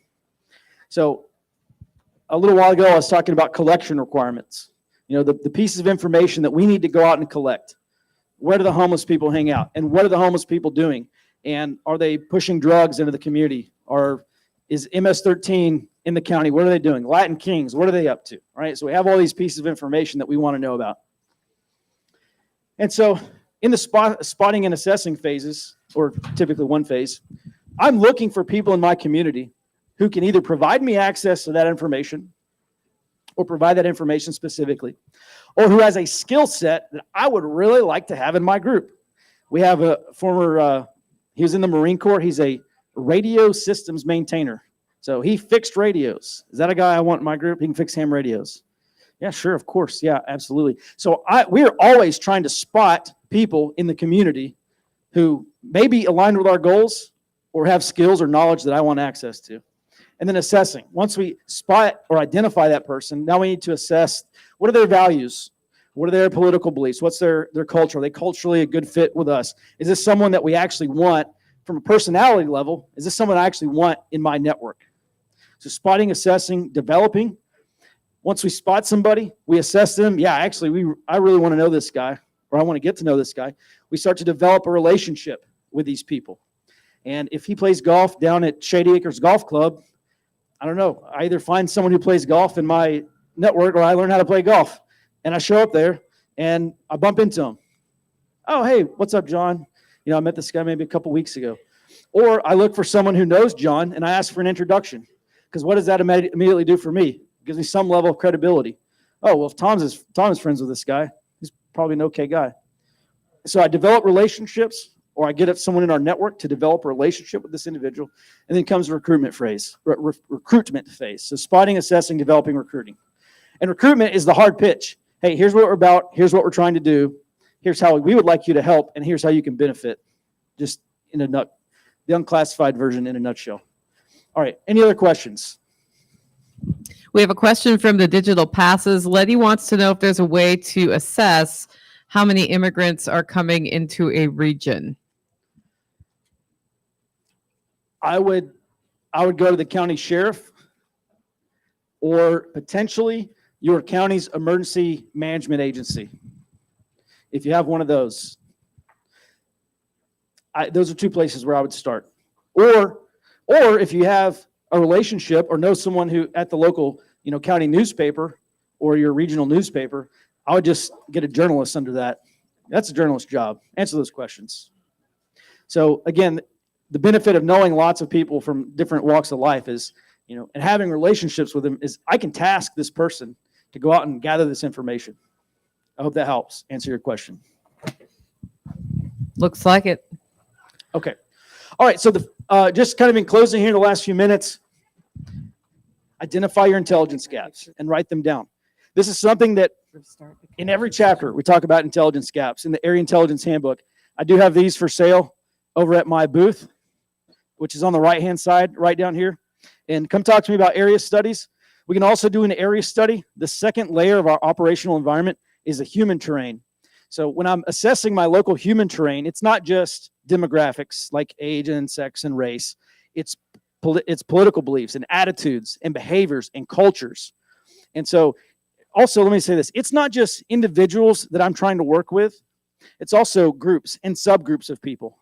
So a little while ago, I was talking about collection requirements. The pieces of information that we need to go out and collect. Where do the homeless people hang out? And what are the homeless people doing? And are they pushing drugs into the community? Or is MS-13 in the county? What are they doing? Latin Kings, what are they up to? All right, so we have all these pieces of information that we want to know about. And so in the spotting and assessing phases, or typically one phase, I'm looking for people in my community who can either provide me access to that information or provide that information specifically, or who has a skill set that I would really like to have in my group. We have a former, he was in the Marine Corps. He's a radio systems maintainer. So he fixed radios. Is that a guy I want in my group? He can fix ham radios. Yeah, sure, of course. Yeah, absolutely. So we are always trying to spot people in the community who may be aligned with our goals or have skills or knowledge that I want access to. And then assessing. Once we spot or identify that person, now we need to assess what are their values? What are their political beliefs? What's their culture? Are they culturally a good fit with us? Is this someone that we actually want from a personality level? Is this someone I actually want in my network? So spotting, assessing, developing. Once we spot somebody, we assess them. Yeah, actually, I really want to know this guy, or I want to get to know this guy. We start to develop a relationship with these people. And if he plays golf down at Shady Acres Golf Club, I don't know. I either find someone who plays golf in my network or I learn how to play golf. And I show up there and I bump into him. Oh, hey, what's up, John? You know, I met this guy maybe a couple weeks ago. Or I look for someone who knows John and I ask for an introduction. Because what does that immediately do for me? It gives me some level of credibility. Oh, well, if Tom is friends with this guy, he's probably an okay guy. So I develop relationships, or I get someone in our network to develop a relationship with this individual, and then comes the recruitment phase. So spotting, assessing, developing, recruiting. And recruitment is the hard pitch. Hey, here's what we're about. Here's what we're trying to do. Here's how we would like you to help, and here's how you can benefit. Just in the unclassified version in a nutshell. All right, any other questions? We have a question from the digital passes. Letty wants to know if there's a way to assess how many immigrants are coming into a region. I would go to the county sheriff or potentially your county's emergency management agency. If you have one of those, those are two places where I would start. Or if you have a relationship or know someone who at the local, county newspaper or your regional newspaper, I would just get a journalist under that. That's a journalist's job. Answer those questions. So again, the benefit of knowing lots of people from different walks of life is, and having relationships with them is I can task this person to go out and gather this information. I hope that helps answer your question. Looks like it. Okay. All right. So just kind of in closing here in the last few minutes, identify your intelligence gaps and write them down. This is something that in every chapter we talk about intelligence gaps. In the Area Intelligence Handbook, I do have these for sale over at my booth, which is on the right-hand side, right down here. And come talk to me about area studies. We can also do an area study. The second layer of our operational environment is the human terrain. So when I'm assessing my local human terrain, it's not just demographics like age and sex and race. It's political beliefs and attitudes and behaviors and cultures. And so also, let me say this. It's not just individuals that I'm trying to work with. It's also groups and subgroups of people.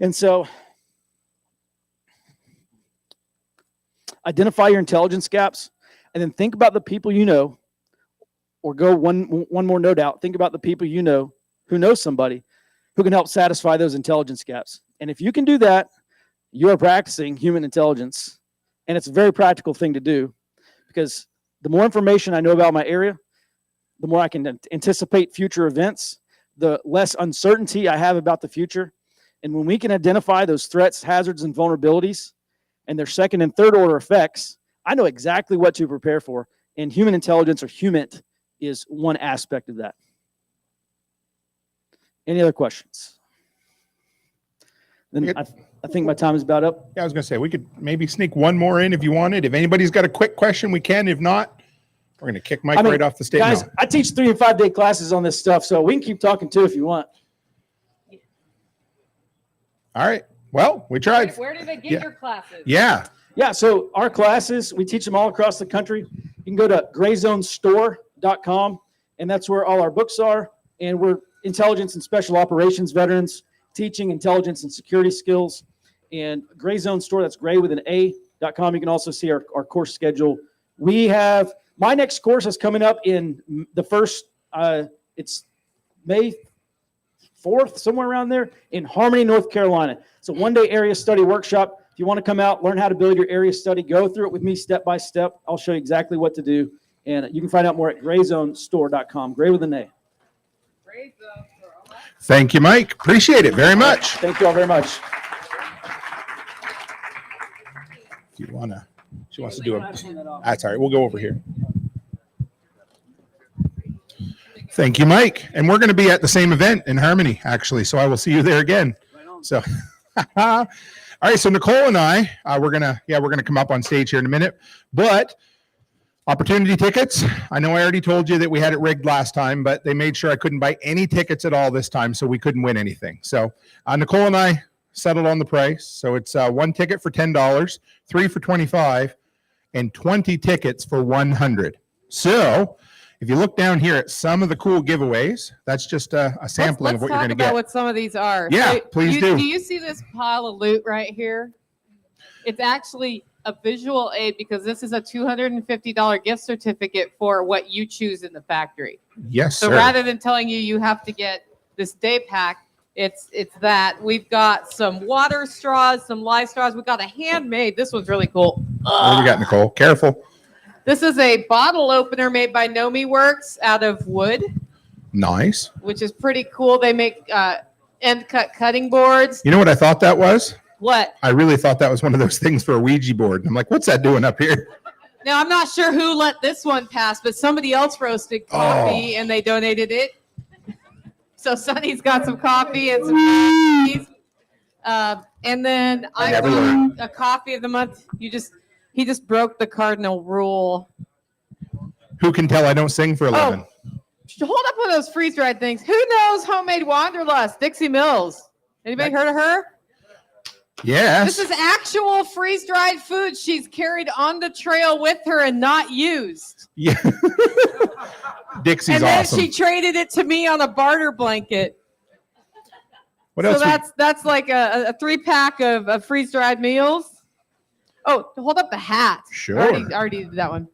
And so identify your intelligence gaps and then think about the people you know, or go one more note out. Think about the people you know who know somebody who can help satisfy those intelligence gaps. And if you can do that, you are practicing human intelligence. And it's a very practical thing to do, because the more information I know about my area, the more I can anticipate future events, the less uncertainty I have about the future. And when we can identify those threats, hazards, and vulnerabilities and their second and third order effects, I know exactly what to prepare for. And human intelligence, or HUMINT, is one aspect of that. Any other questions? Then I think my time is about up. Yeah, I was going to say, we could maybe sneak one more in if you wanted. If anybody's got a quick question, we can. If not, we're going to kick Mike right off the stage. Guys, I teach 3 and 5 day classes on this stuff, so we can keep talking too if you want. All right. Well, we tried. Where do they get your classes? Yeah. Yeah, so our classes, we teach them all across the country. You can go to grayzonestore.com, and that's where all our books are. And we're intelligence and special operations veterans teaching intelligence and security skills. And Gray Zone Store, that's gray with an A.com. You can also see our course schedule. We have, my next course is coming up in the first, it's May 4th, somewhere around there, in Harmony, North Carolina. It's a one-day area study workshop. If you want to come out, learn how to build your area study, go through it with me step by step. I'll show you exactly what to do. And you can find out more at grayzonestore.com, gray with an A. Thank you, Mike. Appreciate it very much. Thank you all very much. If you want to, she wants to do a, that's all right. We'll go over here. Thank you, Mike. And we're going to be at the same event in Harmony, actually. So I will see you there again. So, all right. So Nicole and I, we're gonna come up on stage here in a minute. But opportunity tickets. I know I already told you that we had it rigged last time, but they made sure I couldn't buy any tickets at all this time, so we couldn't win anything. So Nicole and I settled on the price. So it's one ticket for $10, 3 for $25, and 20 tickets for $100. So if you look down here at some of the cool giveaways, that's just a sampling of what you're going to Let's talk about get. what some of these are. Yeah, please do. Do you see this pile of loot right here? It's actually a visual aid because this is a $250 gift certificate for what you choose in the factory. Yes, So sir. rather than telling you you have to get this day pack, it's that. We've got some water straws, some live straws. We've got a handmade. This one's really cool. What do we got, Nicole? Careful. This is a bottle opener made by Nomi Works out of wood, Nice. which is pretty cool. They make end cut cutting boards. You know what I thought that was? What? I really thought that was one of those things for a Ouija board. I'm like, what's that doing up here? Now, I'm not sure who let this one pass, but somebody else roasted coffee and they donated it. So Sonny's got some coffee and some cookies. And then I never got learned. a coffee of the month. He just broke the cardinal rule. Who can tell I don't sing for a living? Hold up one of those freeze-dried things. Who knows Homemade Wanderlust? Dixie Mills. Anybody heard of her? Yes. This is actual freeze-dried food she's carried on the trail with her and not used. Yeah. Dixie's And then awesome. she traded it to me on a barter blanket. What So else? that's like a 3-pack of freeze-dried meals. Oh, hold up the hat. Sure. I already did that one.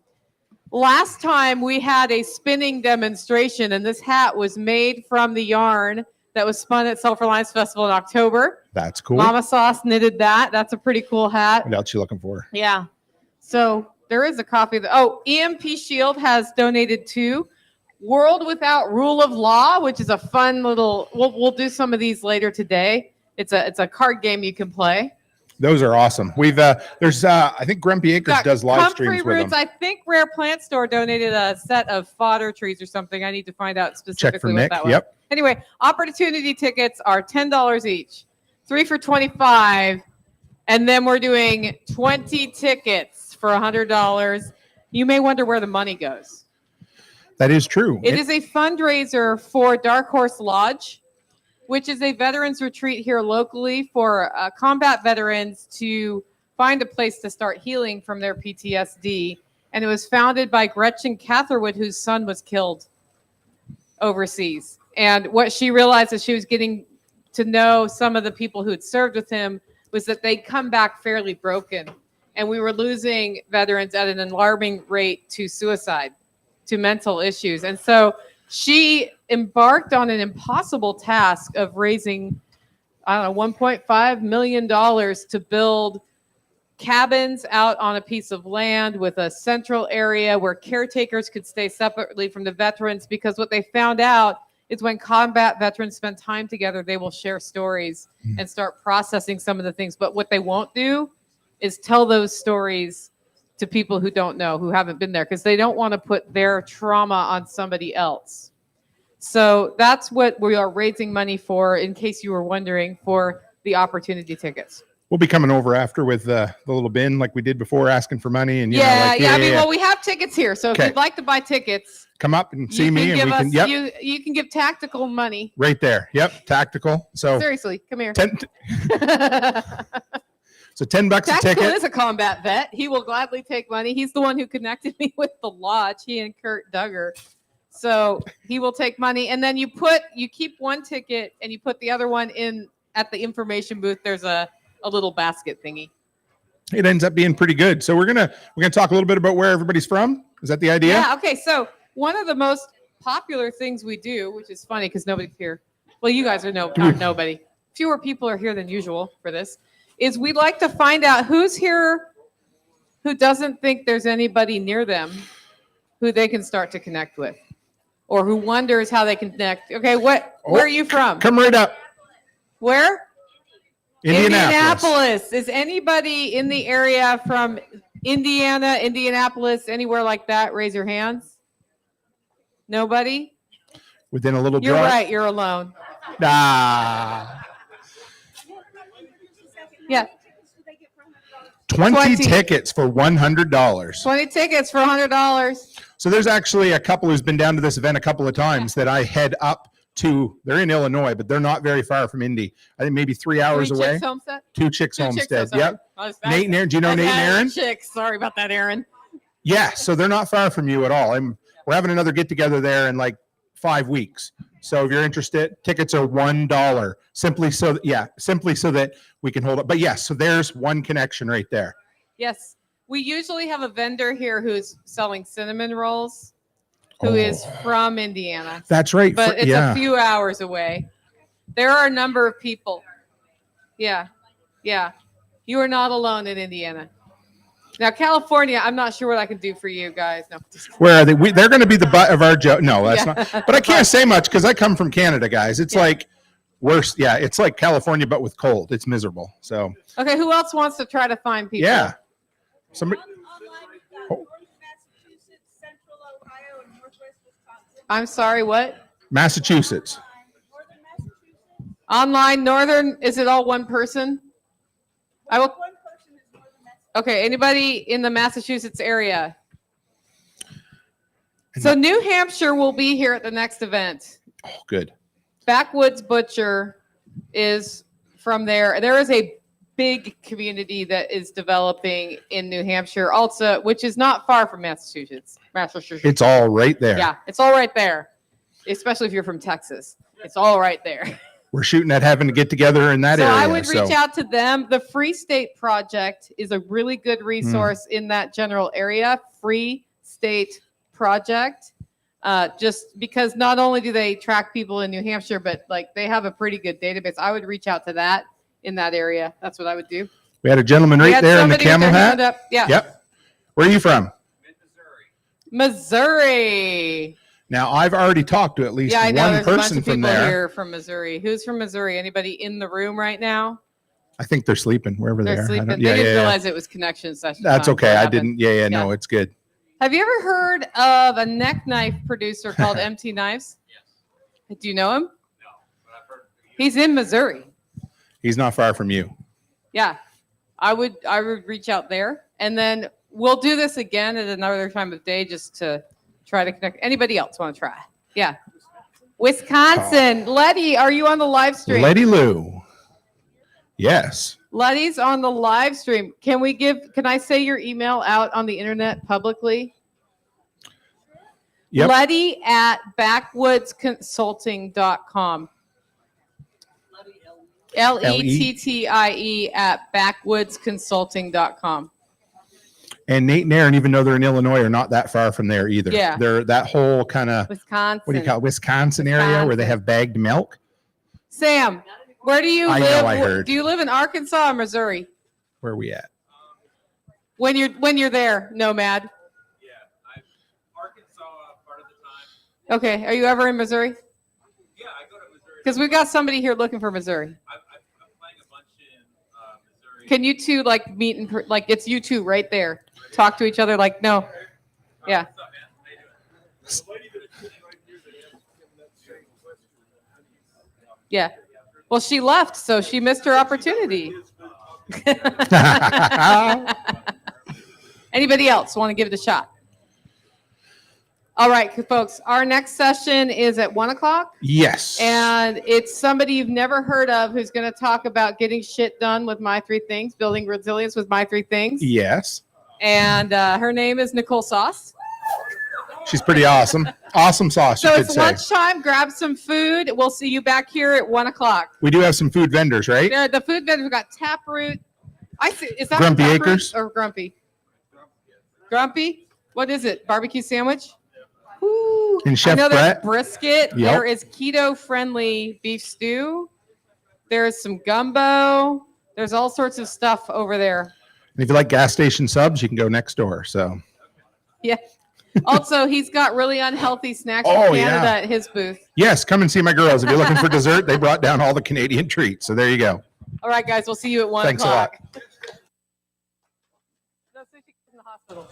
Last time we had a spinning demonstration, and this hat was made from the yarn that was spun at Self-Reliance Festival in October. That's cool. Mama Sauce knitted that. That's a pretty cool hat. What else you looking for? Yeah. So there is a copy of the. Oh, EMP Shield has donated 2. World Without Rule of Law, which is a fun little. We'll do some of these later today. It's a card game you can play. Those are awesome. We've there's I think Grumpy Acres Got does live Comfrey streams with Roots. them. I think Rare Plant Store donated a set of fodder trees or something. I need to find out specifically Check for what Nick. that was. Yep. Anyway, opportunity tickets are $10 each, 3 for $25, and then we're doing 20 tickets for $100. You may wonder where the money goes. That is true. It is a fundraiser for Dark Horse Lodge, which is a veterans retreat here locally for combat veterans to find a place to start healing from their PTSD. And it was founded by Gretchen Catherwood, whose son was killed overseas. And what she realized as she was getting to know some of the people who had served with him was that they'd come back fairly broken. And we were losing veterans at an alarming rate to suicide, to mental issues. And so she embarked on an impossible task of raising, I don't know, $1.5 million to build cabins out on a piece of land with a central area where caretakers could stay separately from the veterans, because what they found out is when combat veterans spend time together, they will share stories and start processing some of the things. But what they won't do is tell those stories to people who don't know, who haven't been there, because they don't want to put their trauma on somebody else. So that's what we are raising money for, in case you were wondering, for the opportunity tickets. We'll be coming over after with the little bin like we did before, asking for money. And I mean, well, we have tickets here. So if Okay. you'd like to buy tickets, come up and see you me, can and give we can. us, Yep, you can give tactical money. right there. Yep, tactical. So Seriously, come here. 10 so $10 a Tactical ticket. is a combat vet. He will gladly take money. He's the one who connected me with the lodge, he and Kurt Duggar. So he will take money. And then you keep one ticket and you put the other one in at the information booth. There's a little basket thingy. It ends up being pretty good. So we're gonna talk a little bit about where everybody's from. Is that the idea? Yeah. Okay. So one of the most popular things we do, which is funny because nobody's here. Well, you guys are nobody. Fewer people are here than usual for this. Is we'd like to find out who's here who doesn't think there's anybody near them who they can start to connect with, or who wonders how they can connect. Okay. Where are you from? Come right up. Where? Indianapolis. Is anybody in the area from Indiana, Indianapolis, anywhere like that? Raise your hands. Nobody? within a little You're drive. right. You're alone. Ah, Yeah. 20 20. tickets for $100. 20 tickets for $100. So there's actually a couple who's been down to this event a couple of times that I head up to. They're in Illinois, but they're not very far from Indy. I think maybe 3 hours Three away. Chicks Homestead? Two Chicks Two Chicks Homestead. Homestead. Yep. Nate and Aaron. Do you know Nate and Aaron? Chicks. Sorry about that, Aaron. Yeah. So they're not far from you at all. We're having another get together there in like 5 weeks. So if you're interested, tickets are $1 simply so that we can hold it. But yes, so there's one connection right there. Yes. We usually have a vendor here who's selling cinnamon rolls, who is from Indiana. That's right. But it's yeah. a few hours away. There are a number of people. Yeah. Yeah. You are not alone in Indiana. Now, California, I'm not sure what I can do for you guys. No. Where are they? They're going to be the butt of our joke. No, that's Yeah. not. But I can't say much because I come from Canada, guys. It's like worse. Yeah, it's like California, but with cold. It's miserable. So Okay, who else wants to try to find people? yeah, somebody. I'm sorry, what? Massachusetts. Online, Northern, is it all one person? I will. Okay, anybody in the Massachusetts area? So New Hampshire will be here at the next event. Oh, good. Backwoods Butcher is from there. There is a big community that is developing in New Hampshire also, which is not far from Massachusetts. It's all right there. Yeah, it's all right there, especially if you're from Texas. It's all right there. We're shooting at having to get together in that So area. I would reach out to them. The Free State Project is a really good resource in that general area. Free State Project, just because not only do they track people in New Hampshire, but like they have a pretty good database. I would reach out to that in that area. That's what I would do. We had a gentleman We right had there in the somebody with camel their hat. hand up. Yeah. Yep. Where are you from? Missouri. Now I've already talked to at least Yeah, I know. one There's a bunch person of from people there. here from Missouri. Who's from Missouri? Anybody in the room right now? I think they're sleeping wherever they They're are. I sleeping. don't- They yeah, didn't yeah, yeah. realize it was connection session. That's time. okay. What I happened? didn't. No, it's good. Have you ever heard of a neck knife producer called MT Knives? Yes. Do you know him? No, but I've heard. He's in Missouri. He's not far from you. Yeah, I would reach out there, and then we'll do this again at another time of day just to try to connect. Anybody else want to try? Yeah, Wisconsin. Letty, are you on the live stream? Letty Lou. Yes. Letty's on the live stream. Can I say your email out on the internet publicly? Yep. Letty at backwoodsconsulting.com. LETTIE at backwoodsconsulting.com. And Nate and Aaron, even though they're in Illinois, are not that far from there either. Yeah. They're that whole kind of, Wisconsin. what do you call it, Wisconsin area where they have bagged milk. Sam, where do you I live? know, I heard. Do you live in Arkansas or Missouri? Where are we at? When you're there, Nomad. Arkansas part of the time. Okay. Are you ever in Missouri? Yeah, I go to Missouri. Because we've got somebody here looking for Missouri. I'm playing a bunch in Missouri. Can you two like meet like it's you two right there? Talk to each other like no. Yeah. Yeah. Well, she left, so she missed her opportunity. Anybody else want to give it a shot? All right, folks. Our next session is at 1:00. Yes. And it's somebody you've never heard of who's going to talk about getting shit done with my 3 things, building resilience with my 3 things. Yes. And her name is Nicole Sauce. She's pretty awesome. Awesome sauce, So you could it's say. lunchtime. Grab some food. We'll see you back here at 1:00. We do have some food vendors, right? There, the food vendors, we've got Taproot. I see. Is that Grumpy Taproot Acres? or Grumpy? Grumpy? What is it? Barbecue sandwich? Ooh. And Chef I know there's Brett? brisket. Yep. There is keto-friendly beef stew. There's some gumbo. There's all sorts of stuff over there. And if you like gas station subs, you can go next door. So Yeah. Also, he's got really unhealthy snacks Oh, from Canada yeah. at his booth. yes, come and see my girls. If you're looking for dessert, they brought down all the Canadian treats. So there you go. All right, guys, we'll see you at 1:00. Thanks a lot. No, so she goes in the hospital.